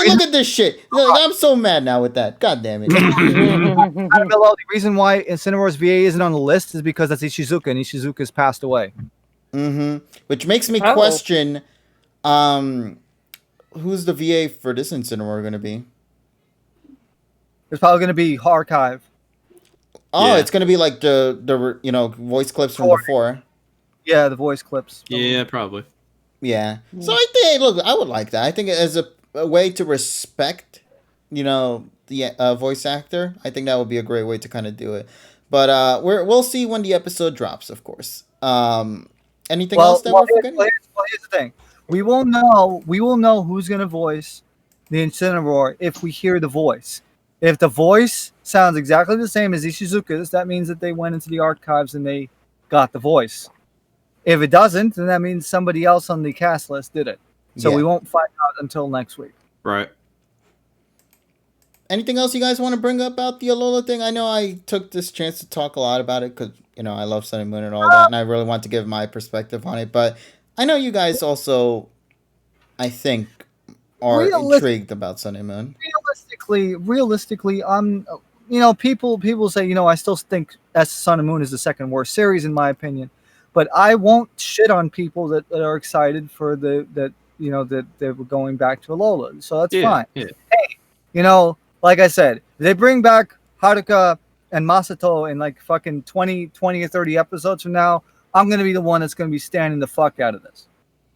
look at this shit. Look, I'm so mad now with that. God damn it. the reason why Incineroar's VA isn't on the list is because that's Ishizuka, and Ishizuka's passed away. Which makes me question, who's the VA for this Incineroar going to be? It's probably going to be Archive. Oh, Yeah. it's going to be like the voice clips from before. Yeah, the voice clips. Yeah, probably. Yeah. So I think, look, I would like that. I think as a way to respect, the voice actor, I think that would be a great way to kind of do it. But we'll see when the episode drops, of course. Anything else that we're forgetting? Here's the thing. We will know who's going to voice the Incineroar if we hear the voice. If the voice sounds exactly the same as Ishizuka's, that means that they went into the archives and they got the voice. If it doesn't, then that means somebody else on the cast list did it. So Yeah. we won't find out until next week. Right. Anything else you guys want to bring up about the Alola thing? I know I took this chance to talk a lot about it because, I love Sun and Moon and all that, and I really want to give my perspective on it. But I know you guys also, I think, are intrigued about Sun and Moon. Realistically, people say, I still think Sun and Moon is the second worst series in my opinion. But I won't shit on people that are excited for that they were going back to Alola. So that's fine. Yeah. Hey, like I said, if they bring back Haruka and Masato in like fucking 20 or 30 episodes from now, I'm going to be the one that's going to be standing the fuck out of this.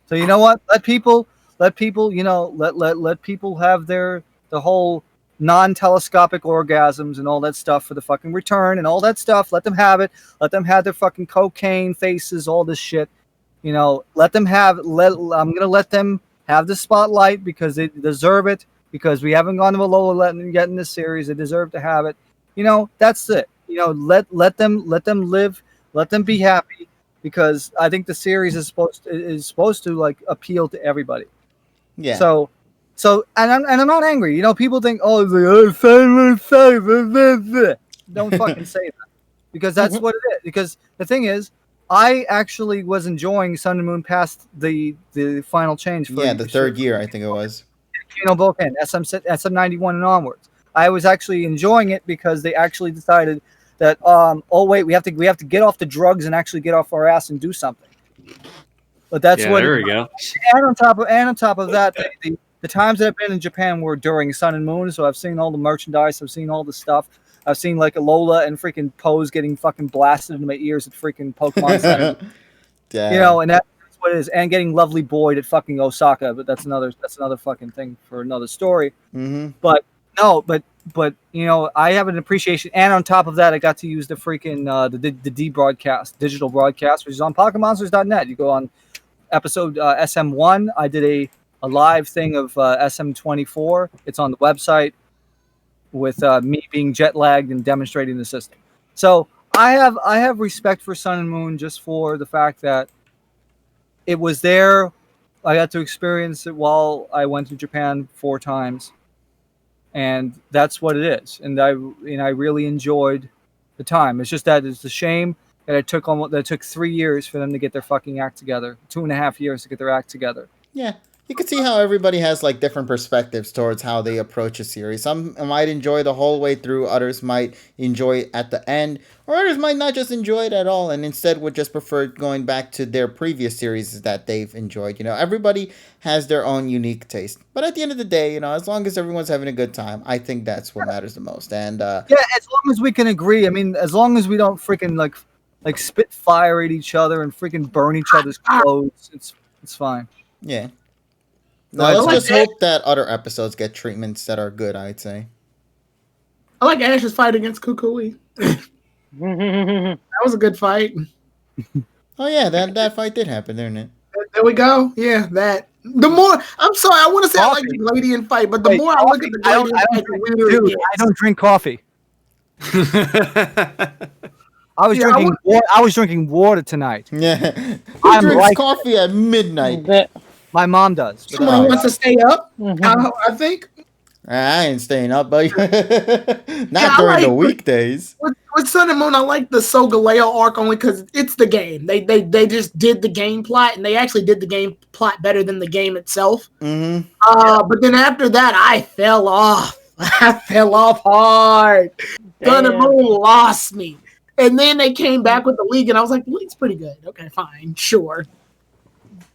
So you know what? Let people, let people have the whole non-telescopic orgasms and all that stuff for the fucking return and all that stuff. Let them have it. Let them have their fucking cocaine faces, all this shit. Let them have. I'm gonna let them have the spotlight because they deserve it. Because we haven't gone to Alola yet in this series, they deserve to have it. That's it. Let them live. Let them be happy. Because I think the series is supposed to like appeal to everybody. Yeah. So I'm not angry. People think, Sun sucks. Don't fucking say that, because that's what it is. Because the thing is, I actually was enjoying Sun and Moon past the final change. For the third year, I think it was. Boken, SM91 and onwards. I was actually enjoying it because they actually decided that oh wait, we have to get off the drugs and actually get off our ass and do something. But that's what. There we go. And on top of that, the times that I've been in Japan were during Sun and Moon, so I've seen all the merchandise, I've seen all the stuff. I've seen like Alola and freaking Pose getting fucking blasted into my ears at freaking Pokemon Center. You know, and that's what it is. And getting Lovely Boyd at fucking Osaka, but that's another fucking thing for another story. Mm-hmm. But no, but you know, I have an appreciation, and on top of that, I got to use the freaking the D broadcast, digital broadcast, which is on PokeMonsters.net. You go on episode SM1. I did a live thing of SM24. It's on the website with me being jet lagged and demonstrating the system. So I have respect for Sun and Moon just for the fact that it was there. I got to experience it while I went to Japan 4 times, and that's what it is. And I really enjoyed the time. It's just that it's a shame that it took 3 years for them to get their fucking act together. 2.5 years to get their act together. Yeah. You can see how everybody has like different perspectives towards how they approach a series. Some might enjoy the whole way through, others might enjoy it at the end, or others might not just enjoy it at all and instead would just prefer going back to their previous series that they've enjoyed. You know, everybody has their own unique taste. But at the end of the day, you know, as long as everyone's having a good time, I think that's what matters the most. And yeah, as long as we can agree. I mean, as long as we don't freaking like spit fire at each other and freaking burn each other's clothes, it's fine. Yeah. No, let's just hope that other episodes get treatments that are good, I'd say. I like Ash's fight against Kukui. That was a good fight. Oh yeah, that fight did happen, didn't it? There we go. Yeah, that. The more I'm sorry, I want to say I like the Gladian fight, but the more I look at the Gladian fight, the weirder it gets. I don't drink coffee. I was drinking water tonight. Yeah. Who drinks coffee at midnight? My mom does. Someone wants to stay up. I think. I ain't staying up, but not during the weekdays. With Sun and Moon, I like the Solgaleo arc only because it's the game. They just did the game plot, and they actually did the game plot better than the game itself. Mm-hmm. But then after that, I fell off. I fell off hard. Sun and Moon lost me. And then they came back with the League, and I was like, the League's pretty good. Okay, fine, sure.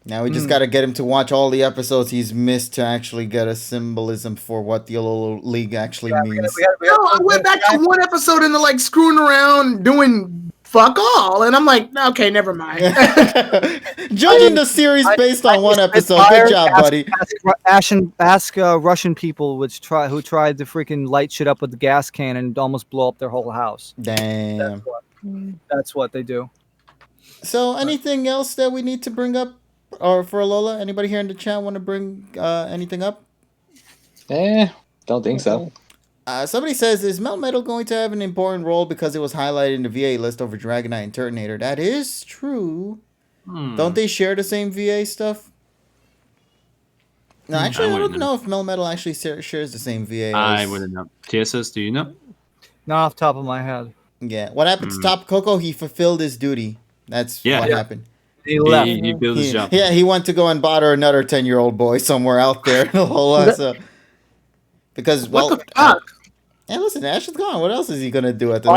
Now we just got to get him to watch all the episodes he's missed to actually get a symbolism for what the League actually means. I went back to one episode and they're like screwing around doing fuck all. And I'm like, okay, never mind. Judging the series based on one episode. Good job, buddy. Ask Russian people who tried to freaking light shit up with the gas can and almost blow up their whole house. Damn. That's what they do. So anything else that we need to bring up? Or for Alola, anybody here in the chat want to bring anything up? Don't think so. Somebody says, is Melmetal going to have an important role because it was highlighted in the VA list over Dragonite and Turtonator? That is true. Don't they share the same VA stuff? No, actually, I don't know if Melmetal actually shares the same VA. I wouldn't know. TSS, do you know? Not off the top of my head. Yeah. What happened to Top Coco? He fulfilled his duty. That's what happened. He left. He built his job. Yeah, he went to go and bother another 10-year-old boy somewhere out there. Because, well... What the fuck? And listen, Ash is gone. What else is he gonna do at the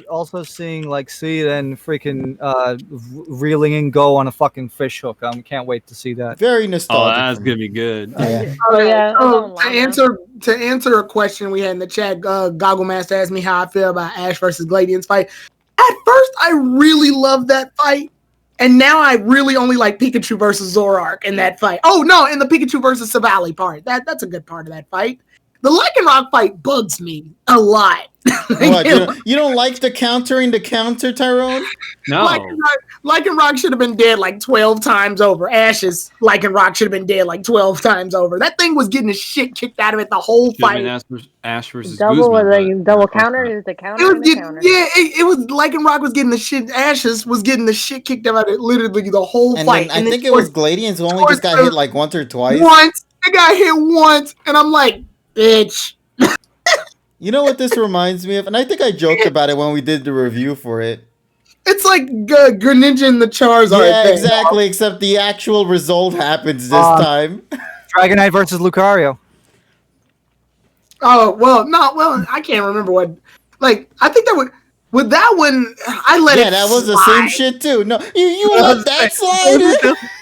also seeing like Seed and freaking reeling in Go on a fucking fish hook. Can't wait to see that. Very nostalgic. Oh, that's gonna be good. Yeah. To answer a question we had in the chat, Goggle Master asked me how I feel about Ash versus Gladian's fight. At first, I really loved that fight. And now I really only like Pikachu versus Zoroark in that fight. Oh, no, in the Pikachu versus Savali part. That's a good part of that fight. The Lycanroc fight bugs me a lot. What, you don't like the counter, Tyrone? No. Lycanroc should have been dead like 12 times over. Ash's Lycanroc should have been dead like 12 times over. That thing was getting the shit kicked out of it the whole fight. Ash versus double Guzman, double counter is the counter. It was Lycanroc was getting the shit. Ash's was getting the shit kicked out of it literally the whole fight. I think it was Gladians who only just got hit like once or twice. I got hit once, and I'm like, bitch. You know what this reminds me of? And I think I joked about it when we did the review for it. It's like Greninja and the Charizard. Yeah, exactly, except the actual result happens this time. Dragonite versus Lucario. Oh, well, I can't remember what. Like, I think that would. With that one, I let it Yeah, that was the slide. same shit too. No, you let that slide.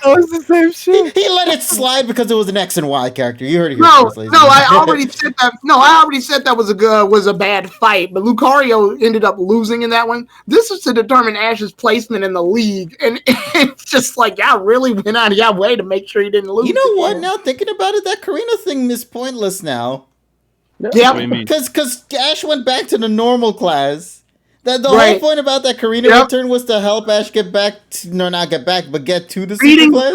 That was the same shit. He let it slide because it was an X and Y character. You heard it here No, first, ladies no, and I gentlemen. already said that. No, I already said that was a bad fight. But Lucario ended up losing in that one. This is to determine Ash's placement in the league, and it's just like y'all really went out of y'all way to make sure he didn't lose. You know what? again. Now thinking about it, that Karina thing is pointless now. What do you Yep. mean? Because Ash went back to the normal class. The whole Right. point about that Karina Yep. return was to help Ash get back to, no, not get back, but get to the super Beating class.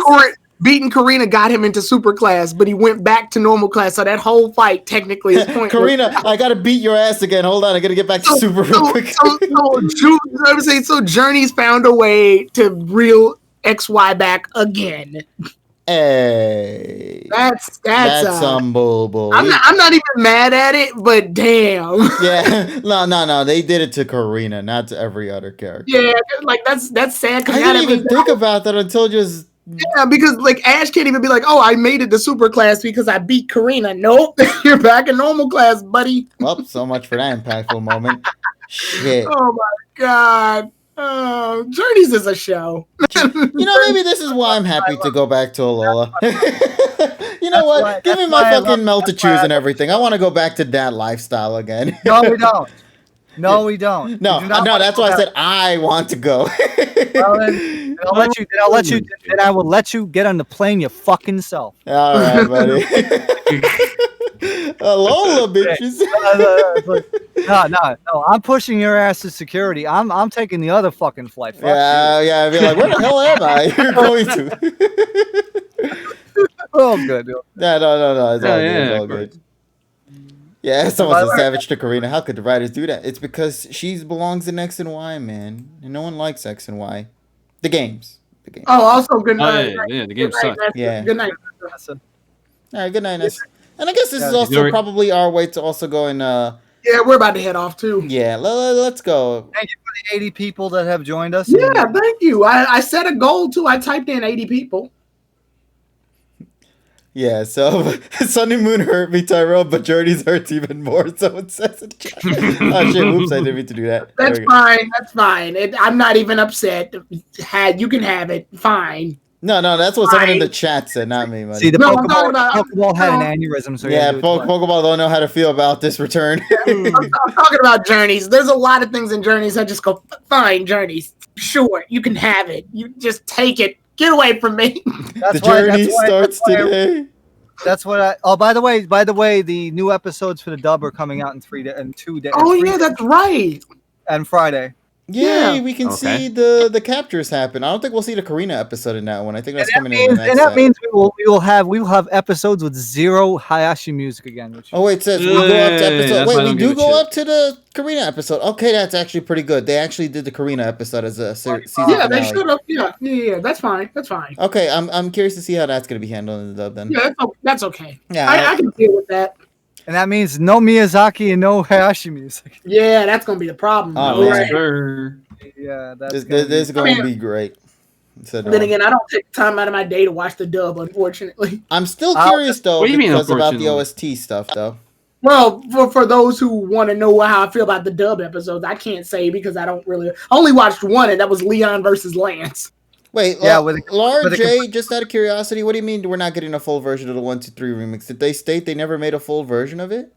beating Karina got him into super class, but he went back to normal class. So that whole fight technically is pointless. Karina, I gotta beat your ass again. Hold on, I gotta get back to super real quick. So Journey's found a way to reel XY back again. Hey, That's some bull. I'm not even mad at it, but damn. Yeah, no. They did it to Karina, not to every other character. Yeah, like that's sad. I didn't even think about that until just. Yeah, because like Ash can't even be like, oh, I made it to super class because I beat Karina. Nope, you're back in normal class, buddy. Well, so much for that impactful moment. Shit. Oh my god. Oh, Journeys is a show. You know, maybe this is why I'm happy to go back to Alola. You know what? Give me my fucking Meltachoos and everything. I want to go back to that lifestyle again. No, we don't. No, we don't. No, We do not no, want that's to why I go said I want to go. Well, then I will let you get on the plane your fucking self. All right, buddy. Alola, bitches. No. I'm pushing your ass to security. I'm taking the other fucking flight. Fuck Yeah. I'd be like, where the hell am I? You're going to. Oh, good. No. It's all good. It's all good. Yeah, someone's a savage to Karina. How could the writers do that? It's because she belongs in X and Y, man. And no one likes X and Y. The games. Oh, also good Oh, night. yeah, the game Good night, sucks. Nessa. Yeah. Good night. All right, good night, Ness. And I guess this is Yeah, also probably our way to also go and, Yeah, we're about to head off too. yeah, let's go. Thank you for the 80 people that have joined us. Yeah, thank you. I set a goal too. I typed in 80 people. Yeah, so Sunny Moon hurt me, Tyrone, but Journey's hurts even more, so it says in chat. Oh, shit, oops, I didn't mean to do that. That's fine. That's fine. I'm not even upset. You can have it. Fine. No, that's what someone in the chat said, not me, buddy. See, the No, I'm talking about- Pokeball had an aneurysm, so Yeah, you gotta do it twice. Pokeball don't know how to feel about this return. I'm talking about Journeys. There's a lot of things in Journeys I just go, fine, Journeys. Sure, you can have it. You just take it. Get away from me. The journey starts today. That's what I. Oh, by the way, the new episodes for the dub are coming out in 2 days. Oh yeah, that's right. And Friday. Yay, Yeah. we can Okay. see the captures happen. I don't think we'll see the Karina episode in that one. I think that's coming in the next And that set. means we will have episodes with zero Hayashi music again. Which Oh wait, it says we go up to Yay, episode. that's Wait, why I we don't do give a go shit. up to the Karina episode. Okay, that's actually pretty good. They actually did the Karina episode as a season Yeah, they finale. should have. Yeah. That's fine. That's fine. Okay, I'm curious to see how that's gonna be handled in the dub then. Yeah, that's okay. Yeah, I can deal with that. and that means no Miyazaki and no Hayashi music. Yeah, that's gonna be the problem. Oh, though, man. right? Sure. Yeah, that's this gonna is be- going to I mean- be great. So, Then again, I don't take time out of my day to watch the dub, unfortunately. I'm still I'll- curious though What do you mean, because about the unfortunately? OST stuff though. Well, for those who want to know how I feel about the dub episodes, I can't say because I don't really. I only watched one, and that was Leon versus Lance. Wait, Yeah, Laura with a J, just out of curiosity, what do you mean we're not getting a full version of the 1, 2, 3 remix? Did they state they never made a full version of it?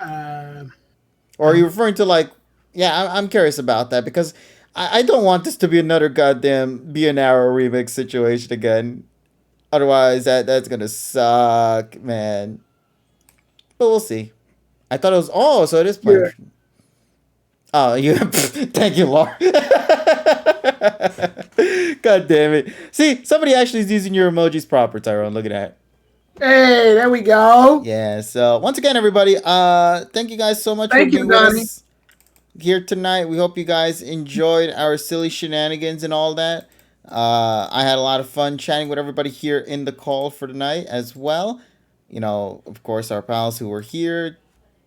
Or are you referring to like, yeah, I'm curious about that because I don't want this to be another goddamn Be an Arrow remix situation again. Otherwise, that's gonna suck, man. But we'll see. I thought it was, oh, so it is playing. Yeah. Oh, you, thank you, Laura. God damn it. See, somebody actually is using your emojis proper, Tyrone. Look at that. Hey, there we go. Yeah, so once again, everybody, thank you guys so much Thank for you, being with Donnie. us here tonight. We hope you guys enjoyed our silly shenanigans and all that. I had a lot of fun chatting with everybody here in the call for tonight as well. You know, of course, our pals who were here,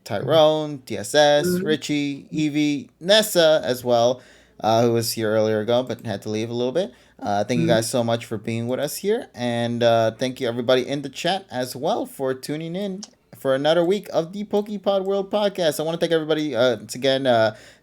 Tyrone, TSS, Richie, Evie, Nessa as well, who was here earlier ago but had to leave a little bit. Thank you guys so much for being with us here. And thank you everybody in the chat as well for tuning in for another week of the PokePod World Podcast. I want to thank everybody once again.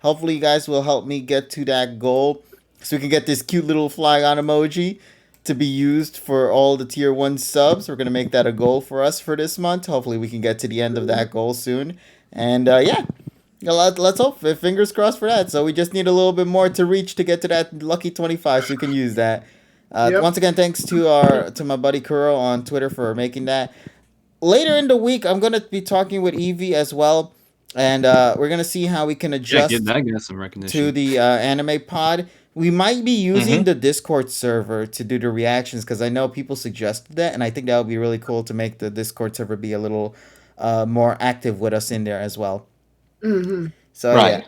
Hopefully, you guys will help me get to that goal so we can get this cute little Flygon emoji to be used for all the tier 1 subs. We're going to make that a goal for us for this month. Hopefully, we can get to the end of that goal soon. And let's hope. Fingers crossed for that. So we just need a little bit more to reach to get to that lucky 25 so we can use that. Once again, thanks to my buddy Kuro on Twitter for making that. Later in the week, I'm going to be talking with Evie as well. And we're going to see how we can adjust give that guy some recognition. to the anime pod. We might be using the Discord server to do the reactions because I know people suggested that. And I think that would be really cool to make the Discord server be a little more active with us in there as well. Mm-hmm. So, right.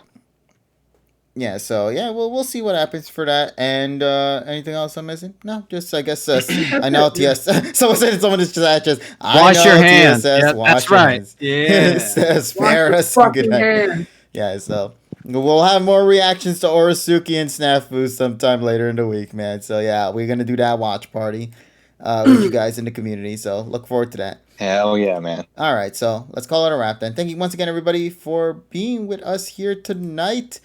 So we'll see what happens for that. And anything else I'm missing? No, just I guess I know TS. Someone said someone just wash your hands. TSS, yeah, that's right. Hands. Yeah, spare us a good night. Yeah, so we'll have more reactions to Orosuki and Snafu sometime later in the week, man. So yeah, we're gonna do that watch party with you guys in the community. So look forward to that. Hell yeah, man. All right, so let's call it a wrap then. Thank you once again, everybody, for being with us here tonight.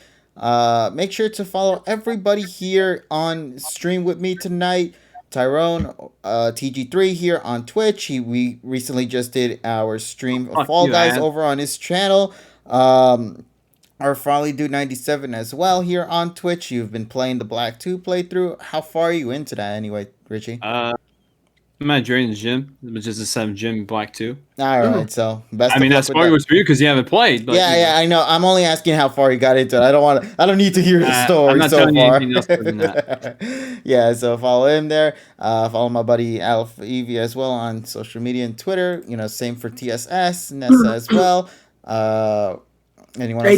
Make sure to follow everybody here on stream with me tonight. Tyrone, TG3 here on Twitch. We recently just did our stream of Fall Guys over on his channel. Our Farley Dude 97 as well here on Twitch. You've been playing the Black 2 playthrough. How far are you into that anyway, Richie? I'm at Draden's Gym, which is the 7th gym in Black 2. All right, so best. I mean, that's spoilers for you because you haven't played. But, I know. I'm only asking how far you got into it. I don't need to hear the story I'm not so telling far. You anything else other than that. Yeah, so follow him there. Follow my buddy Alf Evie as well on social media and Twitter. Same for TSS, Nessa as well. Anyone else?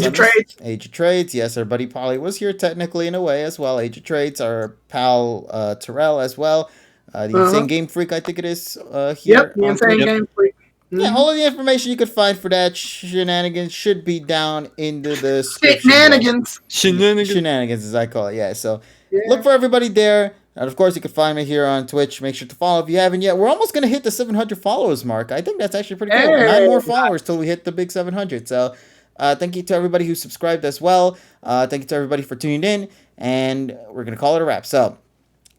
Age of Trades. Yes, our buddy Polly was here technically in a way as well. Age of Trades. Our pal Terrell as well. The Insane Game Freak, I think it is here. Yep, the Insane Game Freak. Mm-hmm. Yeah, all of the information you could find for that shenanigans should be down in the description. Shenanigans, as I call it. Yeah, so look for everybody there. And of course, you can find me here on Twitch. Make sure to follow if you haven't yet. We're almost going to hit the 700 followers mark. I think that's actually pretty cool. 9 more followers till we hit the big 700. So thank you to everybody who subscribed as well. Thank you to everybody for tuning in. And we're going to call it a wrap. So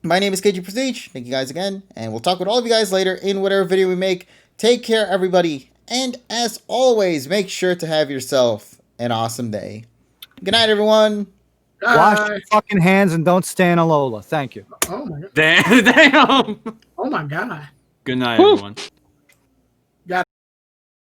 my name is KG Prestige. Thank you guys again. And we'll talk with all of you guys later in whatever video we make. Take care, everybody. And as always, make sure to have yourself an awesome day. Good night, everyone. Wash your fucking hands and don't stand Alola. Thank you. Oh, my God. Damn. Oh, my God. Good night, everyone.